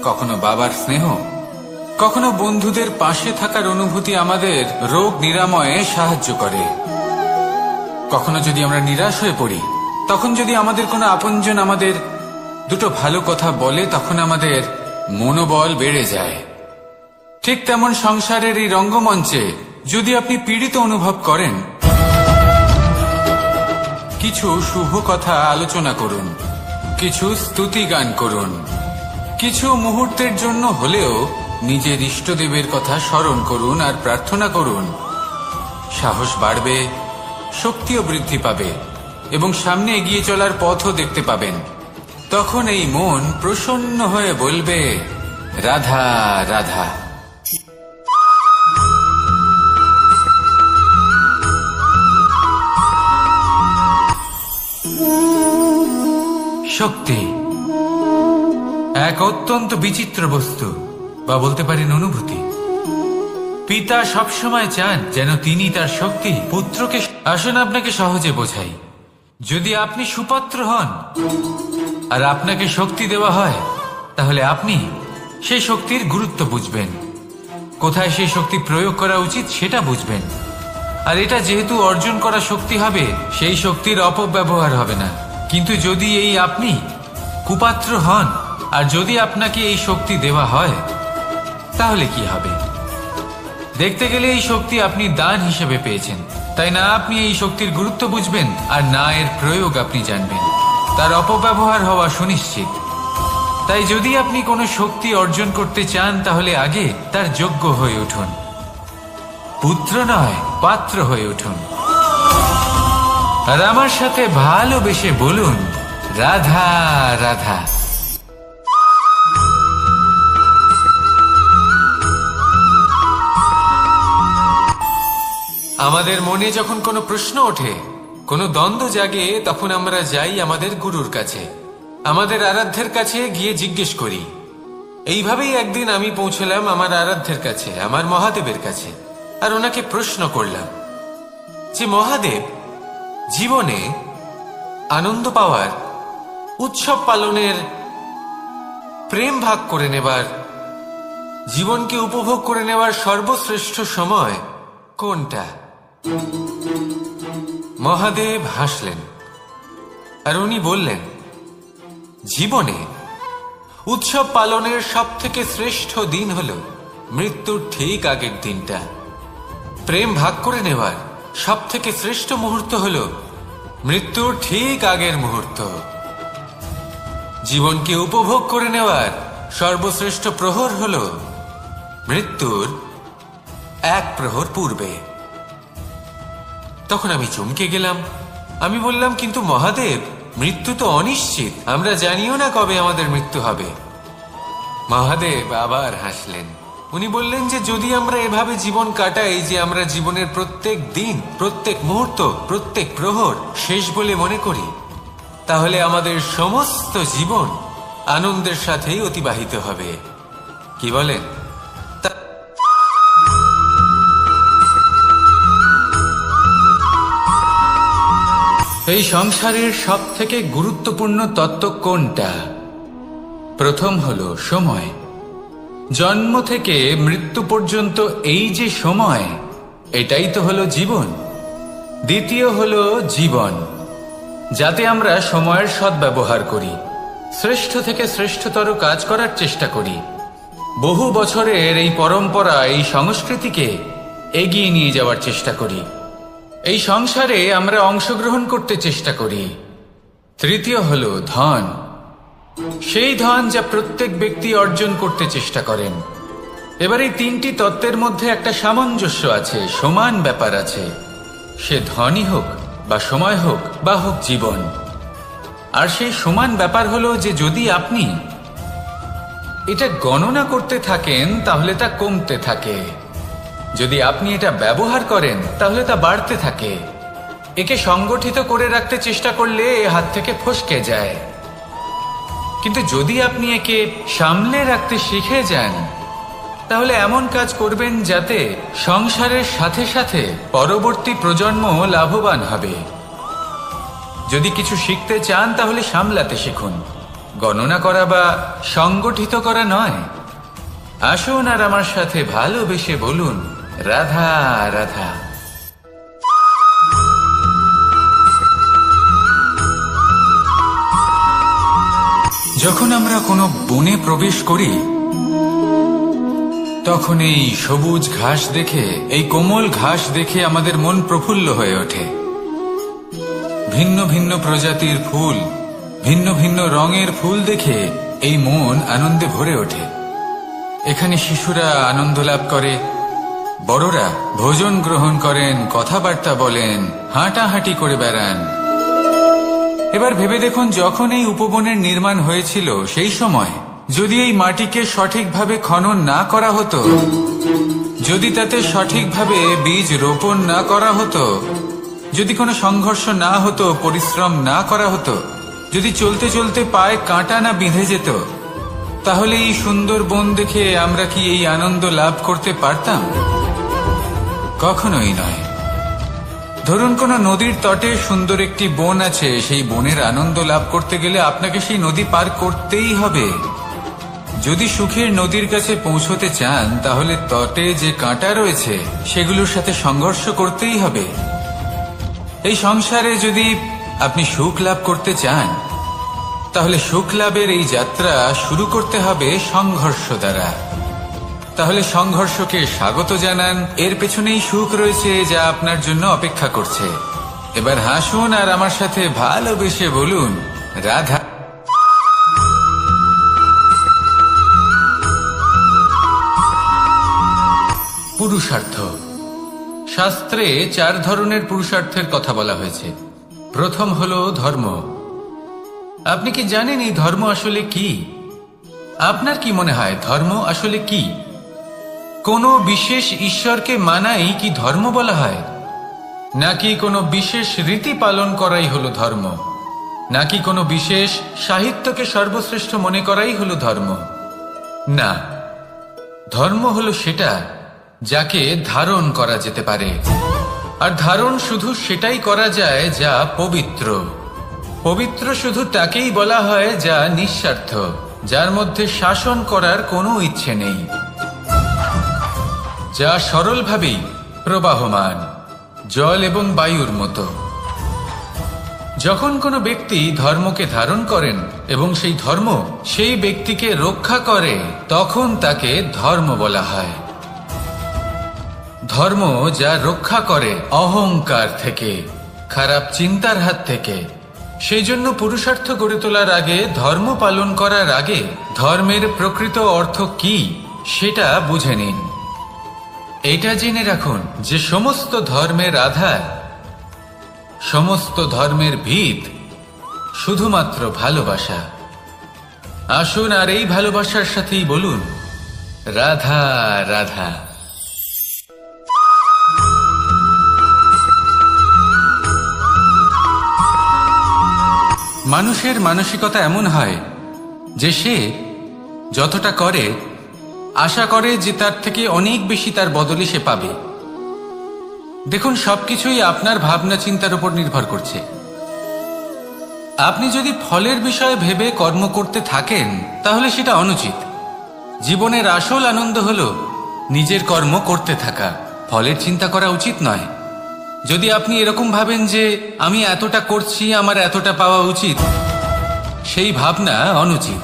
কখনো বাবার স্নেহ, কখনো বন্ধুদের পাশে থাকার অনুভূতি আমাদের রোগ নিরাময়ে সাহায্য করে। কখনো যদি আমরা নিরাশ হয়ে পড়ি, তখন যদি আমাদের কোনো আপনজন আমাদের দুটো ভালো কথা বলে, তখন আমাদের মনোবল বেড়ে যায়। ঠিক তেমন সংসারের এই রঙ্গমঞ্চে যদি আপনি পীড়িত অনুভব করেন, কিছু শুভ কথা আলোচনা করুন, কিছু স্তুতি গান করুন, কিছু মুহূর্তের জন্য হলেও নিজের ইষ্টদেবের কথা স্মরণ করুন আর প্রার্থনা করুন। সাহস বাড়বে, শক্তিও বৃদ্ধি পাবে এবং সামনে এগিয়ে চলার পথও দেখতে পাবেন। তখন এই মন প্রসন্ন হয়ে বলবে, রাধা রাধা। শক্তি এক অত্যন্ত বিচিত্র বস্তু, বা বলতে পারেন অনুভূতি। পিতা সবসময় চান যেন তিনি তার শক্তি পুত্রকে, আসুন আপনাকে সহজে বোঝাই, যদি আপনি সুপাত্র হন আর আপনাকে শক্তি দেওয়া হয়, তাহলে আপনি সেই শক্তির গুরুত্ব বুঝবেন, কোথায় সেই শক্তি প্রয়োগ করা উচিত সেটা বুঝবেন। আর এটা যেহেতু অর্জন করা শক্তি হবে, সেই শক্তির অপব্যবহার হবে না। কিন্তু যদি এই আপনি কুপাত্র হন আর যদি আপনাকে এই শক্তি দেওয়া হয়, তাহলে কি হবে? দেখতে গেলে এই শক্তি আপনি দান হিসেবে পেয়েছেন, তাই না আপনি এই শক্তির গুরুত্ব বুঝবেন আর না এর প্রয়োগ আপনি জানবেন। তার অপব্যবহার হওয়া সুনিশ্চিত। তাই যদি আপনি কোনো শক্তি অর্জন করতে চান তাহলে আগে তার যোগ্য হয়ে উঠুন, পুত্র নয় পাত্র হয়ে উঠুন। আর আমার সাথে ভালোবেসে বলুন, রাধা রাধা। আমাদের মনে যখন কোনো প্রশ্ন ওঠে, কোনো দ্বন্দ্ব জাগে, তখন আমরা যাই আমাদের গুরুর কাছে, আমাদের আরাধ্যের কাছে গিয়ে জিজ্ঞেস করি। এইভাবেই একদিন আমি পৌঁছলাম আমার আরাধ্যের কাছে, আমার মহাদেবের কাছে, আর ওনাকে প্রশ্ন করলাম যে মহাদেব, জীবনে আনন্দ পাওয়ার, উৎসব পালনের, প্রেম ভাগ করে নেবার, জীবনকে উপভোগ করে নেওয়ার সর্বশ্রেষ্ঠ সময় কোনটা? মহাদেব হাসলেন আর উনি বললেন, জীবনে উৎসব পালনের সব থেকে শ্রেষ্ঠ দিন হল মৃত্যুর ঠিক আগের দিনটা। প্রেম ভাগ করে নেওয়ার সব থেকে শ্রেষ্ঠ মুহূর্ত হল মৃত্যুর ঠিক আগের মুহূর্ত। জীবনকে উপভোগ করে নেওয়ার সর্বশ্রেষ্ঠ প্রহর হল মৃত্যুর এক প্রহর পূর্বে। তখন আমি চমকে গেলাম। আমি বললাম, কিন্তু মহাদেব, মৃত্যু তো অনিশ্চিত, আমরা জানিও না কবে আমাদের মৃত্যু হবে। মহাদেব আবার হাসলেন। উনি বললেন যে যদি আমরা এভাবে জীবন কাটাই যে আমরা জীবনের প্রত্যেক দিন, প্রত্যেক মুহূর্ত, প্রত্যেক প্রহর শেষ বলে মনে করি, তাহলে আমাদের সমস্ত জীবন আনন্দের সাথেই অতিবাহিত হবে। কি বলেন? এই সংসারের সব থেকে গুরুত্বপূর্ণ তত্ত্ব কোনটা? প্রথম হলো সময়। জন্ম থেকে মৃত্যু পর্যন্ত এই যে সময়, এটাই তো হলো জীবন। দ্বিতীয় হলো জীবন, যাতে আমরা সময়ের সদ্ব্যবহার করি, শ্রেষ্ঠ থেকে শ্রেষ্ঠতর কাজ করার চেষ্টা করি। বহু বছরের এই পরম্পরা, এই সংস্কৃতিকে এগিয়ে নিয়ে যাওয়ার চেষ্টা করি। এই সংসারে আমরা অংশগ্রহণ করতে চেষ্টা করি। তৃতীয় হলো ধন, সেই ধন যা প্রত্যেক ব্যক্তি অর্জন করতে চেষ্টা করেন। এবার এই তিনটি তত্ত্বের মধ্যে একটা সামঞ্জস্য আছে, সমান ব্যাপার আছে। সে ধনই হোক বা সময় হোক বা হোক জীবন। আর সেই সমান ব্যাপার হলো যে যদি আপনি এটা গণনা করতে থাকেন তাহলে তা কমতে থাকে, যদি আপনি এটা ব্যবহার করেন তাহলে তা বাড়তে থাকে। একে সংগঠিত করে রাখতে চেষ্টা করলে এ হাত থেকে ফসকে যায়, কিন্তু যদি আপনি একে সামলে রাখতে শিখে যান তাহলে এমন কাজ করবেন যাতে সংসারের সাথে সাথে পরবর্তী প্রজন্ম লাভবান হবে। যদি কিছু শিখতে চান তাহলে সামলাতে শিখুন, গণনা করা বা সংগঠিত করা নয়। আসুন আর আমার সাথে ভালোবেসে বলুন, রাধা রাধা। যখন আমরা কোনো বনে প্রবেশ করি তখন এই সবুজ ঘাস দেখে, এই কোমল ঘাস দেখে আমাদের মন প্রফুল্ল হয়ে ওঠে। ভিন্ন ভিন্ন প্রজাতির ফুল, ভিন্ন ভিন্ন রঙের ফুল দেখে এই মন আনন্দে ভরে ওঠে। এখানে শিশুরা আনন্দ লাভ করে, বড়রা ভোজন গ্রহণ করেন, কথাবার্তা বলেন, হাঁটাহাঁটি করে বেড়ান। এবার ভেবে দেখুন, যখন এই উপবনের নির্মাণ হয়েছিল সেই সময় যদি এই মাটিকে সঠিকভাবে খনন না করা হতো, যদি তাতে সঠিকভাবে বীজ রোপণ না করা হতো, যদি কোনো সংঘর্ষ না হতো, পরিশ্রম না করা হতো, যদি চলতে চলতে পায়ে কাঁটা না বিঁধে যেত, তাহলে এই সুন্দর বন দেখে আমরা কি এই আনন্দ লাভ করতে পারতাম? কখনোই নয়। ধরুন কোনো নদীর তটে সুন্দর একটি বন আছে, সেই বনের আনন্দ লাভ করতে গেলে আপনাকে সেই নদী পার করতেই হবে। যদি সুখের নদীর কাছে পৌঁছতে চান তাহলে তটে যে কাঁটা রয়েছে সেগুলোর সাথে সংঘর্ষ করতেই হবে। এই সংসারে যদি আপনি সুখ লাভ করতে চান তাহলে সুখ লাভের এই যাত্রা শুরু করতে হবে সংঘর্ষ দ্বারা। তাহলে সংঘর্ষকে স্বাগত জানান, এর পেছনেই সুখ রয়েছে যা আপনার জন্য অপেক্ষা করছে। এবার হাসুন আর আমার সাথে ভালোবেসে বলুন, রাধা। পুরুষার্থ। শাস্ত্রে 4 ধরনের পুরুষার্থের কথা বলা হয়েছে। প্রথম হলো ধর্ম। আপনি কি জানেন এই ধর্ম আসলে কি? আপনার কি মনে হয় ধর্ম আসলে কি? কোনো বিশেষ ঈশ্বরকে মানাই কি ধর্ম বলা হয়? নাকি কোনো বিশেষ রীতি পালন করাই হলো ধর্ম? নাকি কোনো বিশেষ সাহিত্যকে সর্বশ্রেষ্ঠ মনে করাই হলো ধর্ম? না, ধর্ম হলো সেটা যাকে ধারণ করা যেতে পারে। আর ধারণ শুধু সেটাই করা যায় যা পবিত্র। পবিত্র শুধু তাকেই বলা হয় যা নিঃস্বার্থ, যার মধ্যে শাসন করার কোনো ইচ্ছে নেই, যা সরলভাবেই প্রবাহমান, জল এবং বায়ুর মতো। যখন কোনো ব্যক্তি ধর্মকে ধারণ করেন এবং সেই ধর্ম সেই ব্যক্তিকে রক্ষা করে, তখন তাকে ধর্ম বলা হয়। ধর্ম যা রক্ষা করে অহংকার থেকে, খারাপ চিন্তার হাত থেকে। সেই জন্য পুরুষার্থ গড়ে তোলার আগে, ধর্ম পালন করার আগে ধর্মের প্রকৃত অর্থ কি সেটা বুঝে নিন। এটা জেনে রাখুন যে সমস্ত ধর্মের আধার, সমস্ত ধর্মের ভিত শুধুমাত্র ভালোবাসা। আসুন আর এই ভালোবাসার সাথেই বলুন রাধা রাধা। মানুষের মানসিকতা এমন হয় যে সে যতটা করে আশা করে যে তার থেকে অনেক বেশি তার বদলে সে পাবে। দেখুন, সবকিছুই আপনার ভাবনা চিন্তার উপর নির্ভর করছে। আপনি যদি ফলের বিষয়ে ভেবে কর্ম করতে থাকেন তাহলে সেটা অনুচিত। জীবনের আসল আনন্দ হলো নিজের কর্ম করতে থাকা, ফলের চিন্তা করা উচিত নয়। যদি আপনি এরকম ভাবেন যে আমি এতটা করছি, আমার এতটা পাওয়া উচিত, সেই ভাবনা অনুচিত।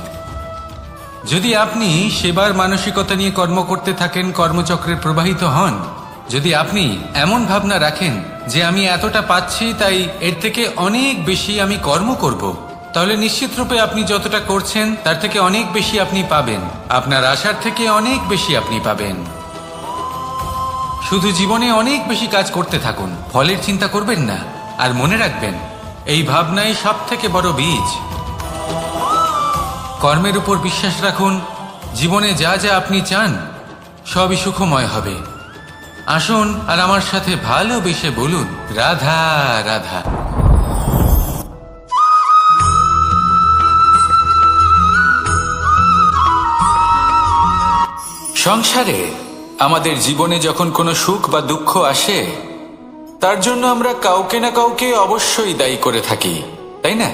যদি আপনি সেবার মানসিকতা নিয়ে কর্ম করতে থাকেন, কর্মচক্রে প্রবাহিত হন, যদি আপনি এমন ভাবনা রাখেন যে আমি এতটা পাচ্ছি তাই এর থেকে অনেক বেশি আমি কর্ম করব, তাহলে নিশ্চিত রূপে আপনি যতটা করছেন তার থেকে অনেক বেশি আপনি পাবেন। আপনার আশার থেকে অনেক বেশি আপনি পাবেন। শুধু জীবনে অনেক বেশি কাজ করতে থাকুন, ফলের চিন্তা করবেন না। আর মনে রাখবেন, এই ভাবনাই সব থেকে বড় বীজ। কর্মের উপর বিশ্বাস রাখুন। জীবনে যা যা আপনি চান সবই সুখময় হবে। আসুন আর আমার সাথে ভালোবেসে বলুন রাধা রাধা। সংসারে আমাদের জীবনে যখন কোনো সুখ বা দুঃখ আসে, তার জন্য আমরা কাউকে না কাউকে অবশ্যই দায়ী করে থাকি, তাই না?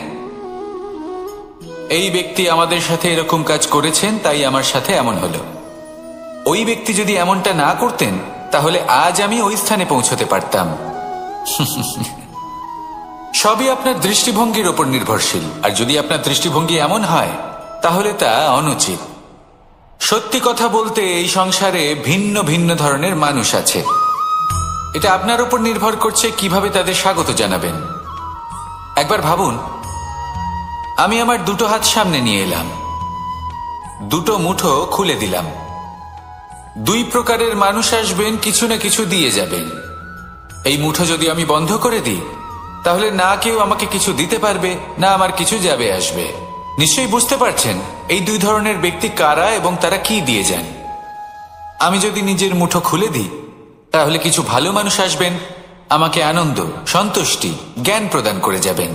এই ব্যক্তি আমাদের সাথে এরকম কাজ করেছেন তাই আমার সাথে এমন হলো। ওই ব্যক্তি যদি এমনটা না করতেন তাহলে আজ আমি ওই স্থানে পৌঁছতে পারতাম। সবই আপনার দৃষ্টিভঙ্গির ওপর নির্ভরশীল। আর যদি আপনার দৃষ্টিভঙ্গি এমন হয় তাহলে তা অনুচিত। সত্যি কথা বলতে এই সংসারে ভিন্ন ভিন্ন ধরনের মানুষ আছে। এটা আপনার উপর নির্ভর করছে কিভাবে তাদের স্বাগত জানাবেন। একবার ভাবুন, আমি আমার দুটো হাত সামনে নিয়ে এলাম, দুটো মুঠো খুলে দিলাম। দুই প্রকারের মানুষ আসবেন, কিছু না কিছু দিয়ে যাবেন। এই মুঠো যদি আমি বন্ধ করে দিই তাহলে না কেউ আমাকে কিছু দিতে পারবে, না আমার কিছু যাবে আসবে। নিশ্চয়ই বুঝতে পারছেন এই দুই ধরনের ব্যক্তি কারা এবং তারা কি দিয়ে যান। আমি যদি নিজের মুঠো খুলে দিই তাহলে কিছু ভালো মানুষ আসবেন, আমাকে আনন্দ, সন্তুষ্টি, জ্ঞান প্রদান করে যাবেন,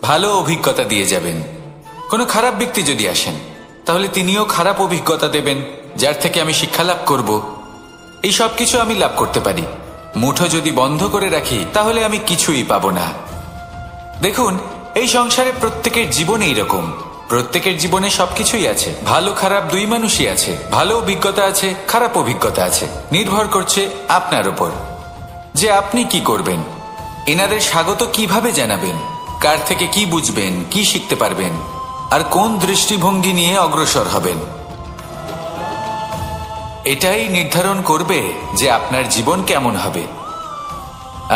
ভালো অভিজ্ঞতা দিয়ে যাবেন। কোনো খারাপ ব্যক্তি যদি আসেন তাহলে তিনিও খারাপ অভিজ্ঞতা দেবেন, যার থেকে আমি শিক্ষা লাভ করব। এই সব কিছু আমি লাভ করতে পারি। মুঠো যদি বন্ধ করে রাখি তাহলে আমি কিছুই পাবো না। দেখুন, এই সংসারে প্রত্যেকের জীবনে এইরকম। প্রত্যেকের জীবনে সবকিছুই আছে, ভালো খারাপ দুই মানুষই আছে। ভালো অভিজ্ঞতা আছে, খারাপ অভিজ্ঞতা আছে। নির্ভর করছে আপনার উপর যে আপনি কি করবেন, এনাদের স্বাগত কিভাবে জানাবেন, কার থেকে কি বুঝবেন, কি শিখতে পারবেন, আর কোন দৃষ্টিভঙ্গি নিয়ে অগ্রসর হবেন। এটাই নির্ধারণ করবে যে আপনার জীবন কেমন হবে।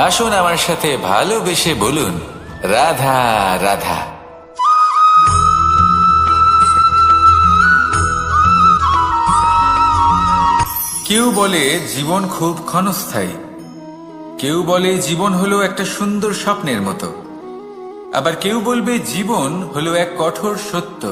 আসুন আমার সাথে ভালোবেসে বলুন রাধা রাধা। কেউ বলে জীবন খুব ক্ষণস্থায়ী, কেউ বলে জীবন হলো একটা সুন্দর স্বপ্নের মতো, আবার কেউ বলবে জীবন হলো এক কঠোর সত্য